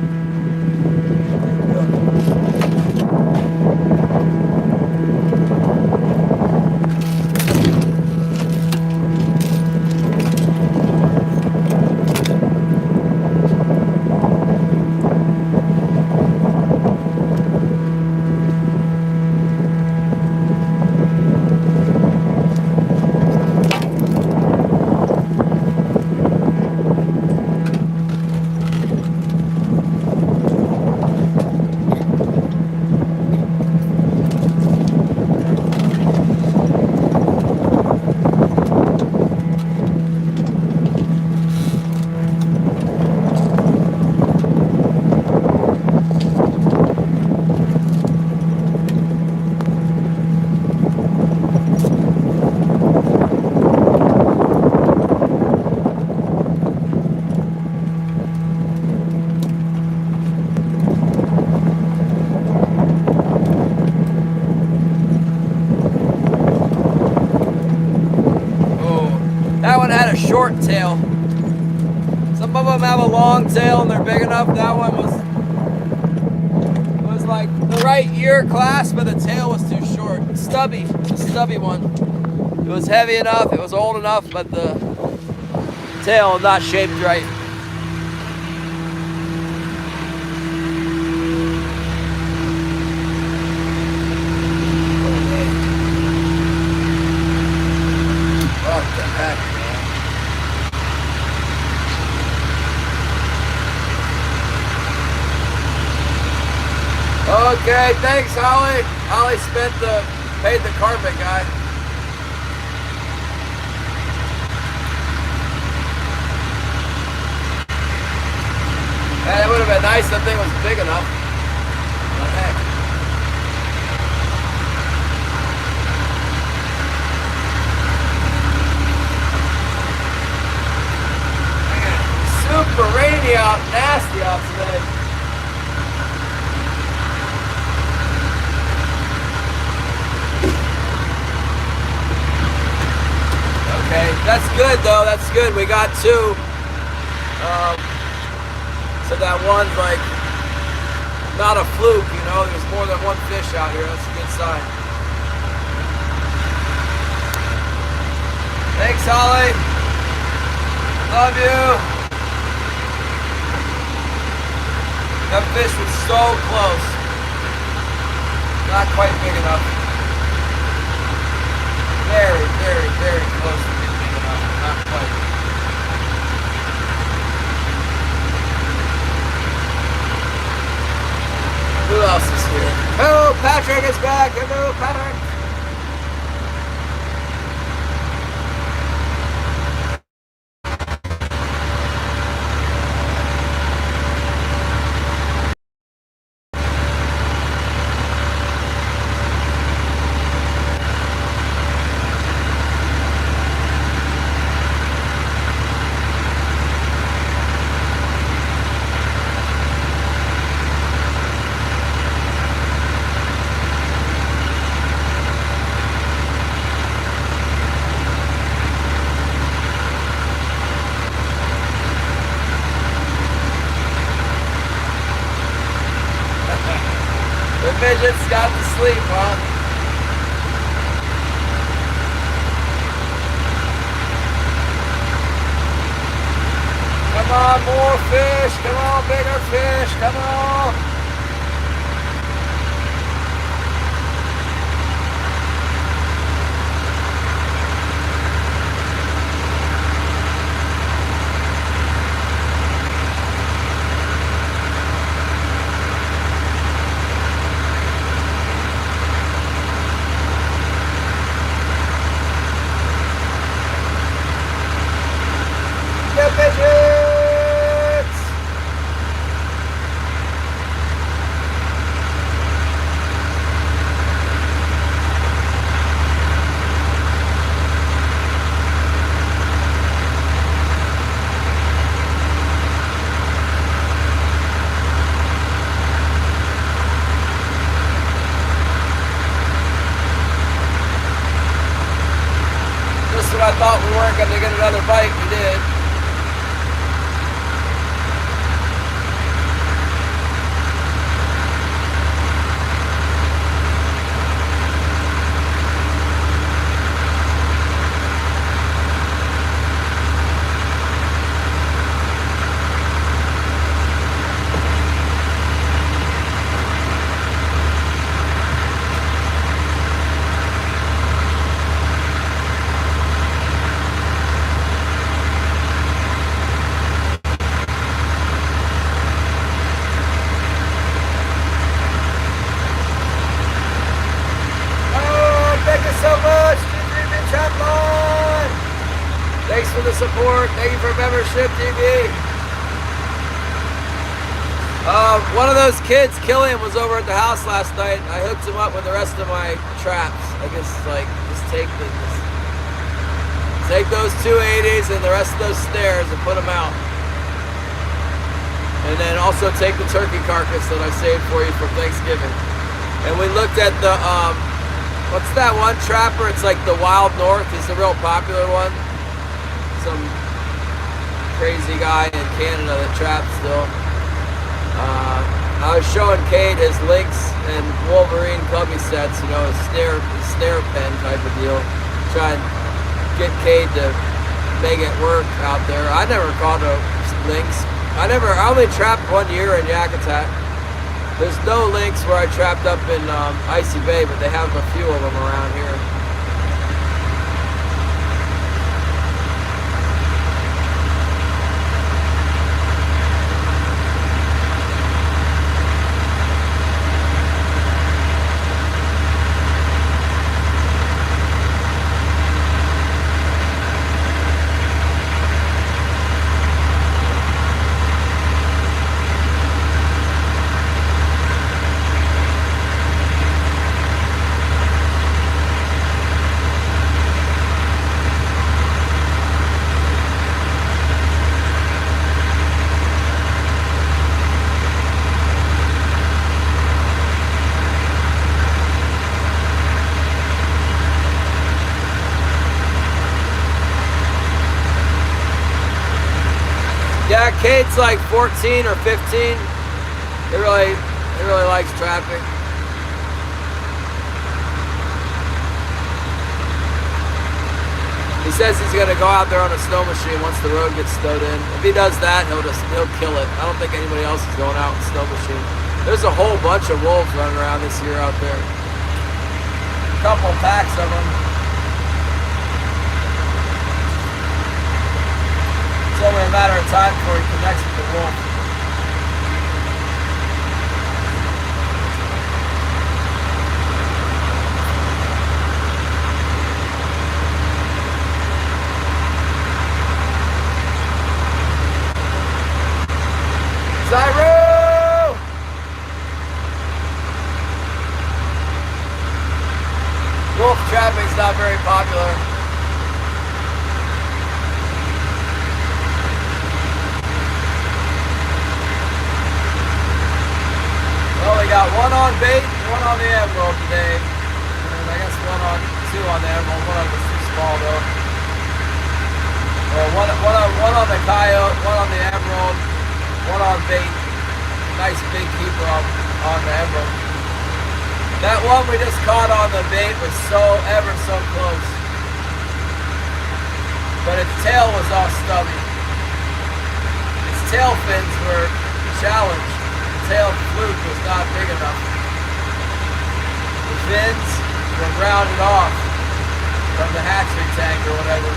That one had a short tail. Some of them have a long tail and they're big enough. That one was like the right ear clasp, but the tail was too short. Stubby, a stubby one. It was heavy enough, it was old enough, but the tail not shaped right. What the heck, man? Okay, thanks, Holly. Holly paid the carpet guy. Man, it would have been nice if the thing was big enough. What the heck? Super rainy out, nasty out today. Okay, that's good though, that's good. We got two. So that one's like not a fluke, you know, there's more than one fish out here, that's a good sign. Thanks, Holly. Love you. That fish was so close. Not quite big enough. Very, very, very close to being big enough. Not quite. Who else is here? Oh, Patrick is back. Hello, Patrick. midgets got to sleep, huh? Come on, more fish. Come on, bigger fish. Come on. Get midgets! Just when I thought we weren't going to get another bite, we did. Thanks for the support. Thank you for membership, TV. One of those kids, Killian, was over at the house last night. I hooked him up with the rest of my traps. I guess like just take those 280s and the rest of those snares and put them out. And then also take the turkey carcass that I saved for you for Thanksgiving. And we looked at the what's that one trapper? It's like the Wild North. He's a real popular one. Some crazy guy in Canada that traps still. I was showing Kate his Lynx and Wolverine cubby sets, you know, a snare pen type of deal. Try and get Kate to make it work out there. I never caught a Lynx. I only trapped 1 year in Yakutat. There's no Lynx where I trapped up in Icy Bay, but they have a few of them around here. Yeah, Kate's like 14 or 15. He really likes trapping. He says he's gonna go out there on a snow machine once the road gets snowed in. If he does that, he'll kill it. I don't think anybody else is going out with a snow machine. There's a whole bunch of wolves running around this year out there. A couple packs of them. It's only a matter of time before he connects with the wolf. Zyro! Wolf trapping's not very popular. Well, we got one on bait and one on the emerald today. And I guess two on the emerald. One of them was too small though. Well, one on the coyote, one on the emerald, one on bait. Nice big keeper on the emerald. That one we just caught on the bait was ever so close. But its tail was all stubby. Its tail fins were challenged. The tail fluke was not big enough. The fins were rounded off from the hatchery tank or whatever.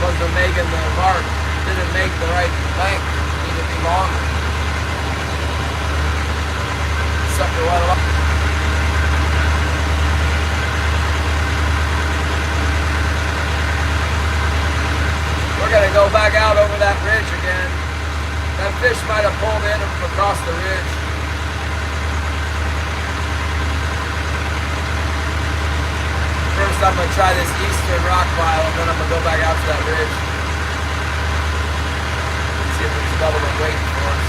Wasn't making the mark. Didn't make the right length. Needed to be longer. Sucker went along. We're gonna go back out over that ridge again. That fish might have pulled in across the ridge. First I'm gonna try this eastern rock pile and then I'm gonna go back out to that ridge. See if there's another one waiting for us.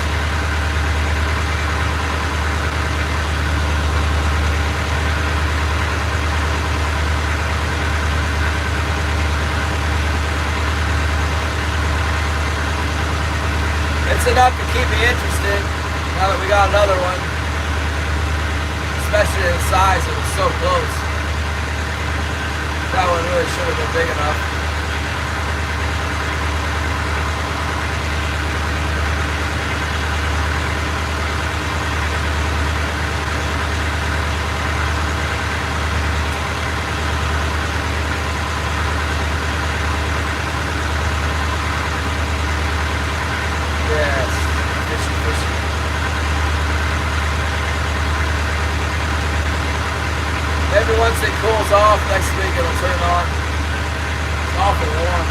It's enough to keep me interested now that we got another one. Especially in size, it was so close. That one really should have been big enough. Yes, fishy, fishy. Maybe once it cools off next week it'll turn on. It's awful warm.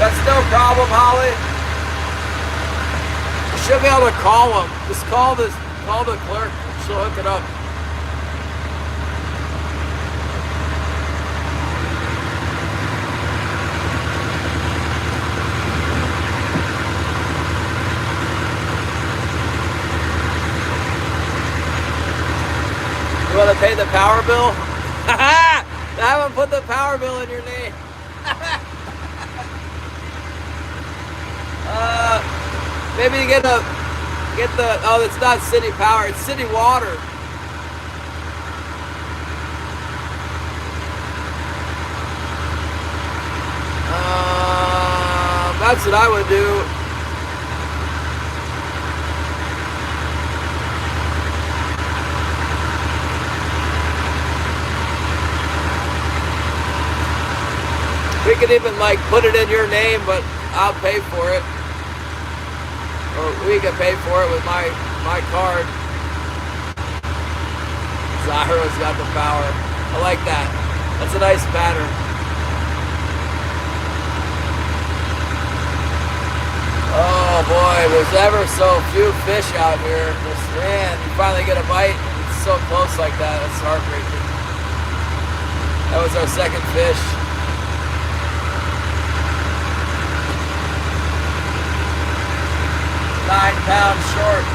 That's no problem, Holly. You should be able to call them. Just call the clerk. She'll hook it up. You want to pay the power bill? I haven't put the power bill in your name. Maybe you get the, oh, it's not city power, it's city water. That's what I would do. We could even like put it in your name, but I'll pay for it. Or we can pay for it with my card. Zyro's got the power. I like that. That's a nice pattern. Oh boy, there's ever so few fish out here. Just, man, you finally get a bite. It's so close like that. It's heartbreaking. That was our second fish. 9 pounds short.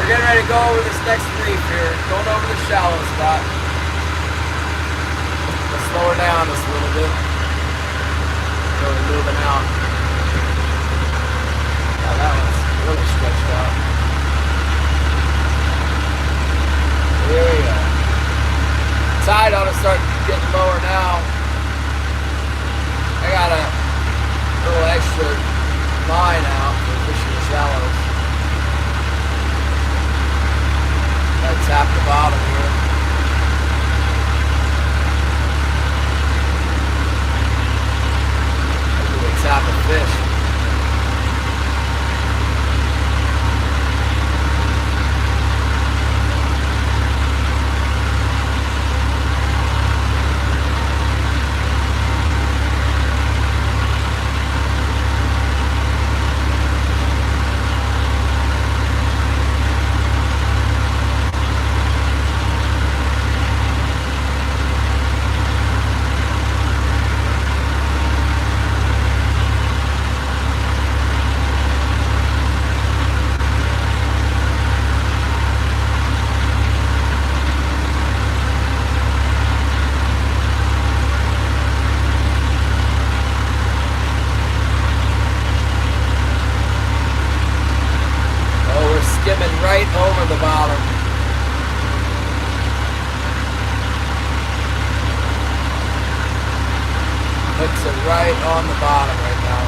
We're getting ready to go over this next reef here. Going over the shallow spot. Let's slow her down just a little bit. So we're moving out. Now that one's really stretched out. Here we go. Tide ought to start getting lower now. I got a little extra line out for fishing the shallows. Gotta tap the bottom here. Hopefully we tap a fish. Skimming right over the bottom. Hooks are right on the bottom right now.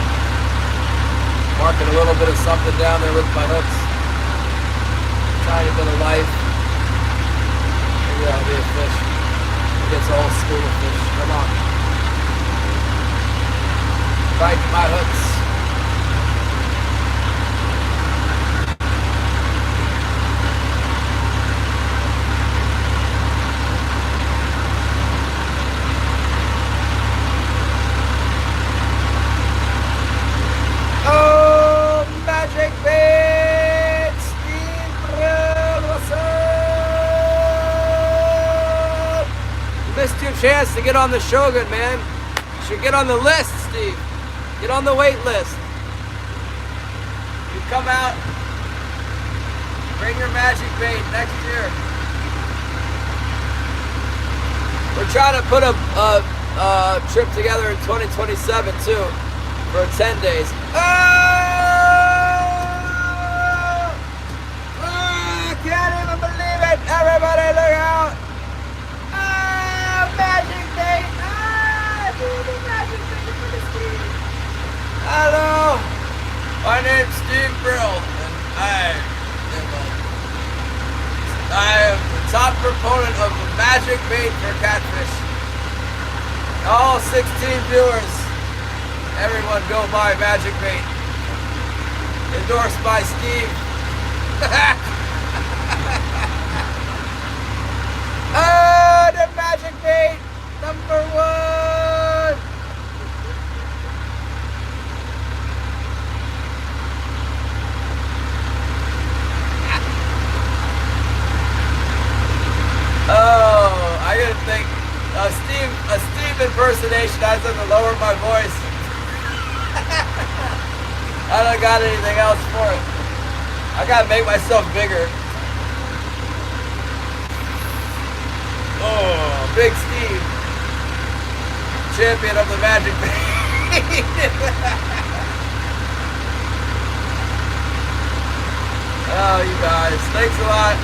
Marking a little bit of something down there with my hooks. Tiny bit of life. Maybe that'll be a fish. It gets a whole school of fish. Come on. Biting my hooks. Missed your chance to get on the Shogun, man. You should get on the list, Steve. Get on the wait list. You come out, bring your magic bait next year. We're trying to put a trip together in 2027 too, for 10 days. I can't even believe it. Everybody look out. Magic bait! Baby magic bait for the Steve! Hello! My name's Steve Brill, and I am the top proponent of the magic bait for catfish. All 16 viewers, everyone go buy magic bait. Endorsed by Steve. The magic bait #1. Oh, I gotta think a Steve impersonation. I have to lower my voice. I don't got anything else for it. I gotta make myself bigger. Oh, Big Steve, champion of the magic bait. Oh, you guys, thanks a lot.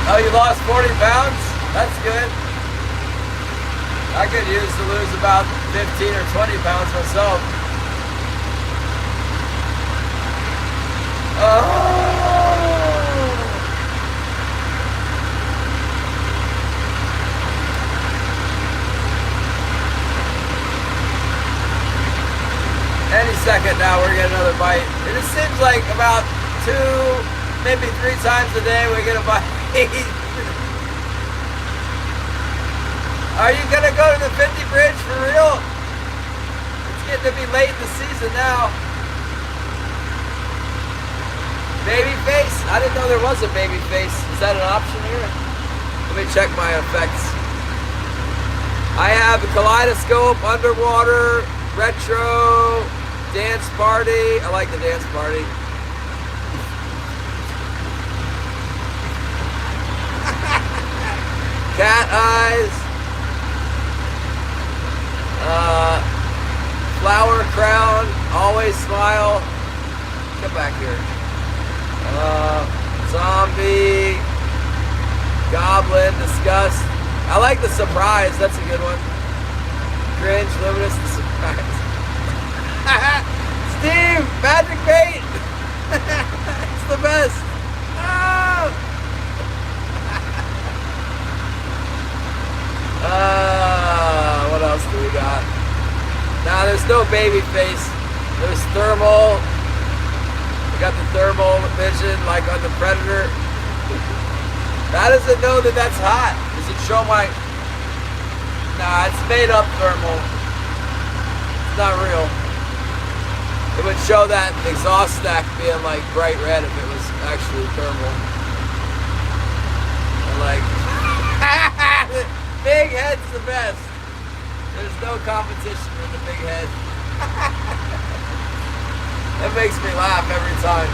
Oh, you lost 40 pounds? That's good. I could use to lose about 15 or 20 pounds myself. Oh. Any second now we're getting another bite. And it seems like about 2, maybe 3 times a day we get a bite. Are you gonna go to the 50 bridge for real? It's getting to be late in the season now. Baby face? I didn't know there was a baby face. Is that an option here? Let me check my effects. have the kaleidoscope, underwater, retro, dance party. I like the dance party. Cat eyes. Flower crown. Always smile. Come back here. Zombie. Goblin. Disgust. I like the surprise. That's a good one. Cringe. Luminous. The surprise. Steve. Magic bait. It's the best. Oh. What else do we got? Now there's no baby face. There's thermal. We got the thermal vision like on the Predator. How does it know that that's hot? Does it show my... Nah, it's made up thermal. It's not real. It would show that exhaust stack being like bright red if it was actually thermal. And like... Big head's the best. There's no competition with the big head. That makes me laugh every time.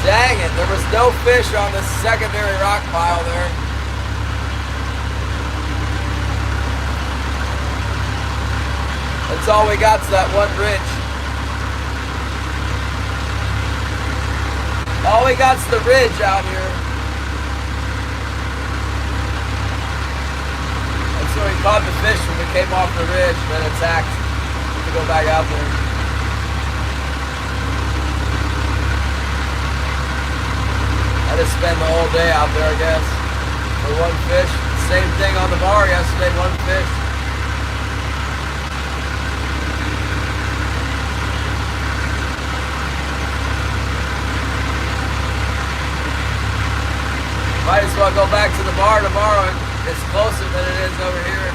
Dang it, there was no fish on the secondary rock pile there. That's all we got's that one ridge. All we got's the ridge out here. That's where we caught the fish when we came off the ridge and then attacked to go back out there. I just spent the whole day out there, I guess, for one fish. Same thing on the bar yesterday, one fish. Might as well go back to the bar tomorrow. It's closer than it is over here.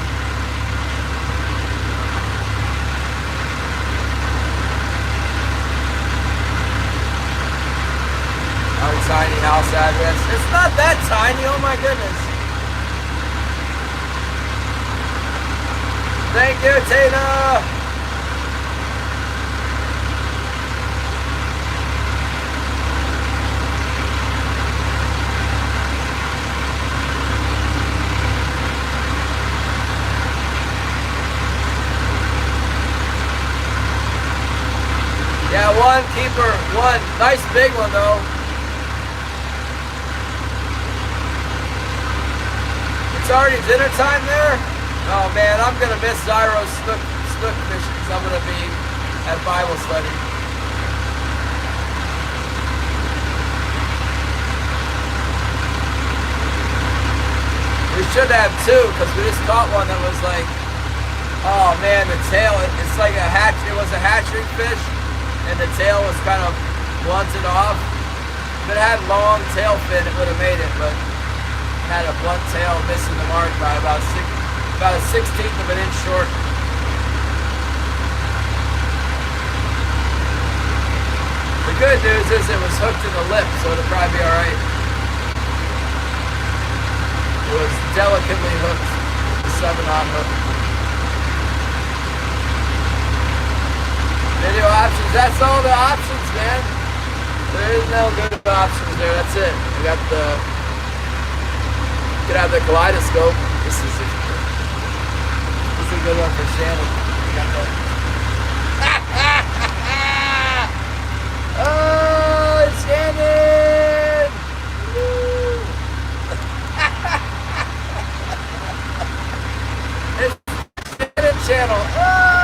Our tiny house address. It's not that tiny, oh my goodness. Thank you, Tina. Yeah, one keeper, one. Nice big one though. It's already dinner time there? Oh man, I'm gonna miss Zyro's snook fishing because I'm gonna be at Bible study. We should have two because we just caught one that was like, oh man, the tail, it's like a hatch, it was a hatchery fish. And the tail was kind of blunted off. If it had long tail fin, it would have made it, but it had a blunt tail missing the mark by about a 16th of an inch short. The good news is it was hooked in the lip, so it'll probably be alright. It was delicately hooked, the 7-aught hook. Video options, that's all the options, man. There is no good options there, that's it. We got the, you could have the kaleidoscope. This is a good one for Shannon. We got the, oh, Shannon! It's Shannon channel. Oh!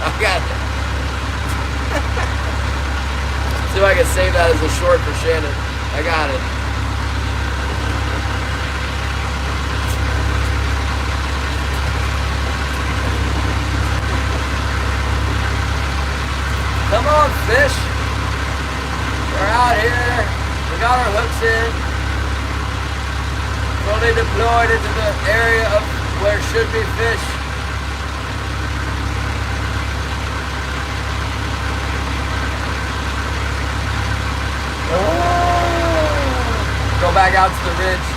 I got it. See if I can save that as a short for Shannon. I got it. Come on, fish. We're out here. We got our hooks in. Fully deployed into the area of where should be fish. back out to the ridge.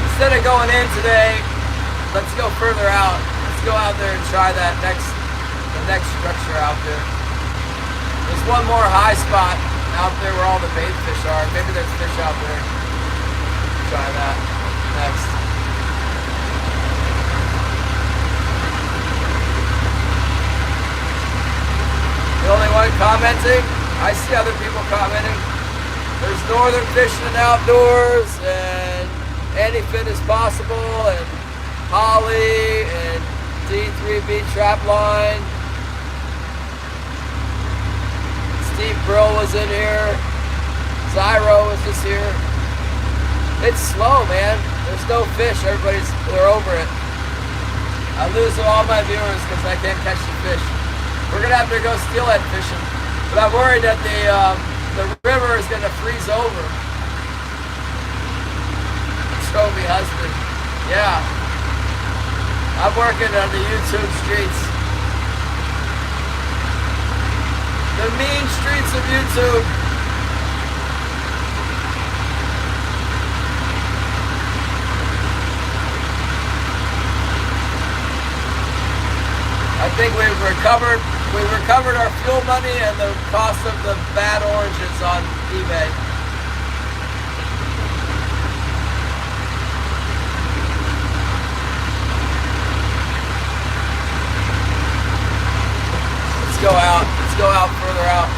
Instead of going in today, let's go further out. Let's go out there and try the next structure out there. There's one more high spot out there where all the bait fish are. Maybe there's fish out there. Try that next. The only one commenting? I see other people commenting. There's northern fishing and outdoors, and anything is possible, and Holly, and D3B trap line. Steve Brill was in here. Zyro was just here. It's slow, man. There's no fish. They're over it. I lose all my viewers because I can't catch the fish. We're gonna have to go steelhead fishing, but I'm worried that the river is gonna freeze over. Trophy husband, yeah. I'm working on the YouTube streets, the mean streets of YouTube. I think we've recovered our fuel money and the cost of the bad oranges on eBay. Let's go out further out.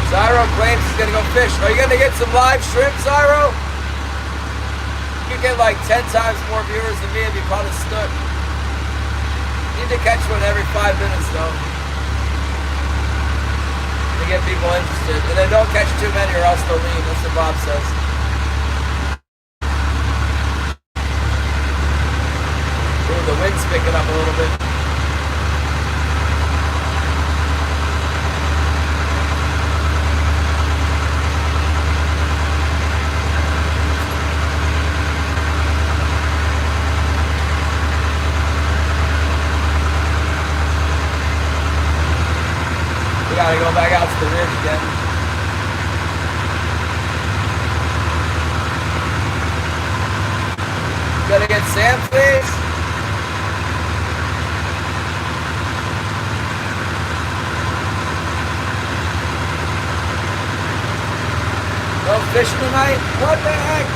Zyro claims he's gonna go fish. Are you gonna get some live shrimp, Zyro? You get like 10 times more viewers than me if you caught a snook. You need to catch one every 5 minutes though, to get people interested. And then don't catch too many or else they'll leave. That's what Bob says. Ooh, the wind's picking up a little bit. Gotta go back out to the ridge again. Gotta get Sam, please. No fishing tonight? What the heck?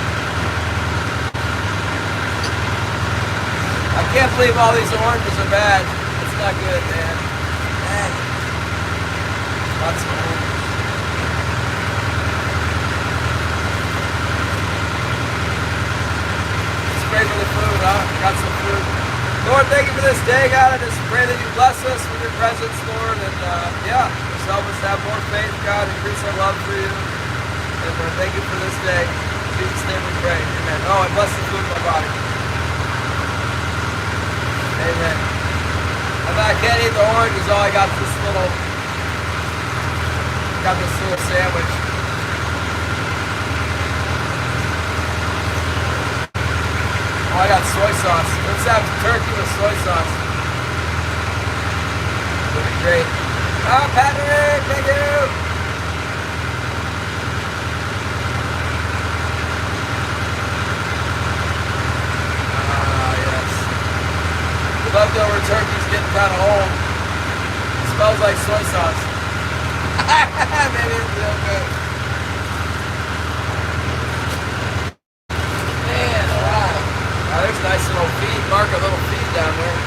I can't believe all these oranges are bad. It's not good, man. Dang. Lots of oranges. Just pray for the food, huh? Got some food. Lord, thank you for this day, God. I just pray that you bless us with your presence, Lord. And yeah, just help us to have more faith, God. Increase our love for you. And thank you for this day. In Jesus' name we pray. Amen. Oh, and bless the food in my body. Amen. I can't eat the oranges. All I got this little sandwich. Oh, I got soy sauce. Let's have turkey with soy sauce. That'd be great. Oh, Patrick, thank you. Leftover turkey's getting kind of old. It smells like soy sauce. Maybe it's real good. Man, alive. Oh, there's a nice little feed. Mark a little feed down there.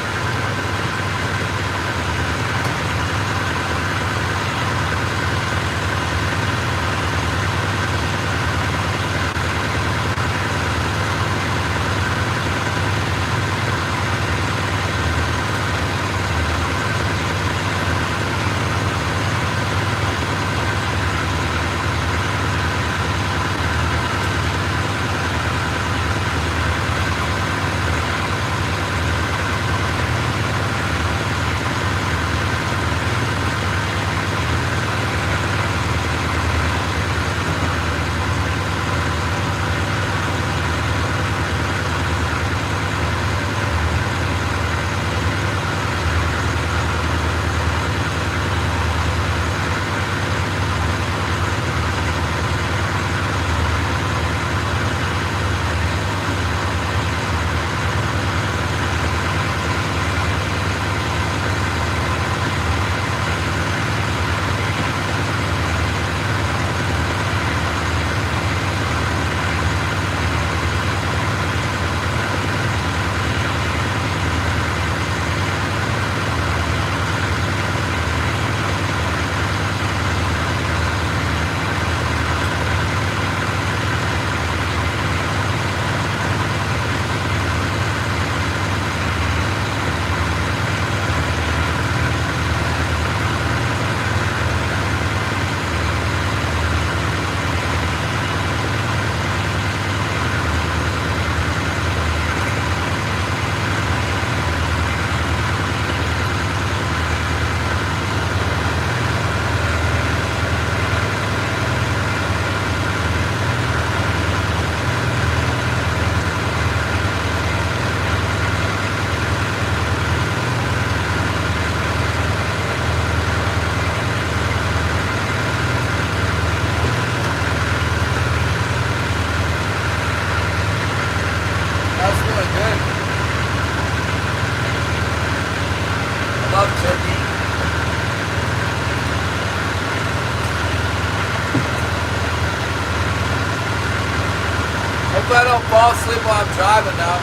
fall asleep while I'm driving now.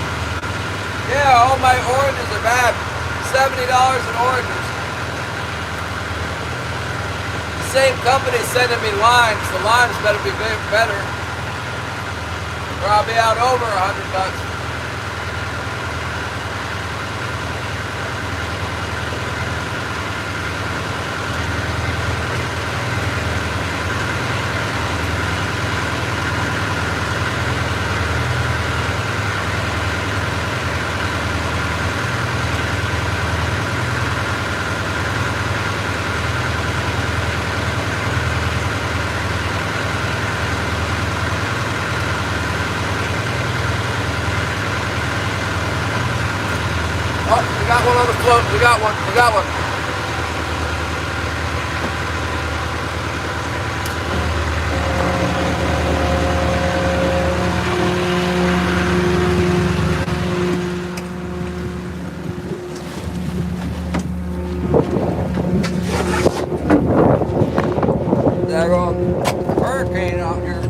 Yeah, all my oranges are bad. $70 in oranges. The same company sending me limes. The limes better be better, or I'll be out over $100. Oh, we got one on the float. We got one. We got one. There goes hurricane out here.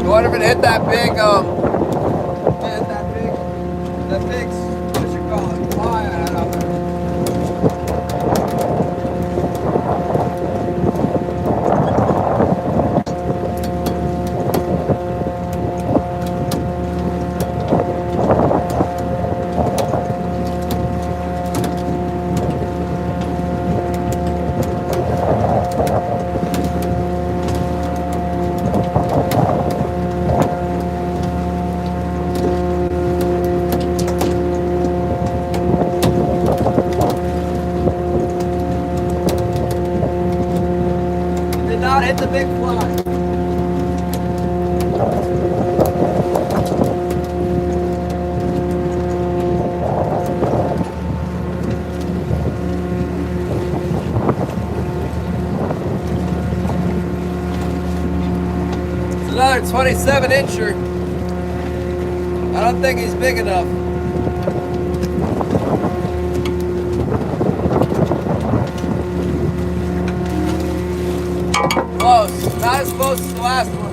What if it hit that big, that big, what you call it, fly I had out there? Not hit the big fly. It's another 27-incher. I don't think he's big enough. Close. Not as close as the last one.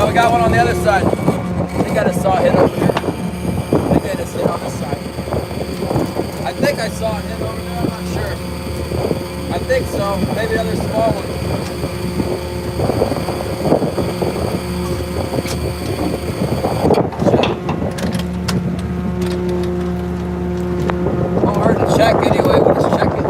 We got one on the other side. I think I just saw it hit over here. I think I just hit on this side. I think I saw it hit over there, I'm not sure. I think so. Maybe another small one. Shit. Well, hard to check anyway. We'll just check it.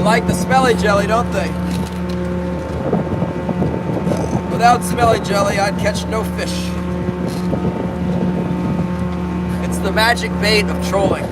Like the smelly jelly, don't they? Without smelly jelly, I'd catch no fish. It's the magic bait of trolling.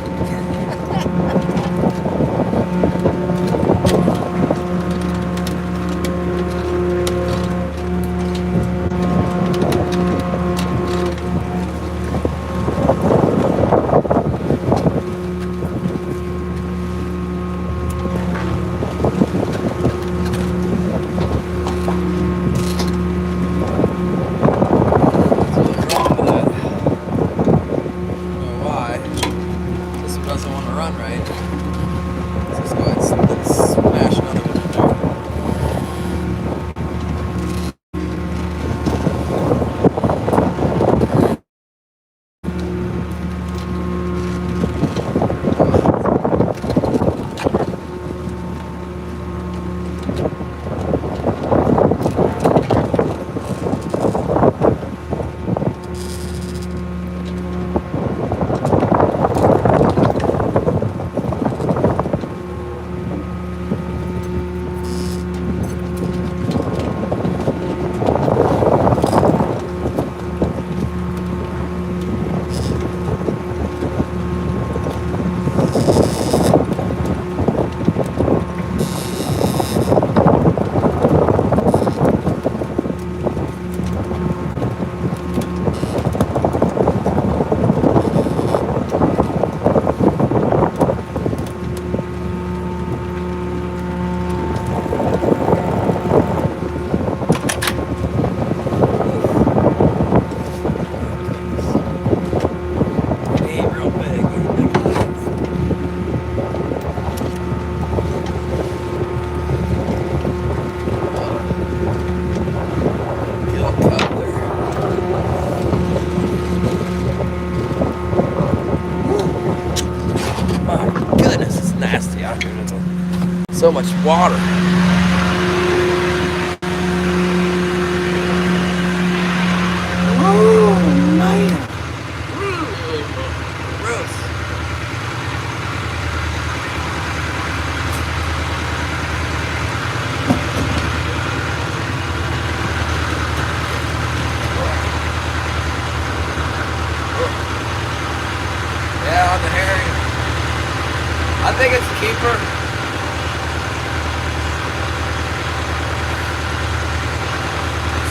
So much water. Oh, man. Gross. Yeah, on the herring. I think it's a keeper.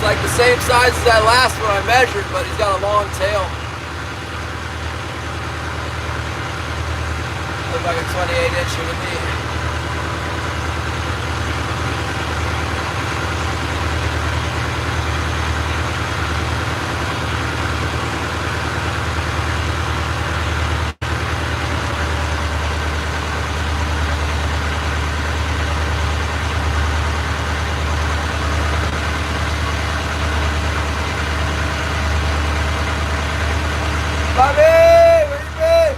Like the same size as that last one I measured, but he's got a long tail. Looks like a 28-incher to me. Bobby, where you been?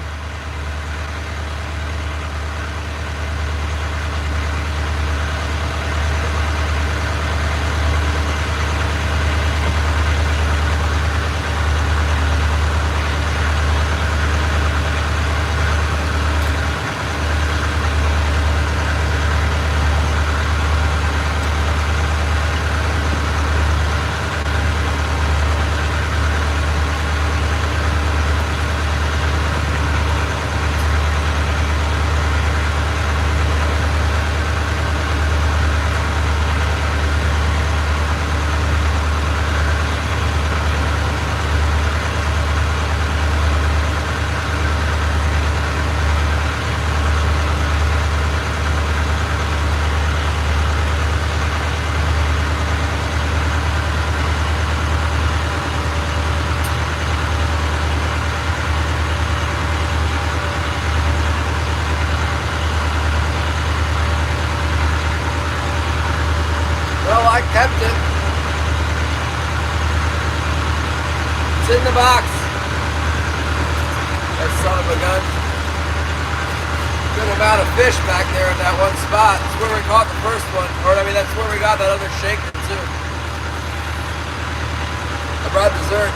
It's in the box. That son of a gun. Good amount of fish back there in that one spot. That's where we caught the first one. Or I mean, that's where we got that other shaker too. I brought dessert.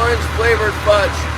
Orange flavored fudge.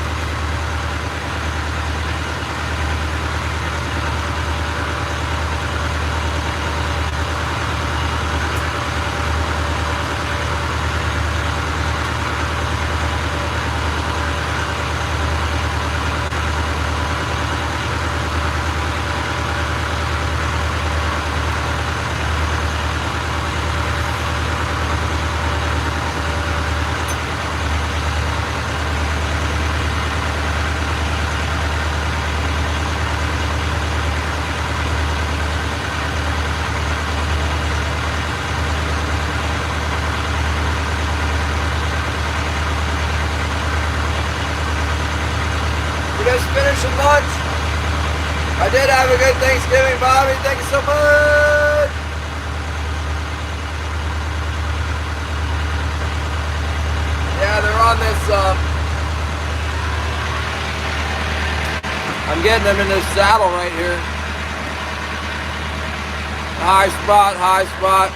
Just finishing lunch. I did have a good Thanksgiving, Bobby. Thank you so much. Yeah, they're on this. I'm getting them in this saddle right here. High spot,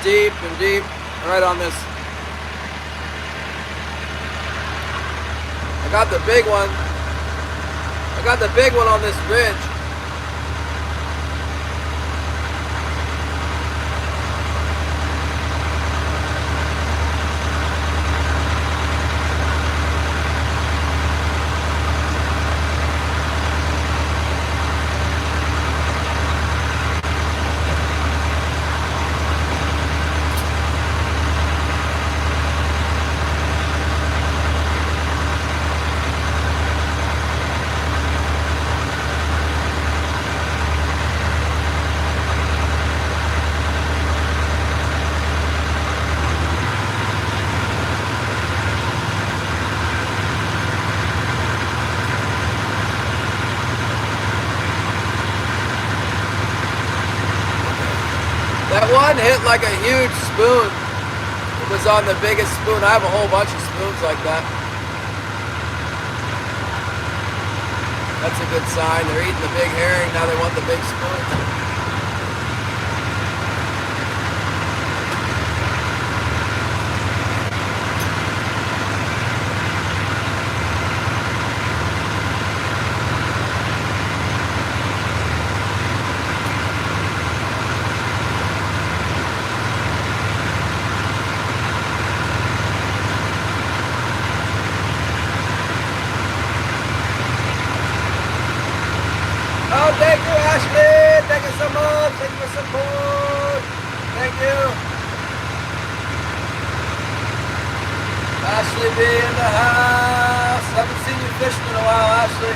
deep and deep, right on this. I got the big one. I got the big one on this ridge. That one hit like a huge spoon. It was on the biggest spoon. I have a whole bunch of spoons like that. That's a good sign. They're eating the big herring, now they want the big spoon. Oh, thank you, Ashley. Thank you so much. Thank you for support. Thank you. Ashley B in the house. Haven't seen you fishing in a while, Ashley. I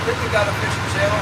think you got a fishing channel.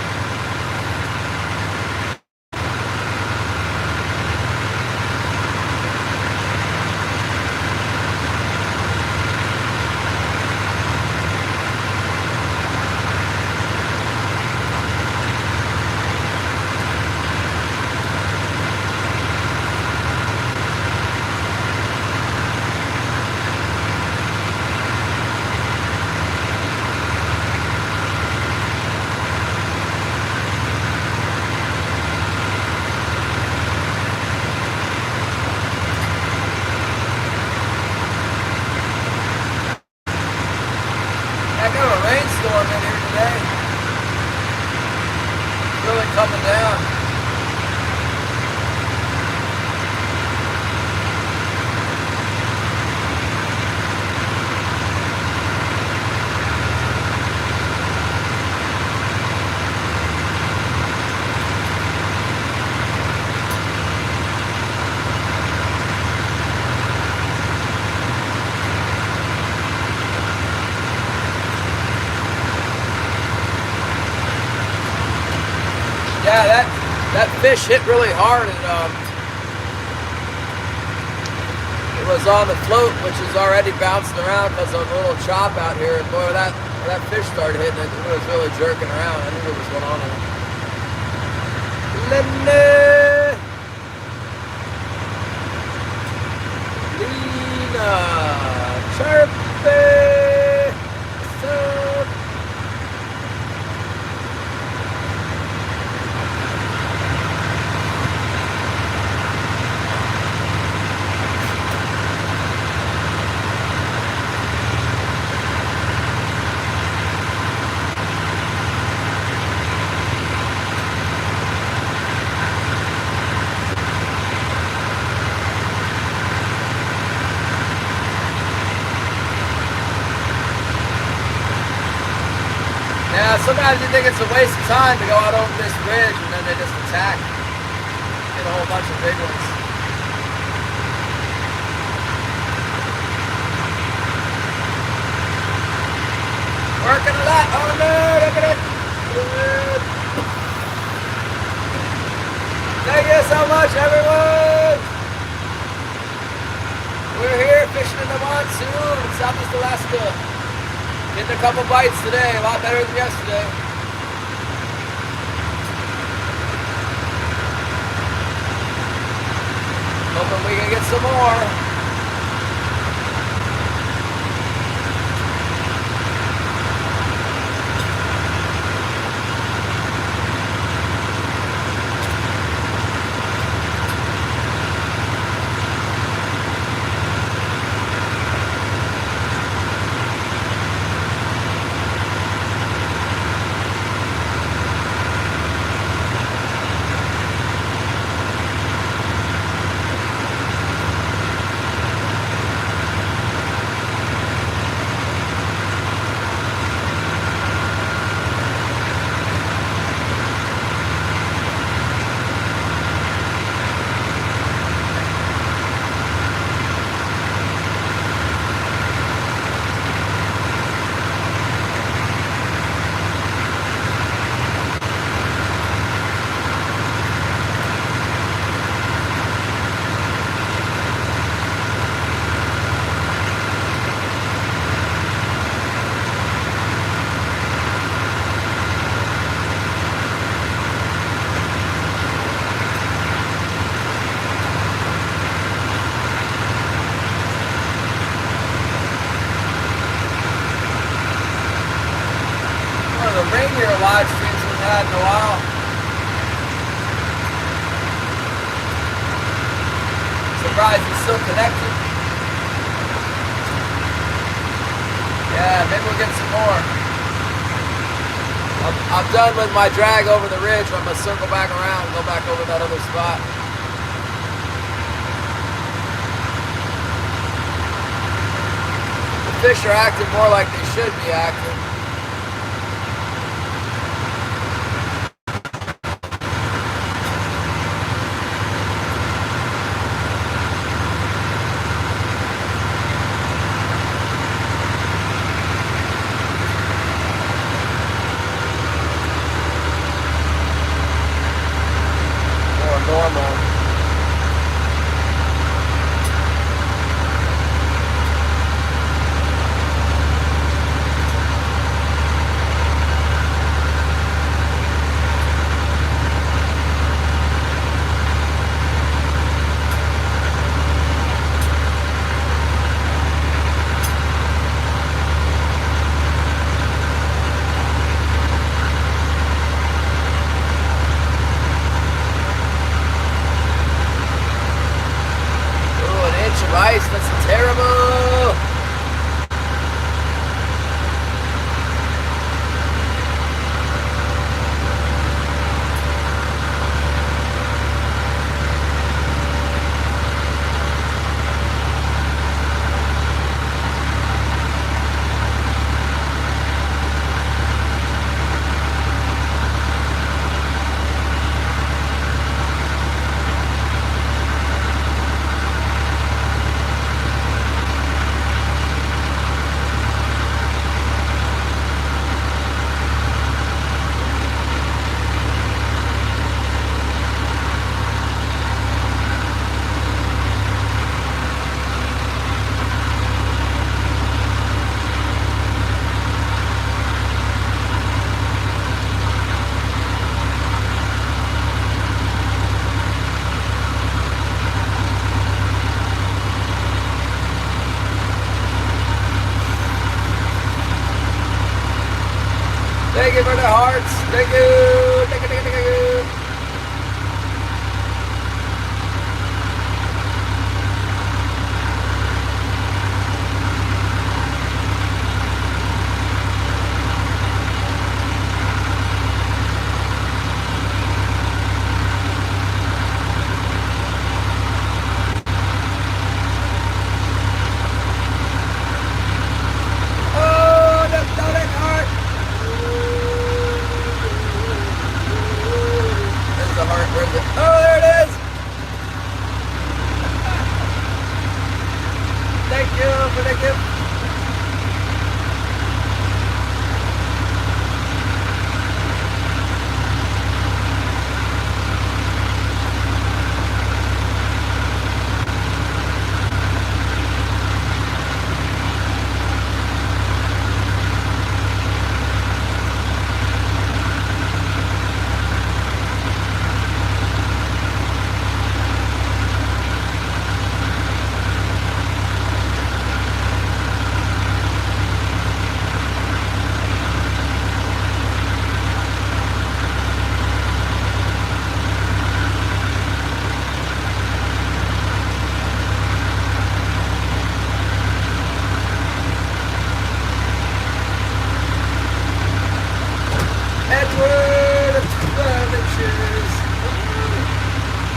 Heck of a rainstorm in here today. Really coming down. Yeah, that fish hit really hard, and it was on the float, which is already bouncing around because of a little chop out here. And boy, when that fish started hitting it, it was really jerking around. I knew there was one on it. Lena, Chirpy! Sup? Yeah, sometimes you think it's a waste of time to go out over this ridge and then they just attack. Get a whole bunch of big ones. Working a lot on there, look at it. Thank you so much, everyone. We're here fishing in the monsoon in Southeast Alaska. Getting a couple bites today, a lot better than yesterday. Hoping we can get some more. Rainier live streams we've had in a while. Surprised it's still connected. Yeah, maybe we'll get some more. I'm done with my drag over the ridge. I'm going to circle back around and go back over that other spot. The fish are acting more like they should be acting. Normal. Thank you for the hearts. Thank you. Thank you, thank you, thank you.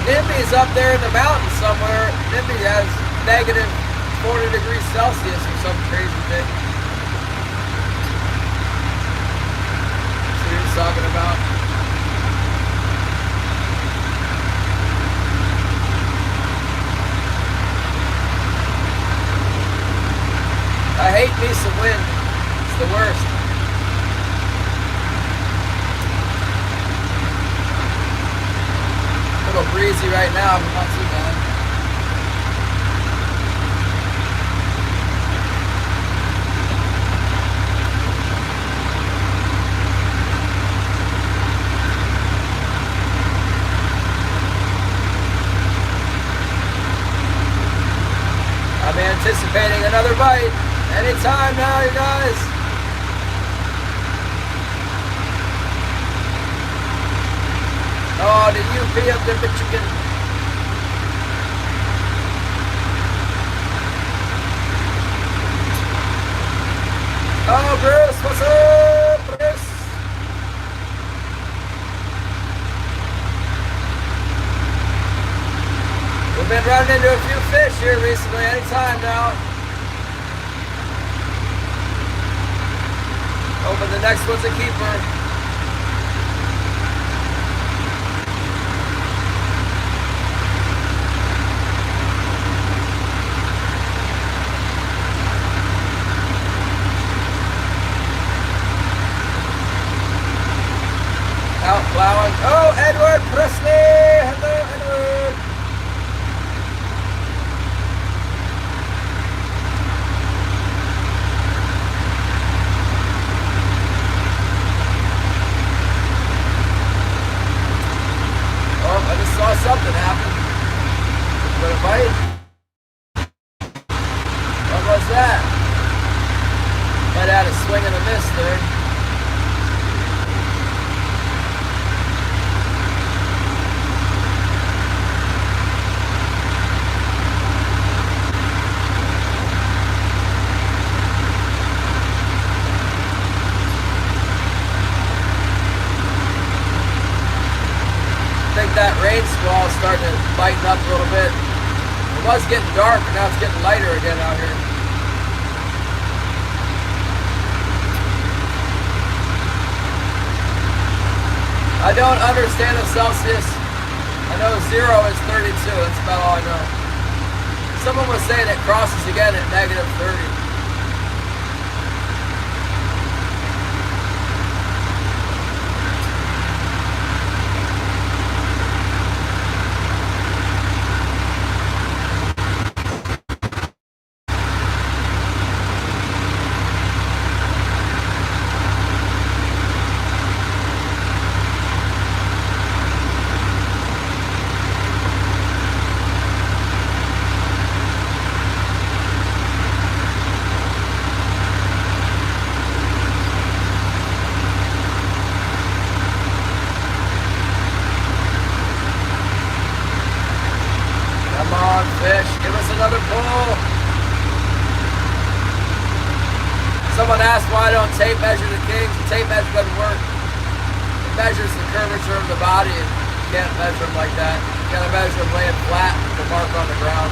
Nimby's up there in the mountains somewhere. Nimby has negative 40 degrees Celsius or some crazy thing. See what he's talking about? I hate me some wind. It's the worst. A little breezy right now, but not too bad. I'm anticipating another bite anytime now, you guys. Oh, the UP of the Michigan. Oh, Bruce, what's up, Bruce? We've been running into a few fish here recently, anytime now. Hoping the next one's a keeper. Out plowing. Oh, Edward Presley! Hello, Edward! Oh, I just saw something happen. What a bite. What was that? Might have had a swing and a miss there. That rain squall is starting to lighten up a little bit. It was getting dark, but now it's getting lighter again out here. I don't understand the Celsius. I know 0 is 32. That's about all I know. Someone was saying it crosses again at negative 30. Someone asked why I don't tape measure the kings. The tape measure doesn't work. It measures the curvature of the body, and you can't measure them like that. You gotta measure them laying flat with the mark on the ground.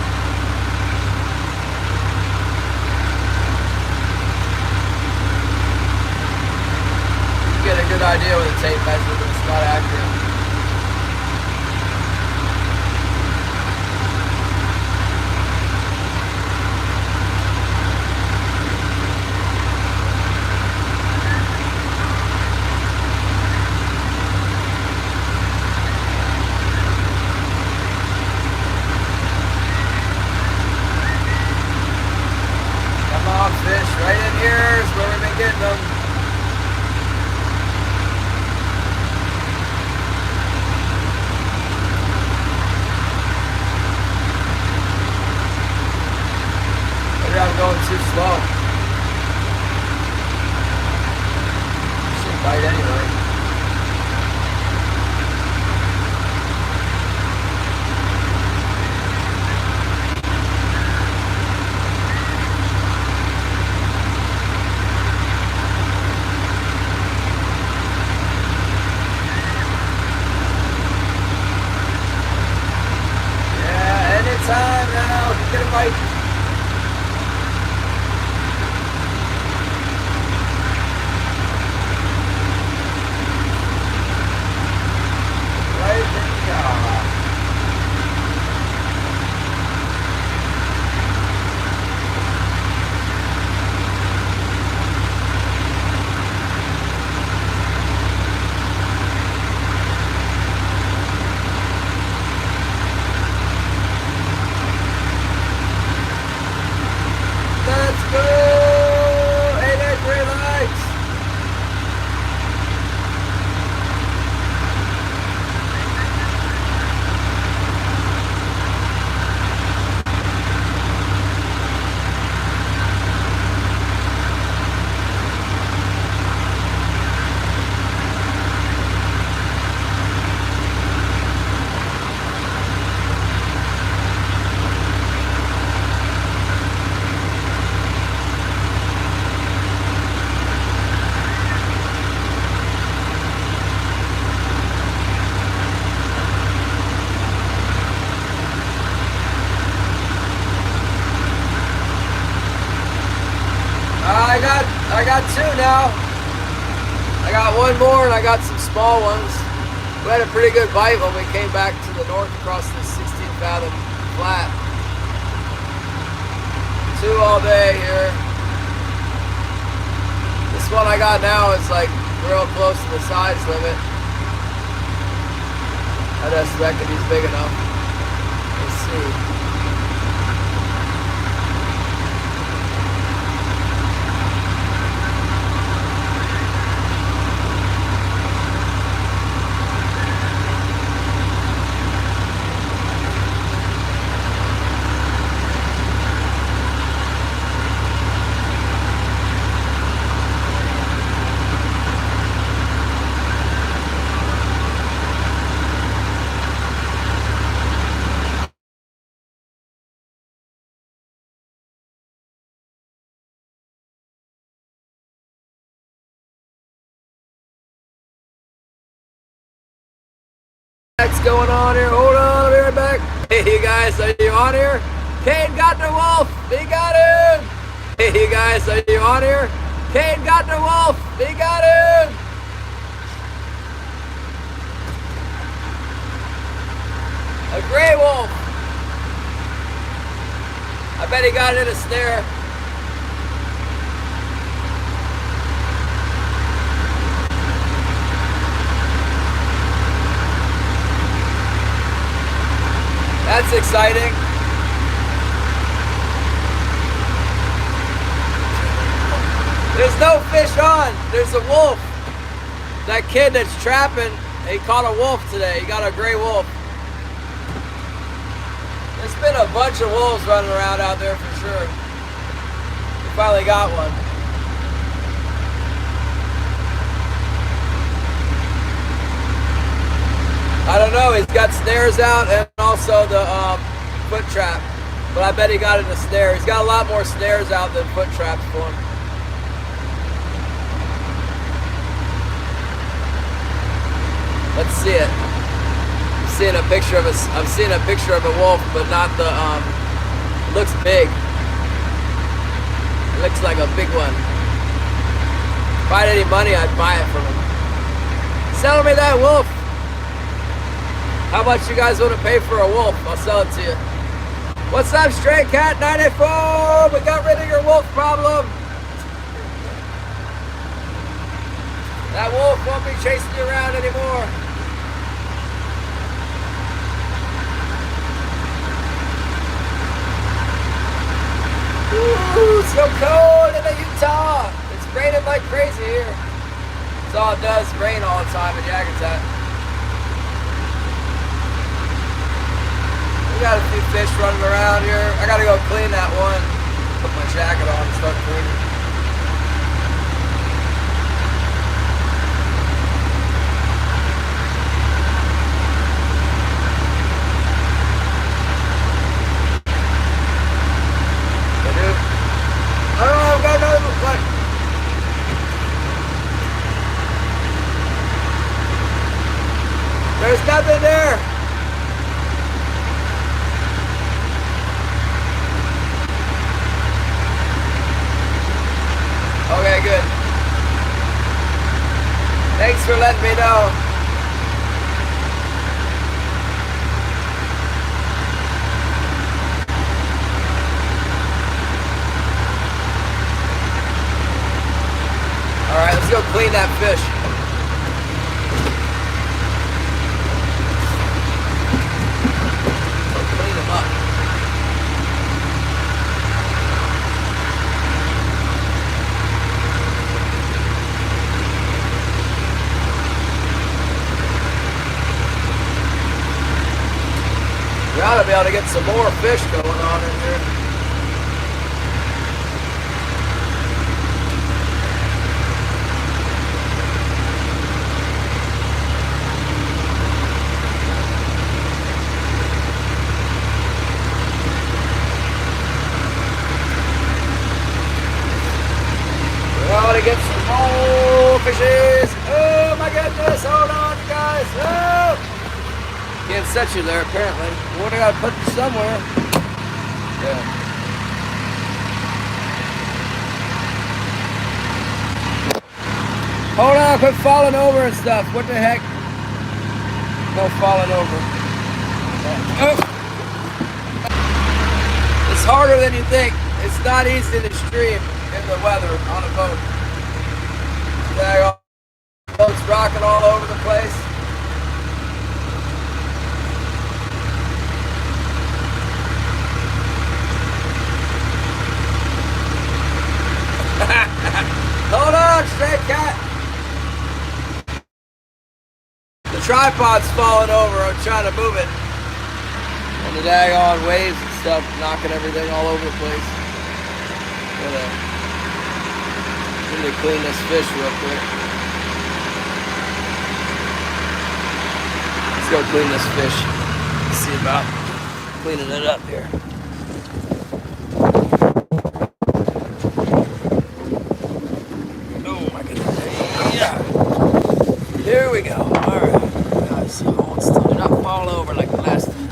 You get a good idea with a tape measure, but it's not accurate. Fish right in here is where we've been getting them. Maybe I'm going too slow. Should bite anyway. Time now, get a bite. Right in the eye. Let's go! 8 lights! I got two now. I got one more and I got some small ones. We had a pretty good bite when we came back to the north across this 16 fathom flat. Two all day here. This one I got now is like real close to the size limit. I just reckon he's big enough. Let's see. What's going on here? Hold on, I'll be right back. Hey, you guys, are you on here? Kane got the wolf. He got him. Hey, you guys, are you on here? Kane got the wolf. He got him. A gray wolf. I bet he got it in a snare. That's exciting. There's no fish on. There's a wolf. That kid that's trapping, he caught a wolf today. He got a gray wolf. There's been a bunch of wolves running around out there for sure. We finally got one. I don't know, he's got snares out and also the foot trap. But I bet he got it in a snare. He's got a lot more snares out than foot traps for him. Let's see it. I'm seeing a picture of a wolf, but not the it looks big. It looks like a big one. If I had any money, I'd buy it from him. Sell me that wolf. How much you guys want to pay for a wolf? I'll sell it to you. What's up, Stray Cat 94? We got rid of your wolf problem. That wolf won't be chasing you around anymore. Ooh, so cold in Utah. It's raining like crazy here. That's all it does, rain all the time in Yakutat. We got a few fish running around here. I gotta go clean that one. Put my jacket on and start cleaning. There's nothing there. Okay, good. Thanks for letting me know. All right, let's go clean that fish. We ought to be able to get some more fish going on in here. We ought to get some more fishes. Oh my goodness, hold on you guys. Oh! Can't set you there apparently. What do I gotta put you somewhere? Yeah. Hold on, quit falling over and stuff. What the heck? No falling over. Oh. It's harder than you think. It's not easy to stream in the weather on a boat. The boat's rocking all over the place. Hold on, Stray Cat. The tripod's falling over. I'm trying to move it. And the daggone waves and stuff knocking everything all over the place. Need to clean this fish real quick. Let's go clean this fish. See about cleaning it up here. Here we go. Alright. Guys, hold still. Do not fall over like the last time.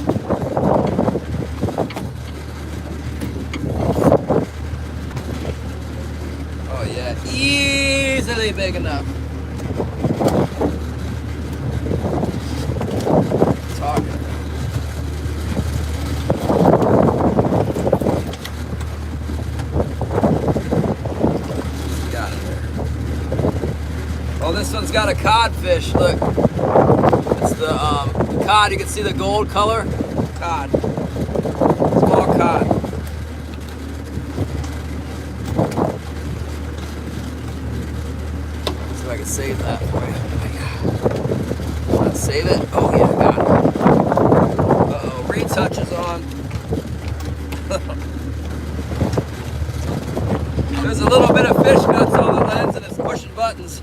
Oh yeah, easily big enough. Talking. Got it there. Oh, this one's got a codfish. Look, it's the cod. You can see the gold color. Cod. Small cod. See if I can save that for you. Want to save it? Oh yeah, got it. Uh-oh, retouch is on. There's a little bit of fish guts on the lens and it's pushing buttons.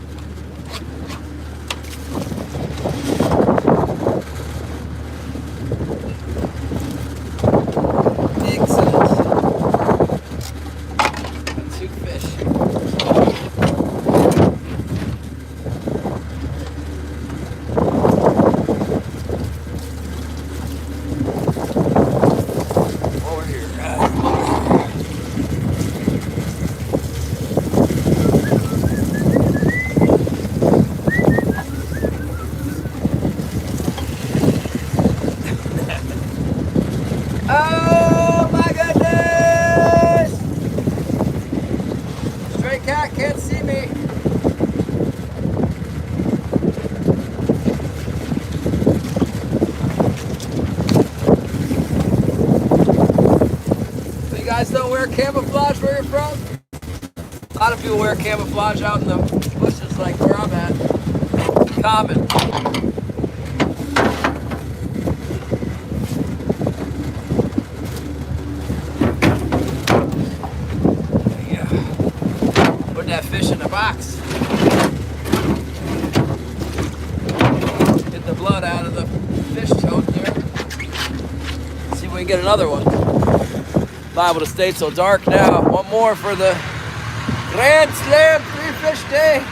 cat can't see me. So you guys don't wear camouflage where you're from? A lot of people wear camouflage out in the bushes like where I'm at. Common. Put that fish in the box. Get the blood out of the fish choke there. See if we can get another one. Liable to stay so dark now. One more for the Grand Slam 3-fish day.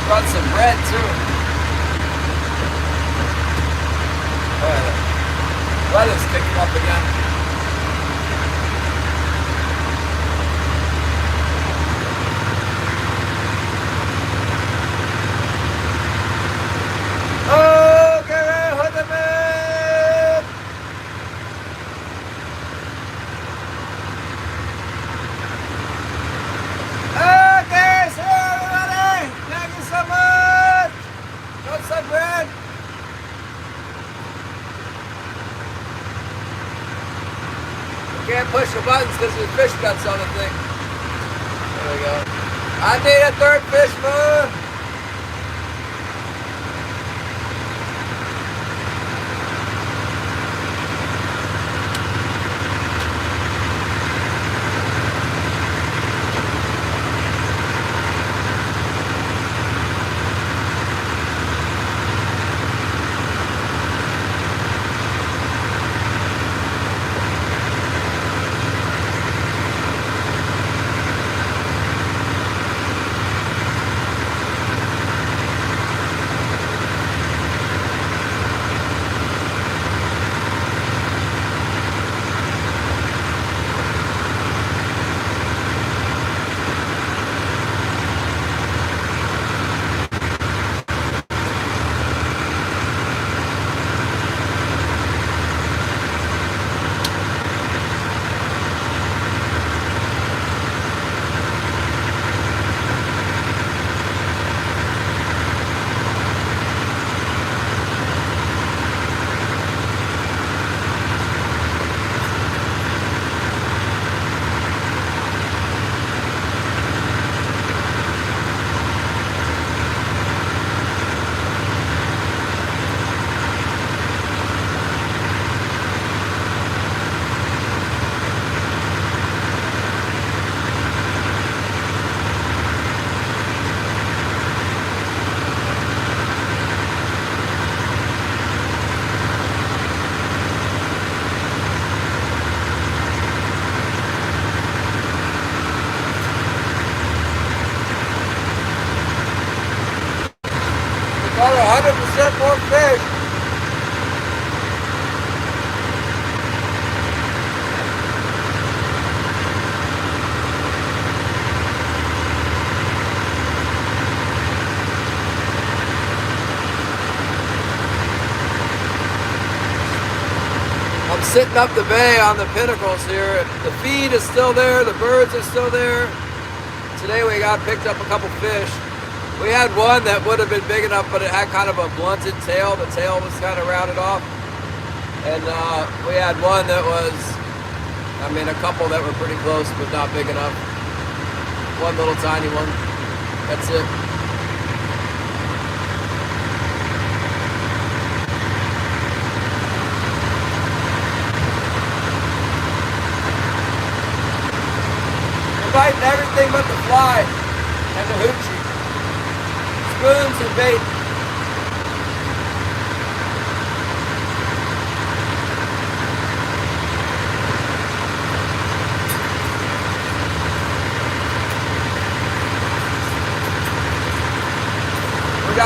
Brought some bread too. Oh, yeah. Weather's picking up again. Oh, get ready for the man! Okay, so everybody, thank you so much. Got some bread. Can't push the buttons because there's fish guts on the thing. There we go. I need a third fish food. Got 100% more fish. I'm sitting up the bay on the pinnacles here. The feed is still there, the birds are still there. Today we got picked up a couple fish. We had one that would have been big enough, but it had kind of a blunted tail. The tail was kind of rounded off. And we had one that was, I mean, a couple that were pretty close, but not big enough. One little tiny one. That's it. We're biting everything but the fly and the hoochie. Spoons and bait.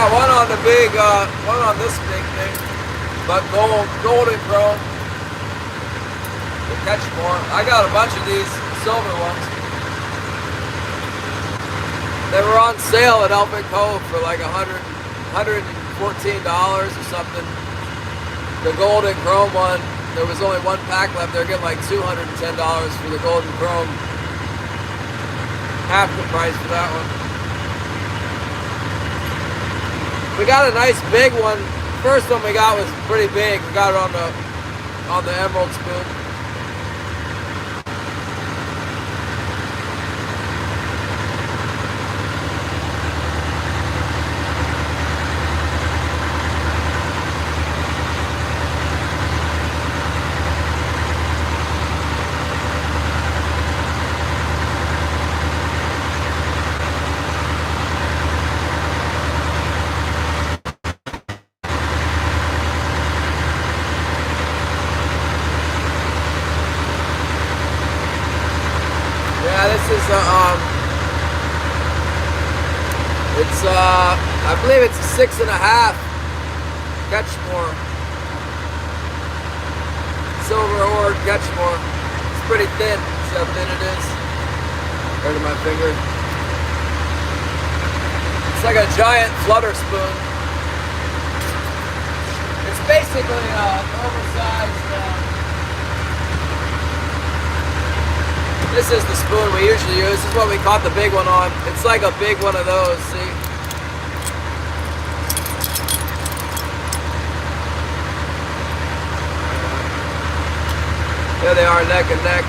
Yeah, one on this big thing, but golden chrome. To catch more. I got a bunch of these silver ones. They were on sale at Elfin Cove for like $114 or something. The golden chrome one, there was only one pack left. They're getting like $210 for the golden chrome. Half the price for that one. We got a nice big one. First one we got was pretty big. We got it on the emerald spoon. Yeah, this is I believe it's a 6.5 Catchmore. Silver ore Catchmore. It's pretty thin. See how thin it is? Right to my finger. It's like a giant flutter spoon. It's basically an oversized. This is the spoon we usually use. This is what we caught the big one on. It's like a big one of those, see? There they are, neck and neck.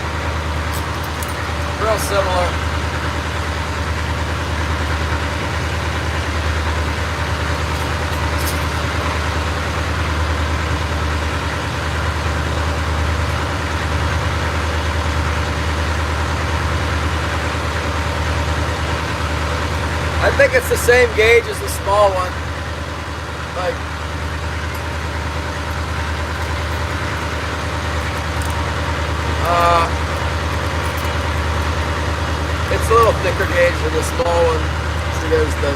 Real similar. I think it's the same gauge as the small one. Like, it's a little thicker gauge than the small one. See, there's the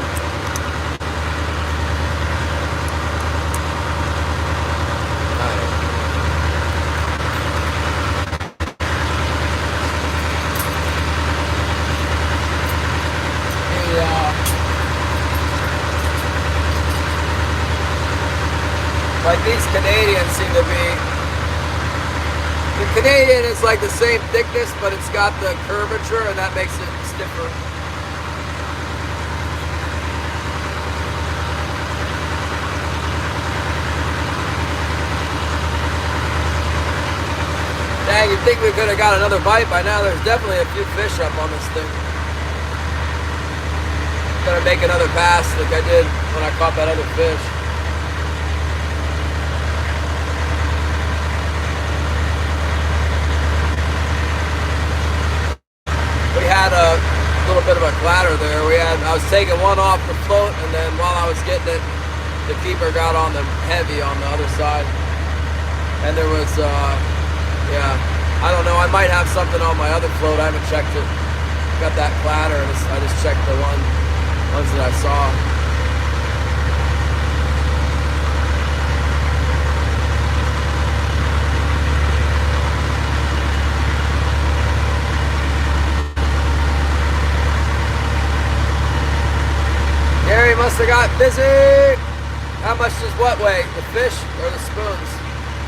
like these Canadians seem to be. The Canadian is like the same thickness, but it's got the curvature, and that makes it stiffer. Dang, you'd think we could have got another bite by now. There's definitely a few fish up on this thing. Gotta make another pass like I did when I caught that other fish. We had a little bit of a clatter there. I was taking one off the float, and then while I was getting it, the keeper got on the heavy on the other side. And there was, yeah, I don't know, I might have something on my other float. I haven't checked it. Got that clatter, and I just checked the ones that I saw. Gary must have got busy. How much does what weigh? The fish or the spoons?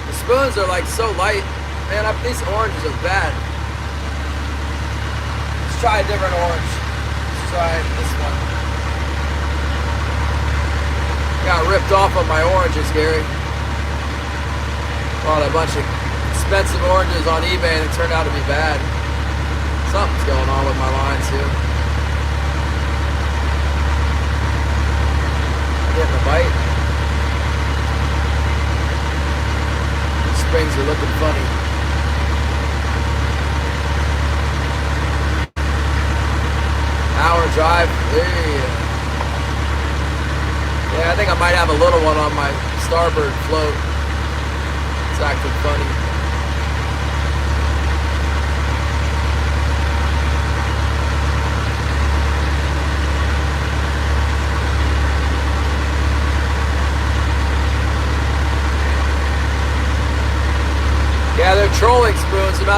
The spoons are like so light. Man, these oranges are bad. Let's try a different orange. Let's try this one. Got ripped off on my oranges, Gary. Bought a bunch of expensive oranges on eBay and it turned out to be bad. Something's going on with my lines here. Getting a bite. The springs are looking funny. Hour drive. Yeah, I think I might have a little one on my starboard float. It's acting funny.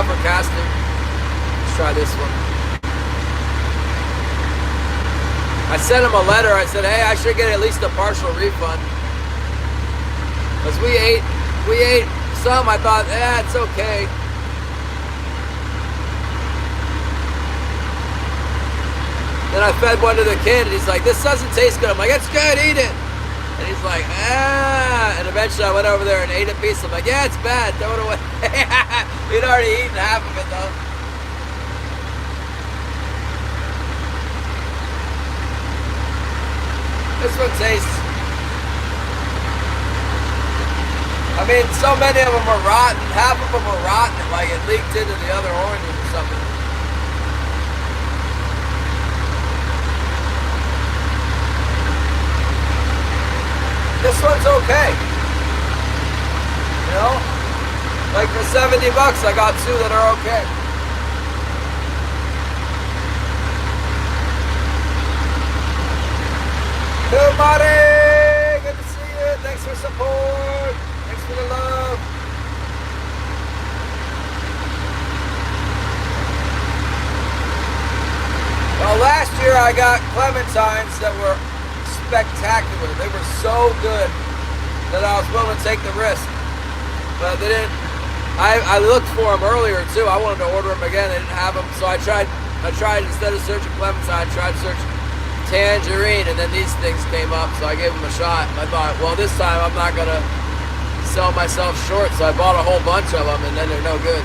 enough for casting. Let's try this one. I sent him a letter. I said, hey, I should get at least a partial refund. Because we ate some. I thought, it's okay. Then I fed one to the kid, and he's like, this doesn't taste good. I'm like, it's good, eat it. And he's like, And eventually I went over there and ate a piece. I'm like, yeah, it's bad, throw it away. He'd already eaten half of it, though. This one tastes... I mean, so many of them are rotten. Half of them are rotten, like it leaked into the other oranges or something. This one's okay. You know? Like for $70, I got two that are okay. Good morning! Good to see you. Thanks for support. Thanks for the love. Well, last year I got clementines that were spectacular. They were so good that I was willing to take the risk. But they didn't. I looked for them earlier too. I wanted to order them again. They didn't have them, so I tried instead of searching clementine, I tried to search tangerine, and then these things came up, so I gave them a shot. I thought, well, this time I'm not gonna sell myself short, so I bought a whole bunch of them, and then they're no good.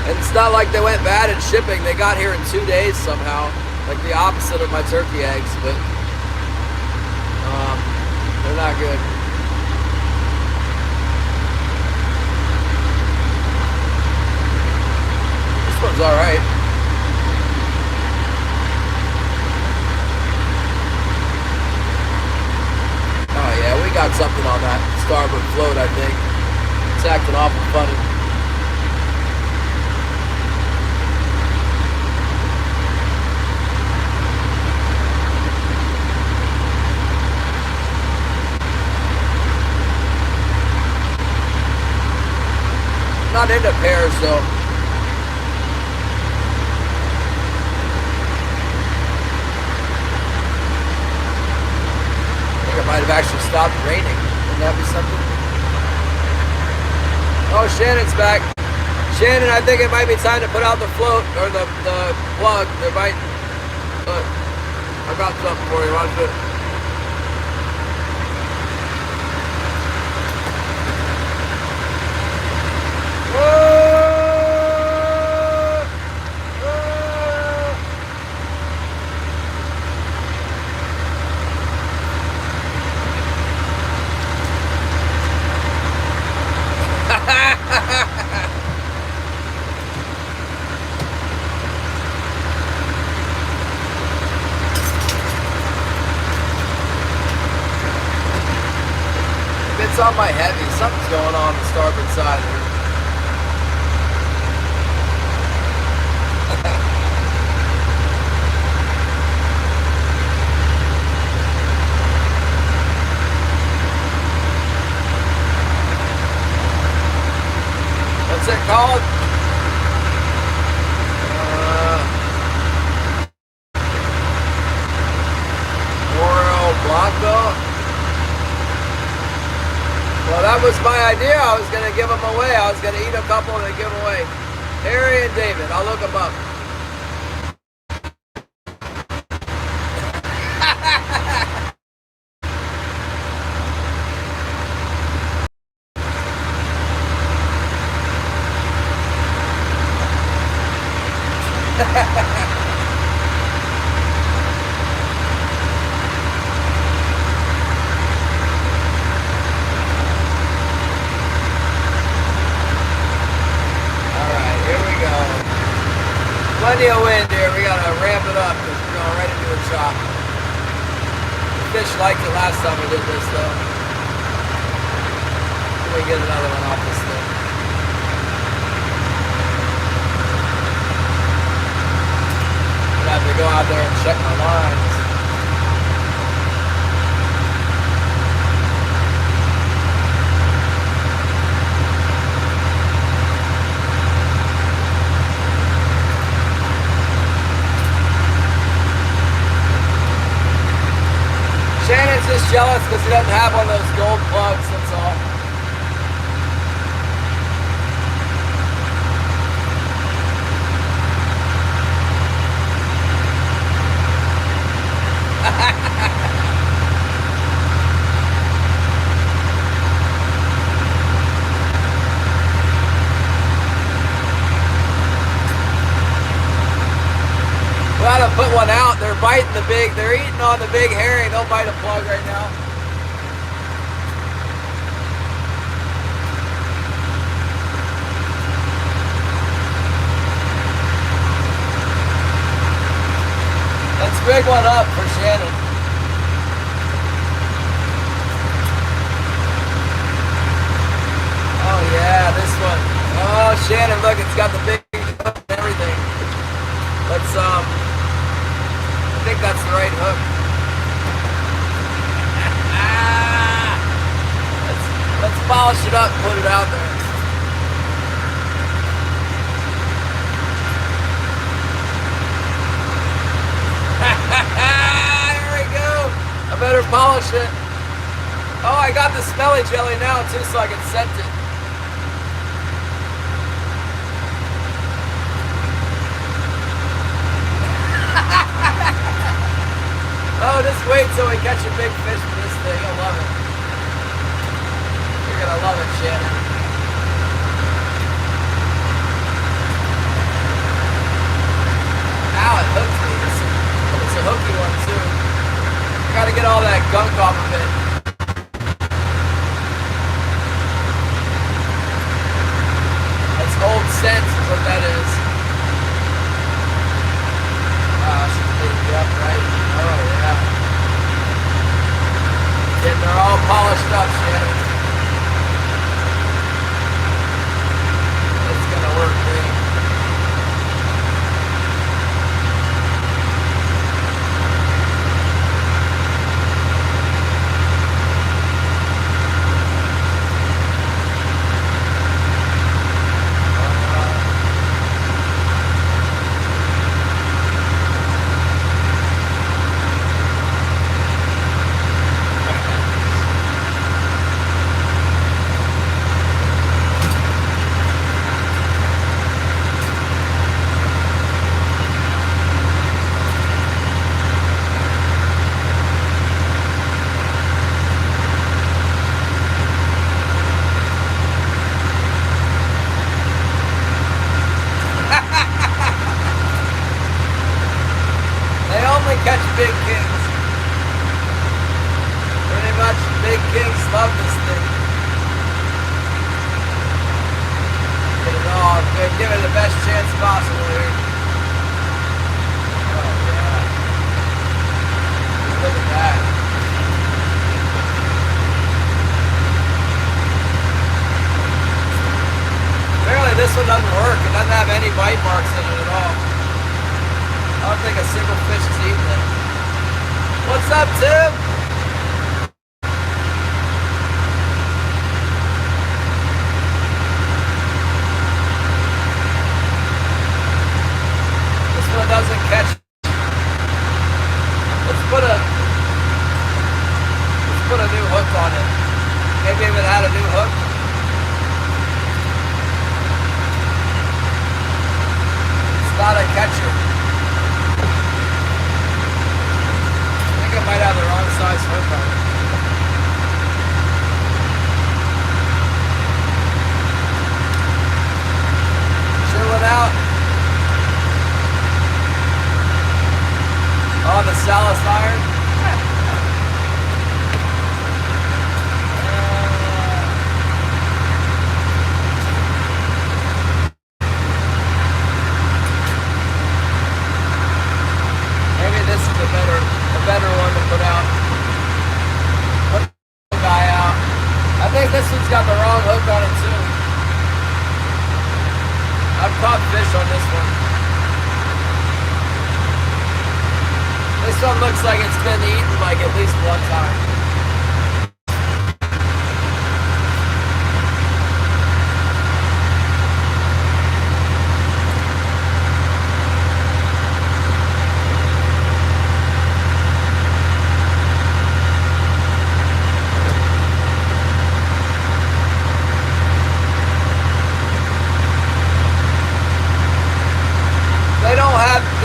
And it's not like they went bad in shipping. They got here in 2 days somehow. Like the opposite of my turkey eggs, but they're not good. This one's all right. Oh yeah, we got something on that starboard float, I think. It's acting awful funny. Not into pears though. I think it might have actually stopped raining. Wouldn't that be something? Oh, Shannon's back. Shannon, I think it might be time to put out the float or the plug. There might. Look, I got something for you. Watch it. It's on my heavy. Something's going on the starboard side here. What's it called? Oro Blanco? Well, that was my idea. I was going to give them away. I was going to eat a couple and give them away. Harry and David. I'll look them up. Plenty of wind here. We gotta ramp it up because we're going right into a chop. The fish liked it last time we did this though. Let me get another one off this thing. I'm gonna have to go out there and check my lines. because he doesn't have one of those gold plugs, that's all. We ought to put one out. They're biting the big, they're eating on the big herring. They'll bite a plug right now. Let's rig one up for Shannon. Oh yeah, this one. Oh Shannon, look, it's got the big hook and everything. Let's I think that's the right hook. let's polish it up and put it out there. There we go. I better polish it. Oh, I got the smelly jelly now too, so I can scent it. Oh, just wait till we catch a big fish for this thing. You'll love it. You're gonna love it, Shannon. Ow, it hooked me. It's a hooky one too. I gotta get all that gunk off of it. That's old scent is what that is. Wow, I should clean you up, right? Oh yeah. And they're all polished up, Shannon. It's gonna work great. Catch big kings. Pretty much big kings love this thing. Get it all, give it the best chance possible here. Oh yeah. Look at that. Apparently this one doesn't work. It doesn't have any bite marks in it at all. I don't think a single fish is eating it. What's up, Tim? This one doesn't catch. Let's put a new hook on it. Maybe if it had a new hook. It's not a catcher. I might have the wrong size hook on it. Chill it out. On the Salas iron. Maybe this is a better one to put out. Put the guy out. I think this one's got the wrong hook on it too. I've caught fish on this one. This one looks like it's been eaten like at least one time.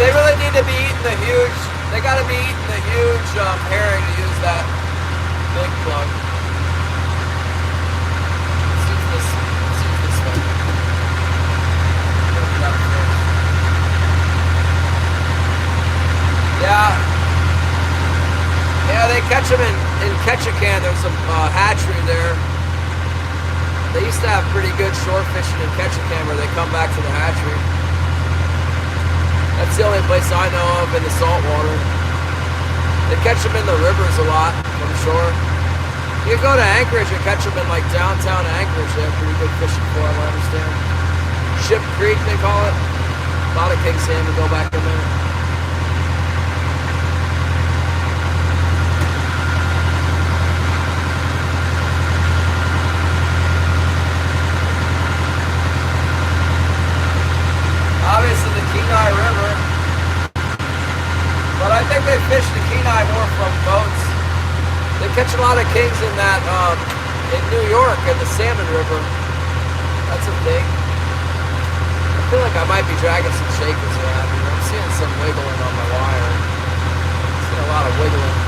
they really need to be eating the huge. They got to be eating the huge herring to use that big plug. Let's use this. Let's use this one. Yeah. Yeah, they catch them in Ketchikan. There's a hatchery there. They used to have pretty good shore fishing in Ketchikan where they come back to the hatchery. That's the only place I know of in the saltwater. They catch them in the rivers a lot from shore. You go to Anchorage and catch them in like downtown Anchorage. They have pretty good fishing for them, I understand. Ship Creek, they call it. A lot of king salmon go back in there. Obviously the Kenai River, but I think they fish the Kenai more from boats. They catch a lot of kings in that, in New York, in the Salmon River. That's a thing. I feel like I might be dragging some shakers around here. I'm seeing some wiggling on my wire. I'm seeing a lot of wiggling.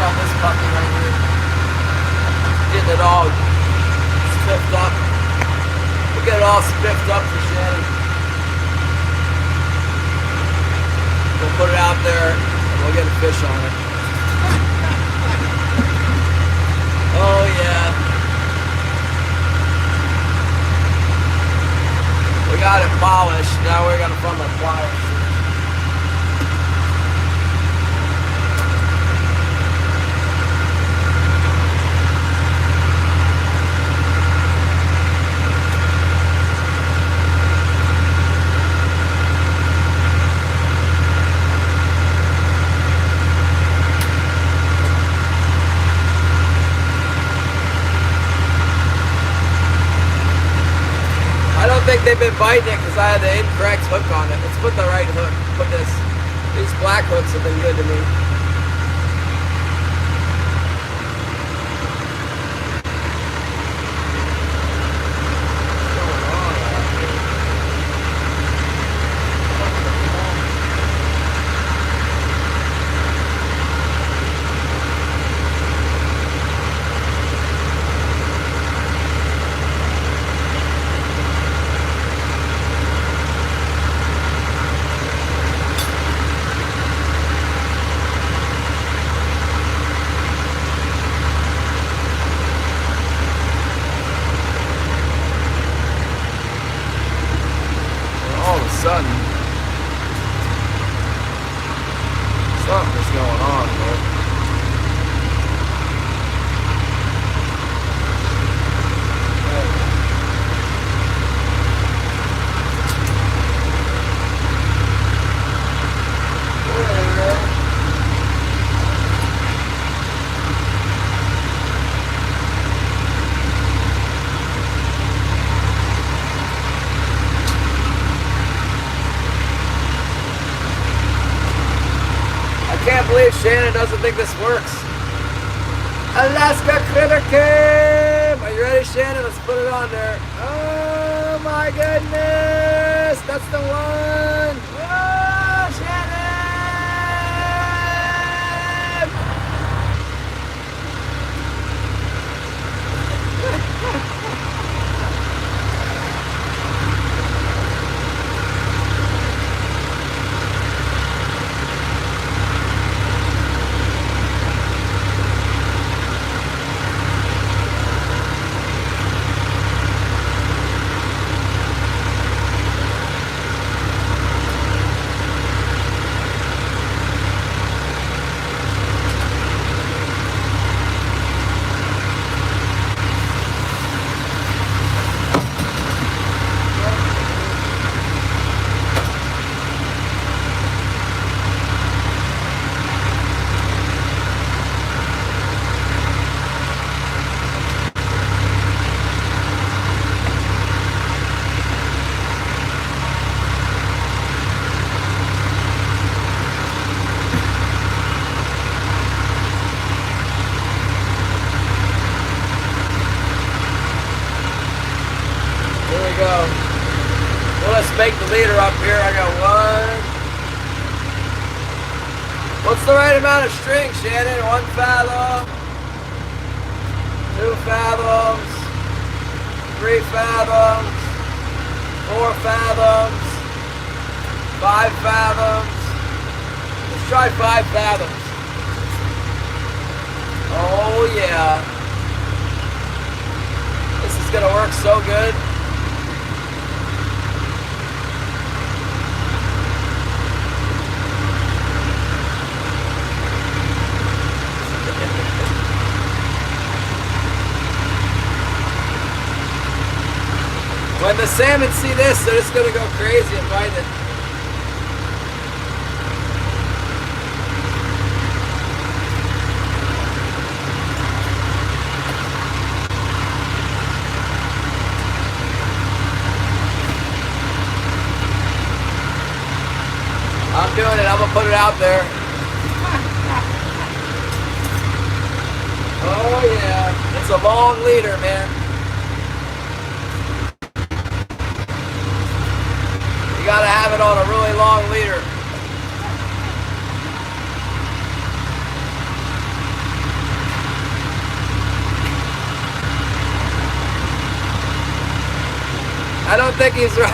On this puppy right here. Getting it all spiffed up. We'll get it all spiffed up for Shannon. We'll put it out there and we'll get a fish on it. Oh yeah. We got it polished. Now we're gonna run the pliers. I think they've been biting it because I had the incorrect hook on it. Let's put the right hook. Put this. These black hooks have been good to me. Sudden, something's going on, bro. I can't believe Shannon doesn't think this works. Alaska Critter Cam! Are you ready, Shannon? Let's put it on there. Oh my goodness! That's the one! Oh, Shannon! make the leader up here. I got one. What's the right amount of string, Shannon? 1 fathom, 2 fathoms, 3 fathoms, 4 fathoms, 5 fathoms. Let's try 5 fathoms. Oh yeah. This is gonna work so good. When the salmon see this, they're just gonna go crazy and bite it. I'm doing it. I'm gonna put it out there. Oh yeah, it's a long leader, man. You gotta have it on a really long leader. I don't think he's right.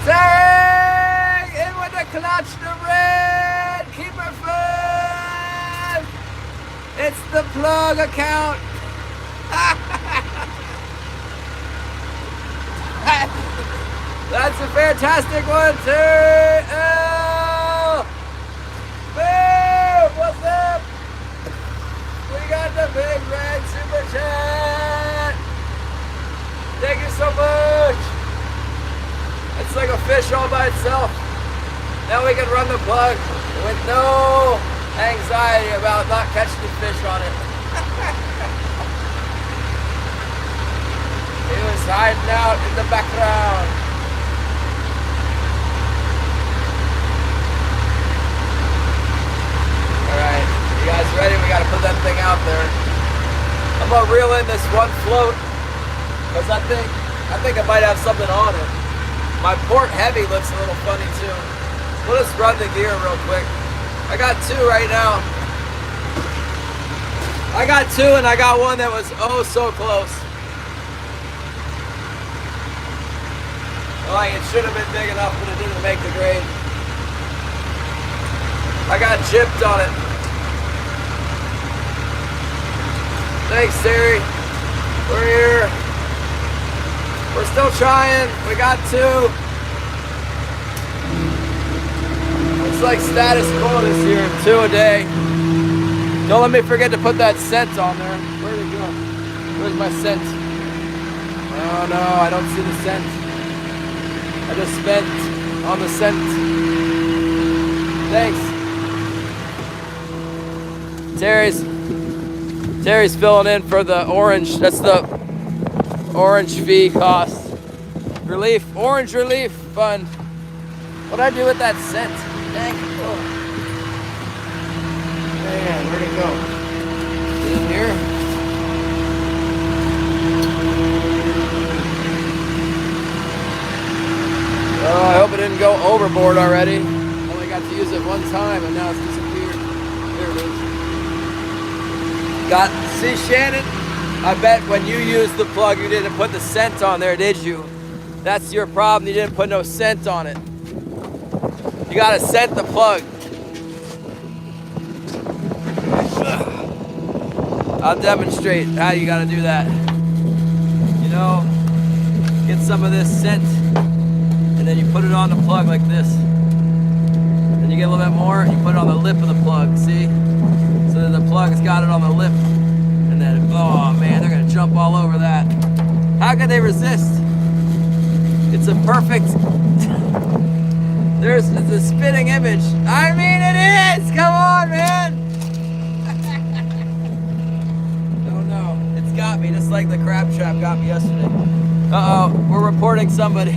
Tag! In with the clutch, the red! Keep her fun! It's the plug account. That's a fantastic one, too. Oh! Boom! What's up? We got the big red super chat. Thank you so much. It's like a fish all by itself. Now we can run the plug with no anxiety about not catching the fish on it. He was hiding out in the background. Alright, you guys ready? We gotta put that thing out there. I'm gonna reel in this one float because I think it might have something on it. My port heavy looks a little funny too. We'll just run the gear real quick. I got 2 right now. I got 2 and I got one that was oh so close. Like it should have been big enough, but it didn't make the grade. I got gypped on it. Thanks, Terry. We're here. We're still trying. We got 2. Looks like status quo this year. 2 a day. Don't let me forget to put that scent on there. Where'd it go? Where's my scent? Oh no, I don't see the scent. I just spent on the scent. Thanks. Terry's filling in for the orange. That's the orange fee cost. Relief, orange relief fund. What'd I do with that scent? Dang. Oh. Man, where'd it go? Is it in here? Oh, I hope it didn't go overboard already. Only got to use it one time and now it's disappeared. There it is. See, Shannon? I bet when you used the plug, you didn't put the scent on there, did you? That's your problem. You didn't put no scent on it. You gotta scent the plug. I'll demonstrate how you gotta do that. You know, get some of this scent, and then you put it on the plug like this. Then you get a little bit more, and you put it on the lip of the plug, see? So then the plug's got it on the lip. And then, oh man, they're gonna jump all over that. How could they resist? It's a perfect, it's a spitting image. I mean, it is, come on, man. Oh no, it's got me, just like the crab trap got me yesterday. Uh-oh, we're reporting somebody.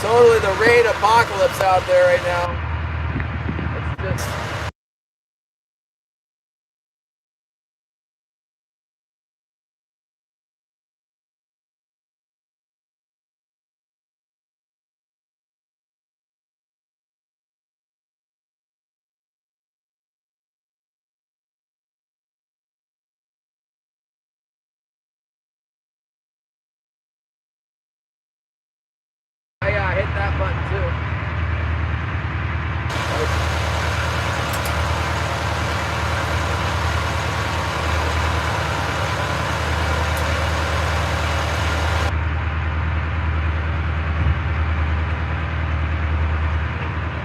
totally the rain apocalypse out there right now. It's just... Yeah, hit that button too.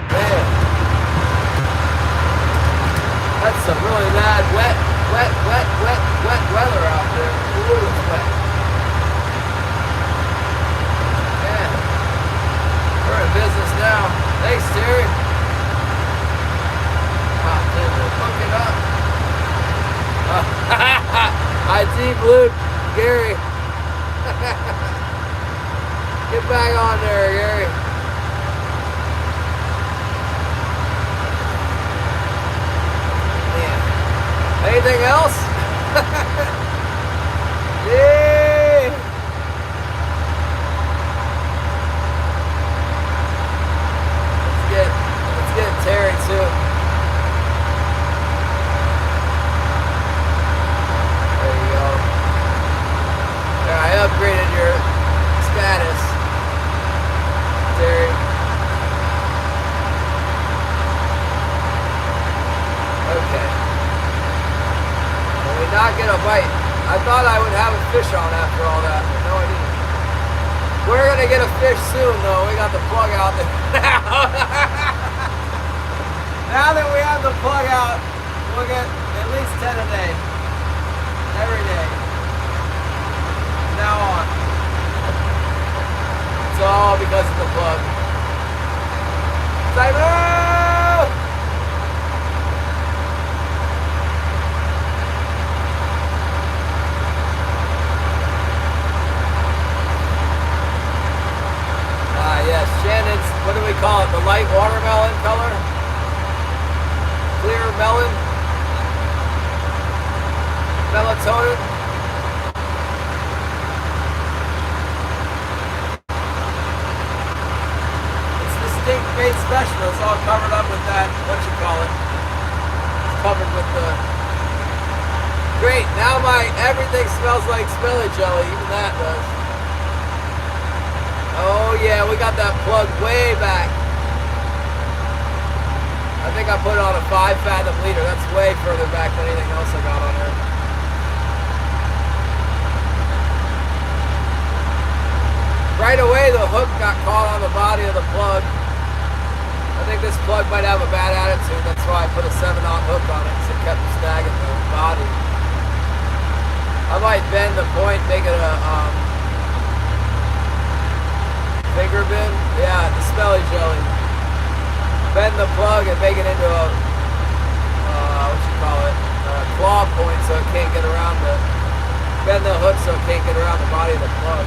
Man, that's some really bad wet weather out there. Ooh, it's wet. Man, we're in business now. Thanks, Terry. Wow, dude, we're hooking up. IT Blue, Gary. Get back on there, Gary. Man. Anything else? Yeah. Let's get Terry too. There you go. There, I upgraded your status, Terry. Okay. Will we not get a bite? I thought I would have a fish on after all that, but no I didn't. We're gonna get a fish soon though. We got the plug out there now. Now that we have the plug out, we'll get at least 10 a day. Every day. From now on. It's all because of the plug. Simon! Yes, Shannon's, what do we call it? The light watermelon color? Clear melon? Melatonin? It's distinct made special. It's all covered up with that, what you call it? It's covered with the... Great, now everything smells like smelly jelly, even that does. Oh yeah, we got that plug way back. I think I put it on a 5 fathom leader. That's way further back than anything else I got on there. Right away the hook got caught on the body of the plug. I think this plug might have a bad attitude. That's why I put a 7/0 hook on it because it kept snagging the body. I might bend the point, make it a finger bend? Yeah, the smelly jelly. Bend the plug and make it into a, what you call it, a claw point so it can't get around the, bend the hook so it can't get around the body of the plug.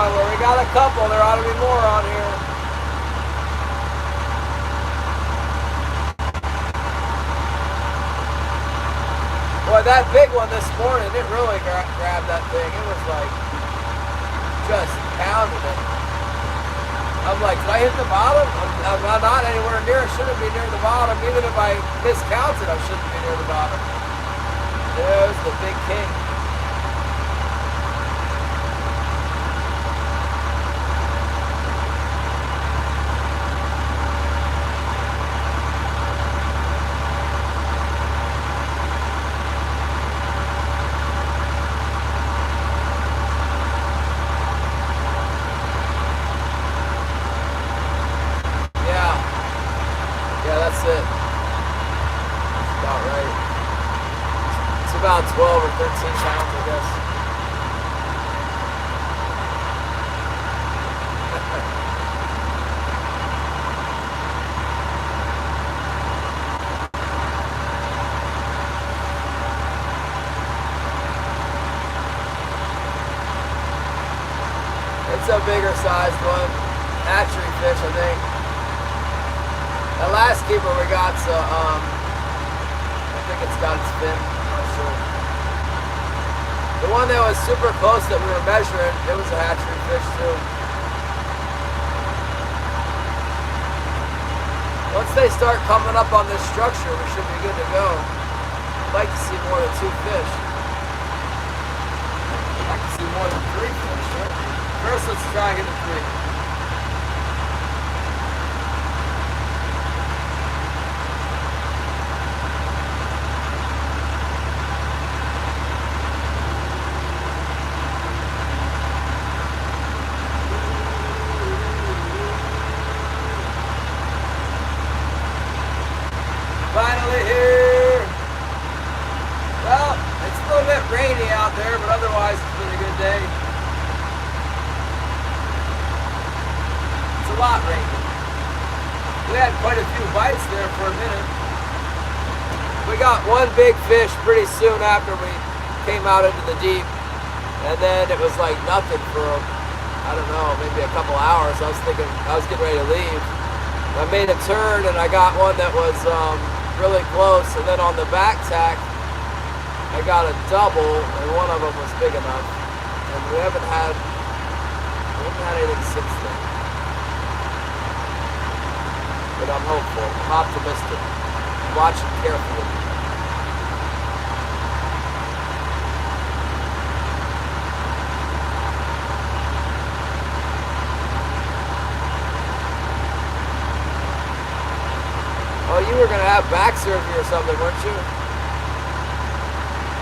Well, we got a couple. There ought to be more on here. Boy, that big one this morning, it really grabbed that thing. It was like, just pounding it. I'm like, did I hit the bottom? I'm not anywhere near. I shouldn't be near the bottom. Even if I miscounted, I shouldn't be near the bottom. There's the big king. That's it. That's about right. It's about 12 or 13 pounds, I guess. a bigger sized one. Hatchery fish, I think. The last keeper we got's I think it's got its fin. I'm not sure. The one that was super close that we were measuring, it was a hatchery fish too. Once they start coming up on this structure, we should be good to go. I'd like to see more than 2 fish. I'd like to see more than 3 fish, right? First, let's try and get to 3. Finally here. Well, it's a little bit rainy out there, but otherwise it's been a good day. It's a lot rainy. We had quite a few bites there for a minute. We got one big fish pretty soon after we came out into the deep, and then it was like nothing for, I don't know, maybe a couple hours. I was thinking I was getting ready to leave. I made a turn and I got one that was really close, and then on the back tack I got a double, and one of them was big enough, and we haven't had anything since then, but I'm hopeful, I'm optimistic, I'm watching carefully. Oh, you were going to have back surgery or something, weren't you?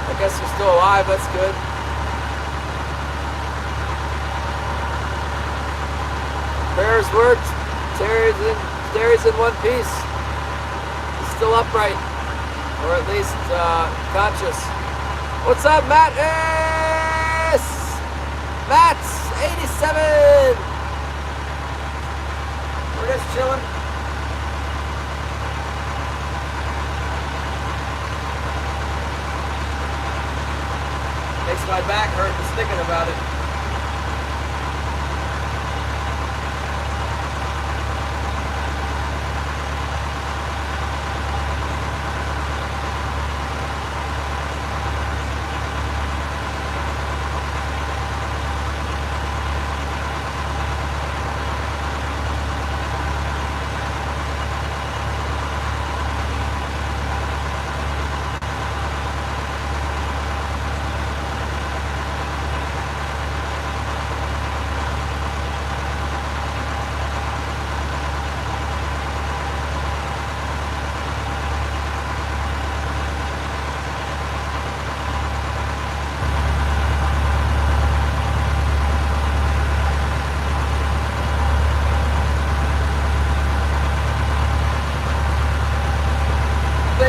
I guess you're still alive, that's good. Prayers worked. Terry's in one piece. He's still upright. Or at least conscious. What's up, Matt? Yes! Matt's 87! We're just chilling. Makes my back hurt just thinking about it.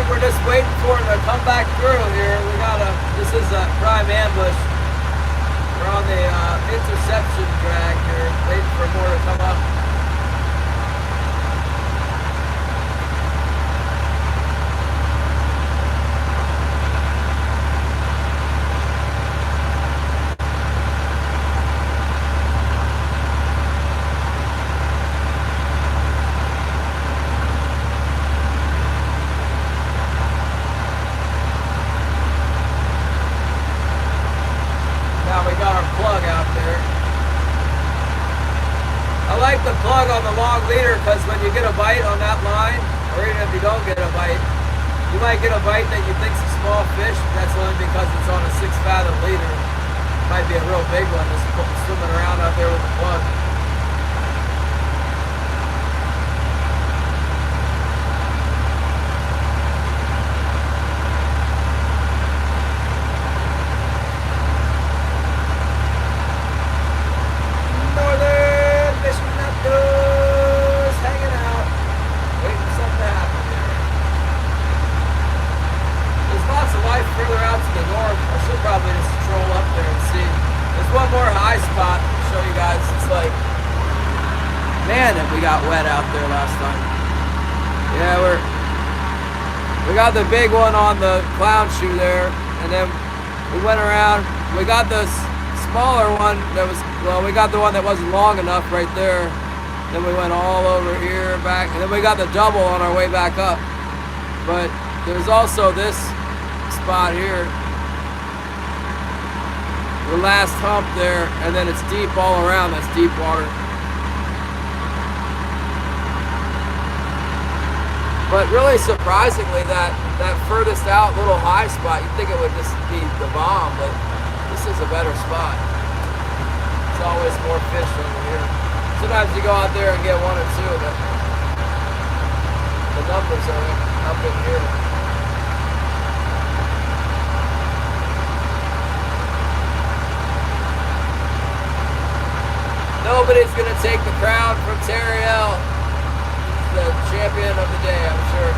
We're just waiting for it to come back through here. This is a prime ambush. We're on the interception drag here, waiting for more to come up. Plug out there. I like the plug on the long leader because when you get a bite on that line, or even if you don't get a bite, you might get a bite that you think's a small fish. That's only because it's on a 6-fathom leader. It might be a real big one just swimming around out there with the plug. Further out to the north, I should probably just stroll up there and see. There's one more high spot to show you guys. It's like, man, if we got wet out there last time. Yeah, we got the big one on the clown shoe there, and then we went around. We got the smaller one that was, well, we got the one that wasn't long enough right there. Then we went all over here, back, and then we got the double on our way back up. But there's also this spot here, the last hump there, and then it's deep all around. That's deep water. But really surprisingly, that furthest out little high spot, you'd think it would just be the bomb, but this is a better spot. There's always more fish over here. Sometimes you go out there and get one or two, but the numbers are up in here. Nobody's going to take the crown from Terriel. He's the champion of the day, I'm sure.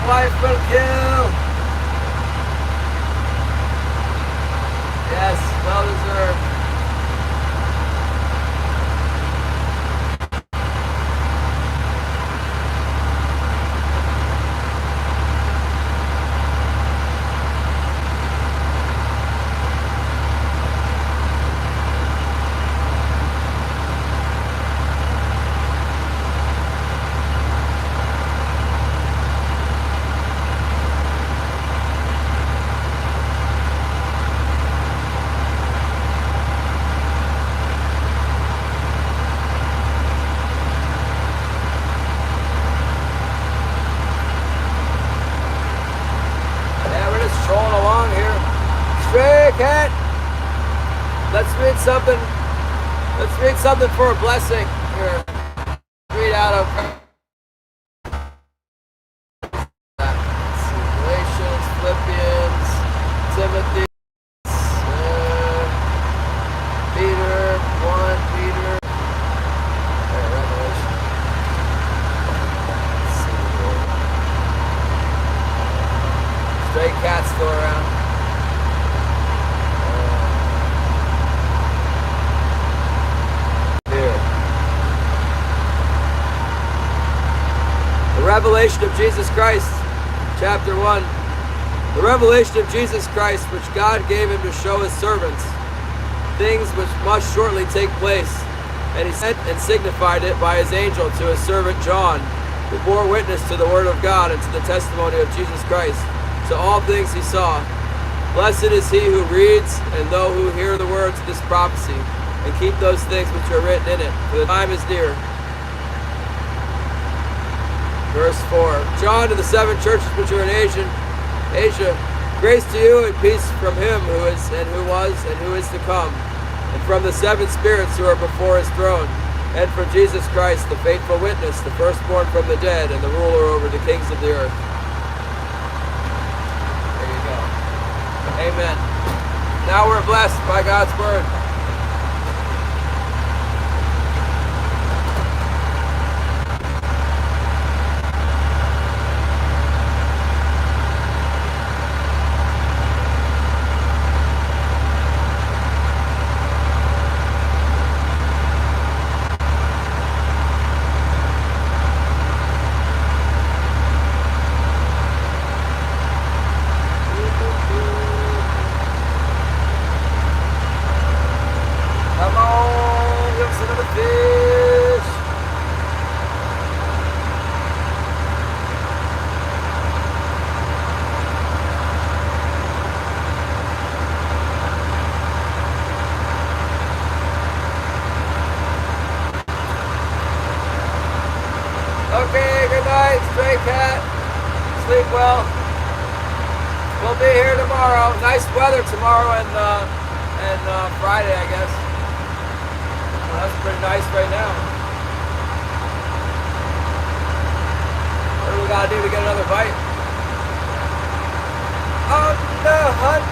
Wife will kill. Yes, well deserved. Something. Let's read something for a blessing here. Read out of Galatians, Philippians, Timothy, Peter, 1 Peter, Revelation. Let's see here. Stray cats still around. Revelation of Jesus Christ, chapter 1. The revelation of Jesus Christ, which God gave him to show his servants, things which must shortly take place. And he sent and signified it by his angel to his servant John, who bore witness to the word of God and to the testimony of Jesus Christ, to all things he saw. Blessed is he who reads, and those who hear the words of this prophecy, and keep those things which are written in it, for the time is near. Verse 4. John to the 7 churches which are in Asia, grace to you and peace from him who is, and who was, and who is to come, and from the 7 spirits who are before his throne, and from Jesus Christ, the faithful witness, the firstborn from the dead, and the ruler over the kings of the earth. There you go. Amen. Now we're blessed by God's word. Okay, good night, stray cat. Sleep well. We'll be here tomorrow. Nice weather tomorrow and Friday, I guess. Well, that's pretty nice right now. What do we gotta do to get another bite? On the hunt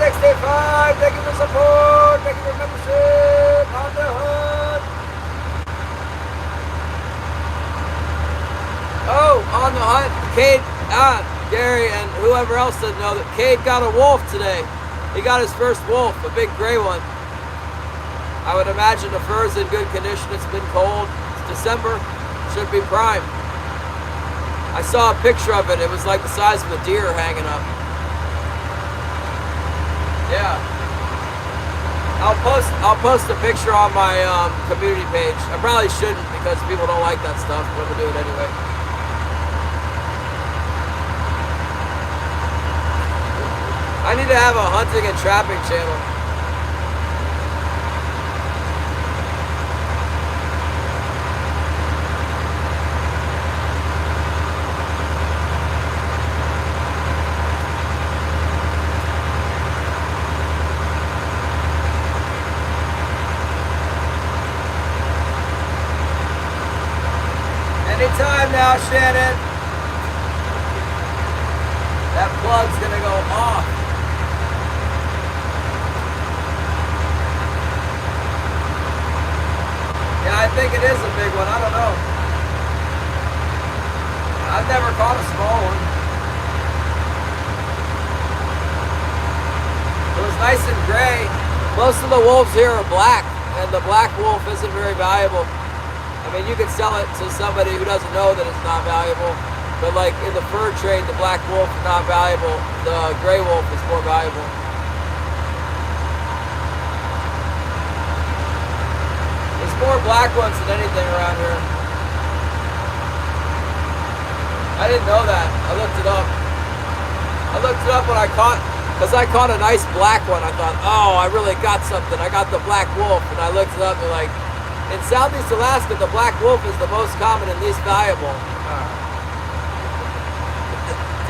365. Thank you for support. Thank you for membership. On the hunt. Oh, on the hunt. Cade, Gary, and whoever else didn't know that Cade got a wolf today. He got his first wolf, a big gray one. I would imagine the fur's in good condition. It's been cold. It's December. Should be prime. I saw a picture of it. It was like the size of a deer hanging up. Yeah. I'll post a picture on my community page. I probably shouldn't because people don't like that stuff, but we'll do it anyway. I need to have a hunting and trapping channel. Anytime now, Shannon. That plug's gonna go off. Yeah, I think it is a big one. I don't know. I've never caught a small one. It was nice and gray. Most of the wolves here are black, and the black wolf isn't very valuable. I mean, you could sell it to somebody who doesn't know that it's not valuable, but like in the fur trade, the black wolf is not valuable. The gray wolf is more valuable. There's more black ones than anything around here. I didn't know that. I looked it up. I looked it up when I caught, because I caught a nice black one. I thought, oh, I really got something. I got the black wolf, and I looked it up and like, in Southeast Alaska, the black wolf is the most common and least valuable.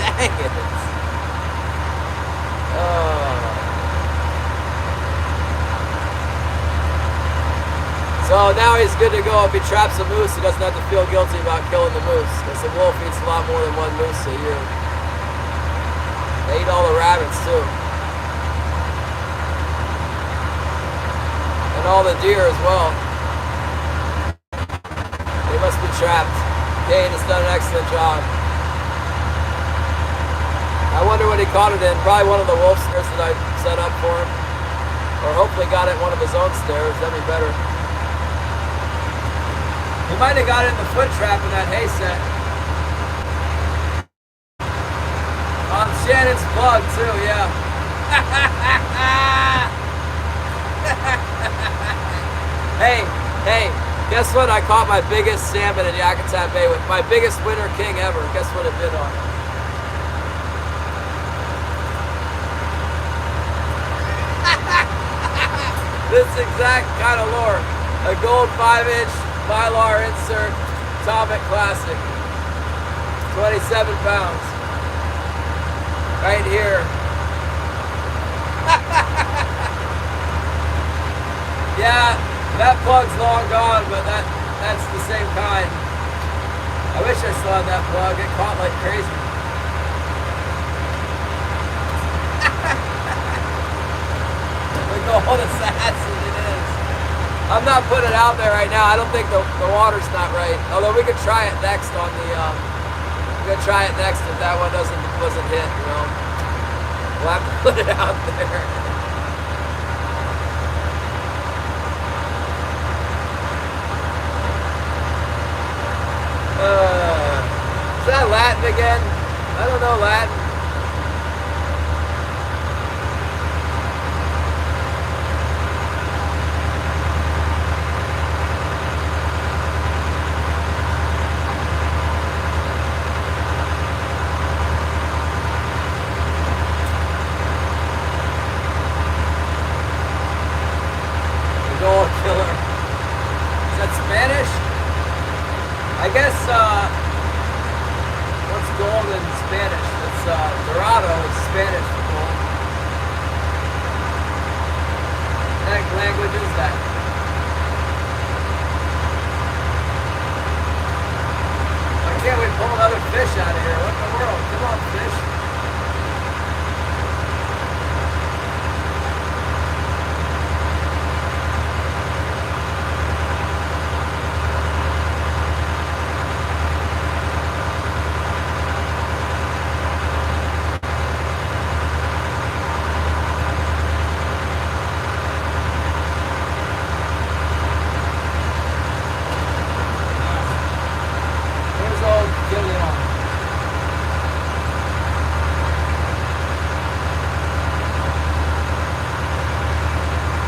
Dang it. So now he's good to go. If he traps a moose, he doesn't have to feel guilty about killing the moose, because the wolf eats a lot more than one moose a year. They eat all the rabbits too. And all the deer as well. They must be trapped. Kane has done an excellent job. I wonder what he caught it in. Probably one of the wolf snares that I set up for him. Or hopefully got it in one of his own snares. That'd be better. He might have got it in the foot trap in that hay set. On Shannon's plug too, yeah. Hey. Guess what? I caught my biggest salmon in Yakutat Bay with my biggest winter king ever. Guess what it bit on? This exact kind of lure. A gold 5-inch Mylar insert Atomic Classic. 27 pounds. Right here. Yeah. That plug's long gone, but that's the same kind. I wish I still had that plug. It caught like crazy. Look at all the assassin it is. I'm not putting it out there right now. I don't think the water's not right. Although we could try it next on the we're gonna try it next if that one wasn't hit, you know. We'll have to put it out there. Is that Latin again? I don't know Latin. The Gold Killer. Is that Spanish? I guess, what's gold in Spanish? It's, Dorado is Spanish for gold. What language is that? Why can't we pull another fish out of here? What in the world? Come on, fish.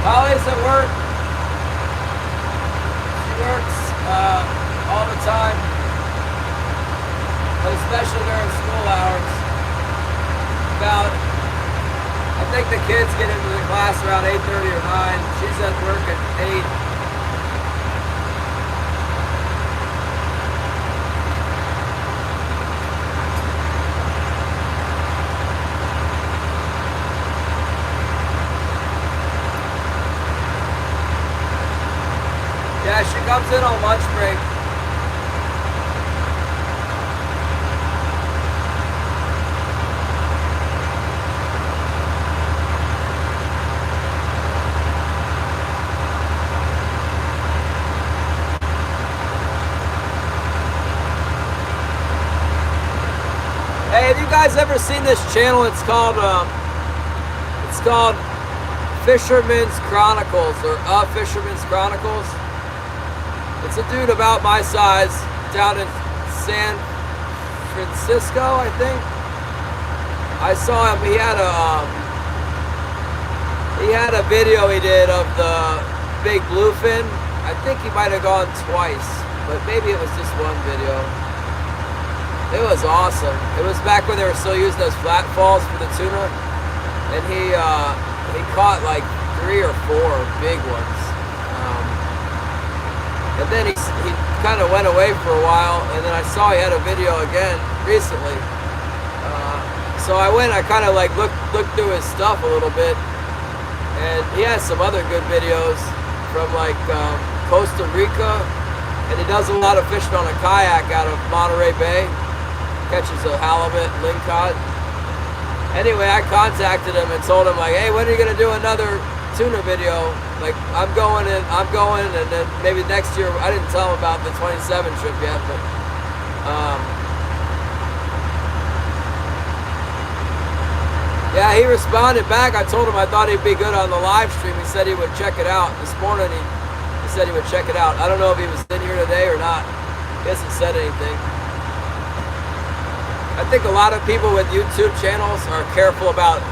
Holly's at work. She works all the time, but especially during school hours. I think the kids get into the class around 8:30 or 9. She's at work at 8. Yeah, she comes in on lunch break. Hey, have you guys ever seen this channel? It's called Fisherman's Chronicles, or Fisherman's Chronicles. It's a dude about my size down in San Francisco, I think. I saw him. He had a video he did of the big bluefin. I think he might have gone twice, but maybe it was just one video. It was awesome. It was back when they were still using those flat falls for the tuna, and he caught like 3 or 4 big ones. And then he kind of went away for a while, and then I saw he had a video again recently. So I kind of like looked through his stuff a little bit, and he has some other good videos from like Costa Rica, and he does a lot of fishing on a kayak out of Monterey Bay. Catches a halibut, lingcod. Anyway, I contacted him and told him like, hey, when are you gonna do another tuna video? Like, I'm going, and then maybe next year. I didn't tell him about the 27 trip yet, but yeah, he responded back. I told him I thought he'd be good on the live stream. He said he would check it out. This morning he said he would check it out. I don't know if he was in here today or not. He hasn't said anything. I think a lot of people with YouTube channels are careful about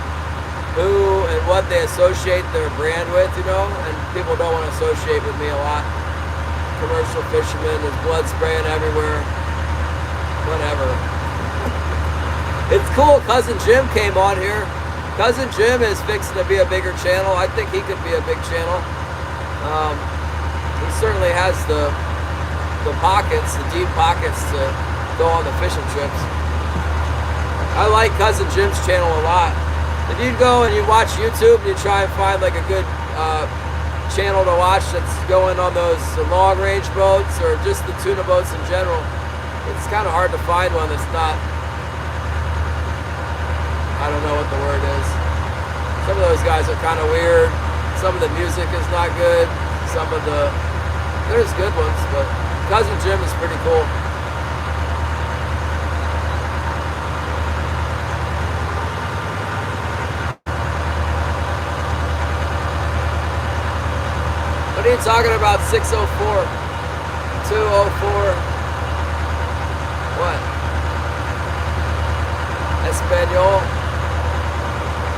who and what they associate their brand with, you know, and people don't want to associate with me a lot. Commercial fisherman, there's blood spraying everywhere, whatever. It's cool, Cousin Jim came on here. Cousin Jim is fixing to be a bigger channel. I think he could be a big channel. He certainly has the pockets, the deep pockets to go on the fishing trips. I like Cousin Jim's channel a lot. If you go and you watch YouTube and you try and find like a good channel to watch that's going on those long range boats or just the tuna boats in general, it's kind of hard to find one that's not, I don't know what the word is. Some of those guys are kind of weird. Some of the music is not good. There's good ones, but Cousin Jim is pretty cool. What are you talking about? 604, 204, what? Espanol?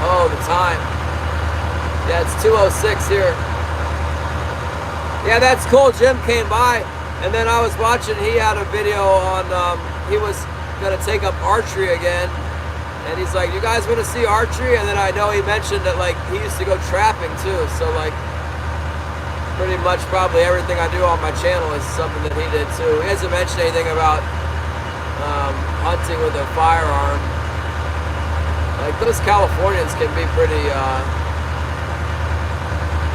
Oh, the time. Yeah, it's 2:06 here. Yeah, that's cool. Jim came by, and then I was watching, he had a video on, he was gonna take up archery again, and he's like, you guys wanna see archery? And then I know he mentioned that like, he used to go trapping too, so like, pretty much probably everything I do on my channel is something that he did too. He hasn't mentioned anything about hunting with a firearm. Like those Californians can be pretty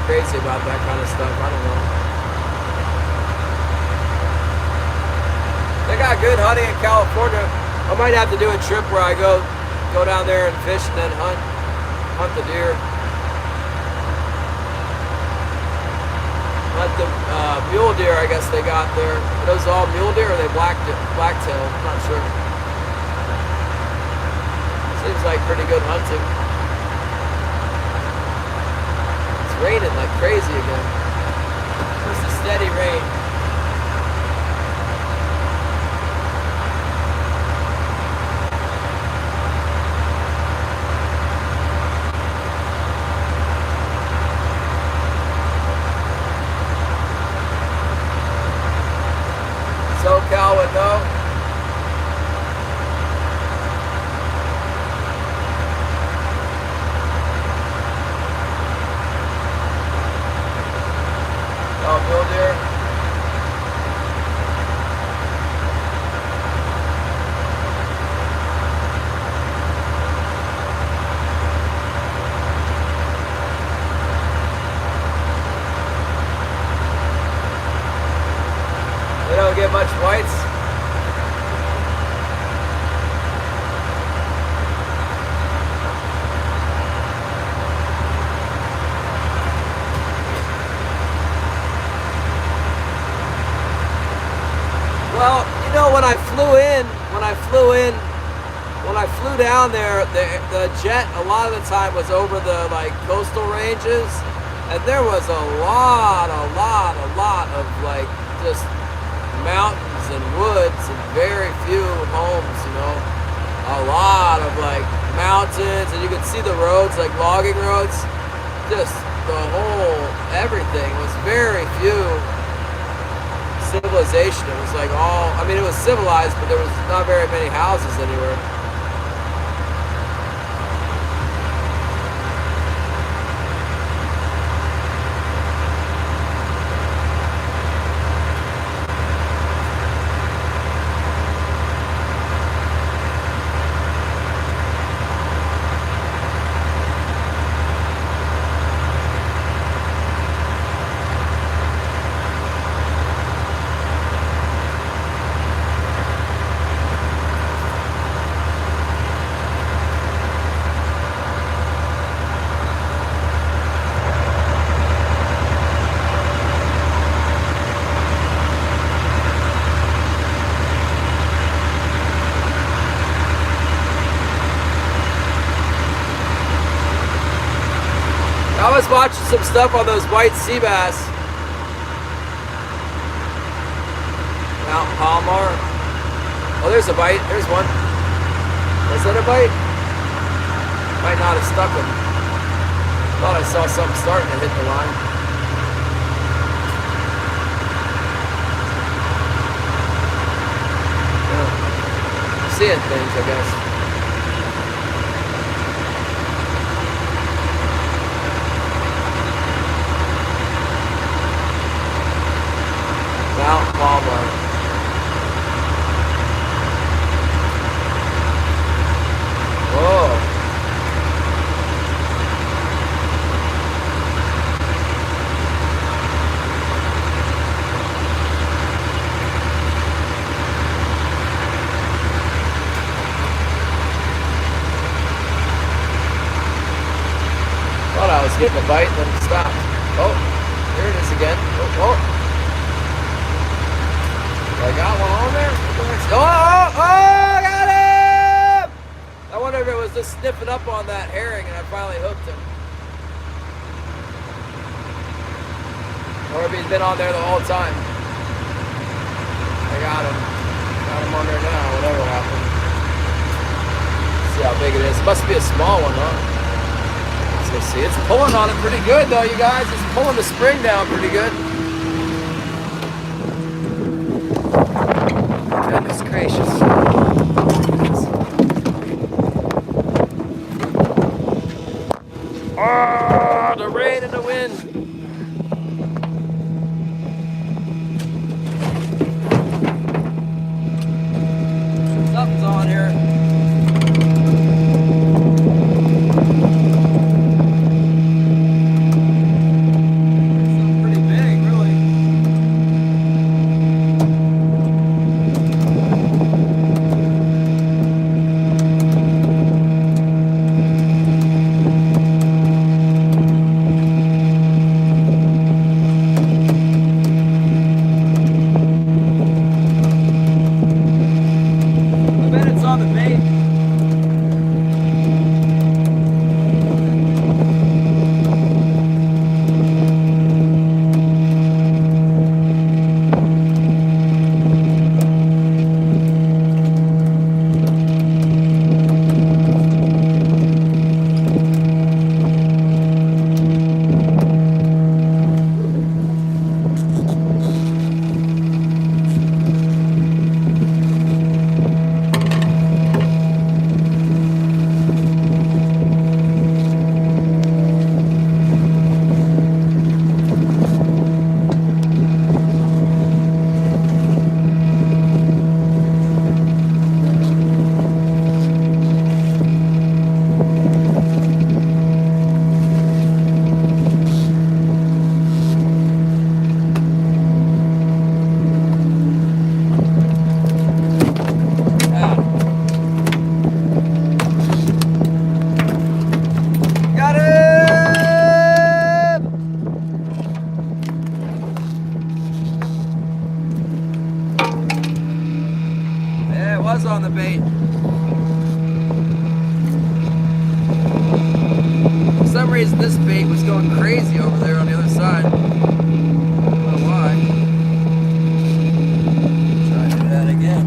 crazy about that kind of stuff. I don't know. They got good hunting in California. I might have to do a trip where I go down there and fish and then hunt the deer. Hunt the mule deer, I guess they got there. Are those all mule deer or are they blacktail? I'm not sure. Seems like pretty good hunting. It's raining like crazy again. Just a steady rain. SoCal would know. Oh, mule deer. They don't get much whites. Well, you know, when I flew down there, the jet a lot of the time was over the like coastal ranges, and there was a lot of like just mountains and woods and very few homes, you know. A lot of like mountains, and you could see the roads, like logging roads. Just the whole everything was very few civilization. It was like all, I mean, it was civilized, but there was not very many houses anywhere. I was watching some stuff on those white sea bass. Mount Palomar. Oh, there's a bite. There's one. Was that a bite? Might not have stuck him. Thought I saw something starting to hit the line. Yeah. Seeing things, I guess. Mount Palomar. Whoa. Thought I was getting a bite and then it stopped. Oh, there it is again. Oh, oh. I got one on there. Oh, I got him! I wonder if it was just sniffing up on that herring and I finally hooked him. Or if he's been on there the whole time. I got him. Got him on there now, whatever happened. Let's see how big it is. It must be a small one, huh? Let's go see. It's pulling on it pretty good though, you guys. It's pulling the spring down pretty good. Goodness gracious. Oh, the rain and the wind. Something's on here. the bait. For some reason, this bait was going crazy over there on the other side. I don't know why. Try to do that again.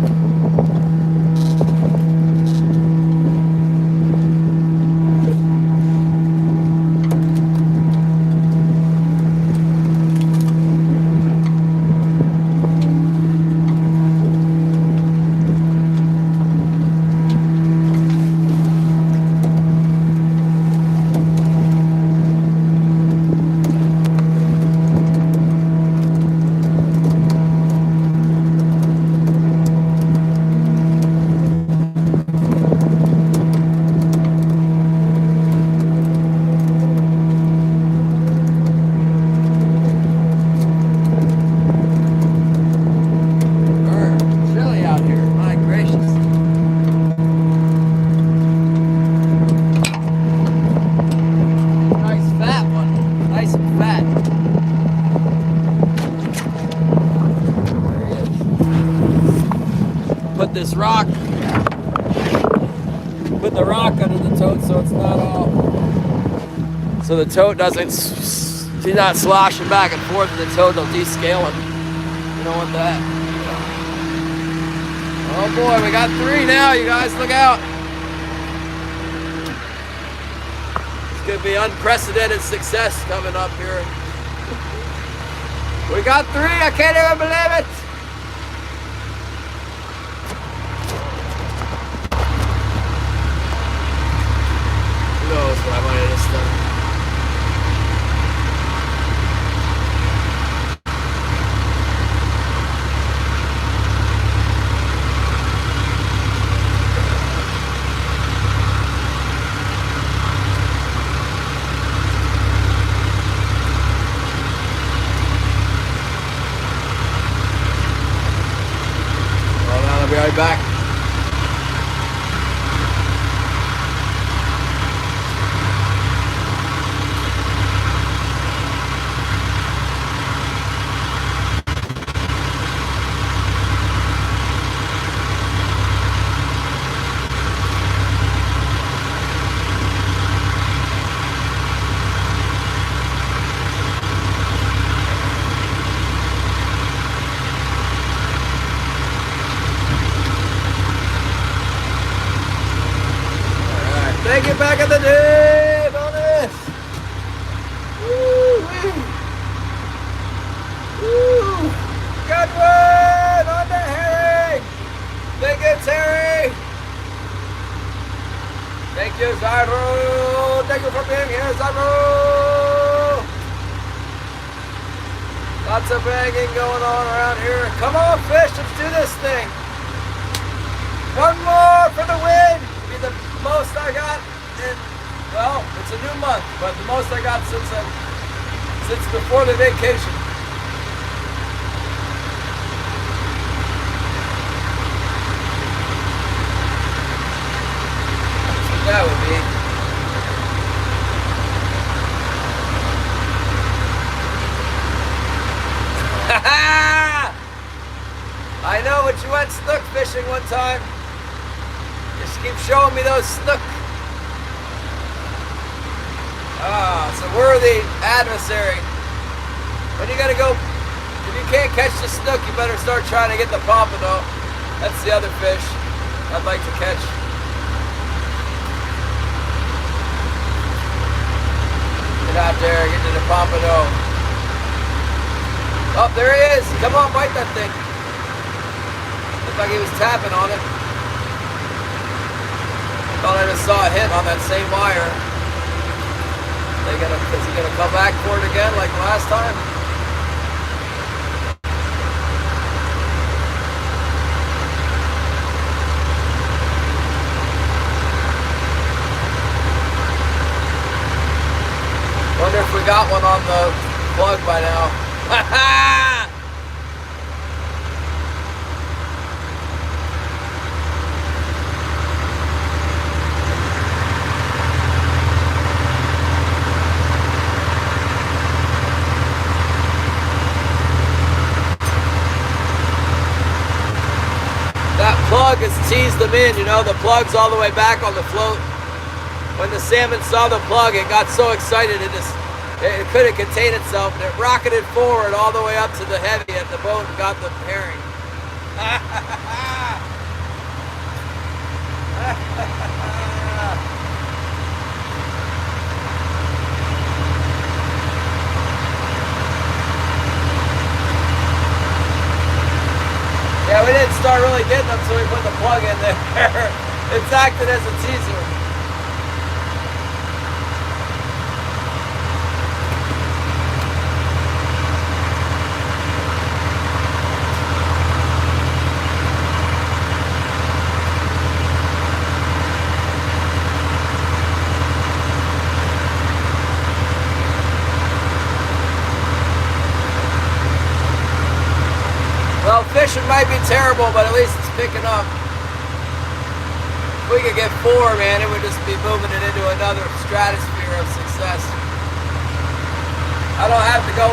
Put this rock, put the rock under the tote so it's not all, so the tote doesn't, he's not sloshing back and forth, and the tote will descale him. You don't want that. Oh boy, we got 3 now, you guys, look out. It's gonna be unprecedented success coming up here. We got 3, I can't even believe it. Who knows what I might have just done. Well, now I'll be right back. Take it back in the day, bonus! Woo-wee! Woo! Good one on the herring! Thank you, Terry! Thank you, Zyro! Thank you for being here, Zyro! Lots of banging going on around here. Come on, fish, let's do this thing! One more for the win! Be the most I got in, well, it's a new month, but the most I got since before the vacation. That's what that would be. I know, but you went snook fishing one time. Just keep showing me those snook. Ah, it's a worthy adversary. When you gotta go, if you can't catch the snook, you better start trying to get the pompano. That's the other fish I'd like to catch. Get out there, get to the pompano. Oh, there he is. Come on, bite that thing. Looked like he was tapping on it. Thought I just saw a hit on that same wire. Is he gonna come back for it again like last time? Wonder if we got one on the plug by now. Ha ha! plug has teased them in, you know, the plug's all the way back on the float. When the salmon saw the plug, it got so excited it couldn't contain itself, and it rocketed forward all the way up to the heavy at the boat and got the herring. Yeah, we didn't start really getting them until we put the plug in there. It's acted as a teaser. Well, fishing might be terrible, but at least it's picking up. If we could get 4, man, it would just be moving it into another stratosphere of success. I don't have to go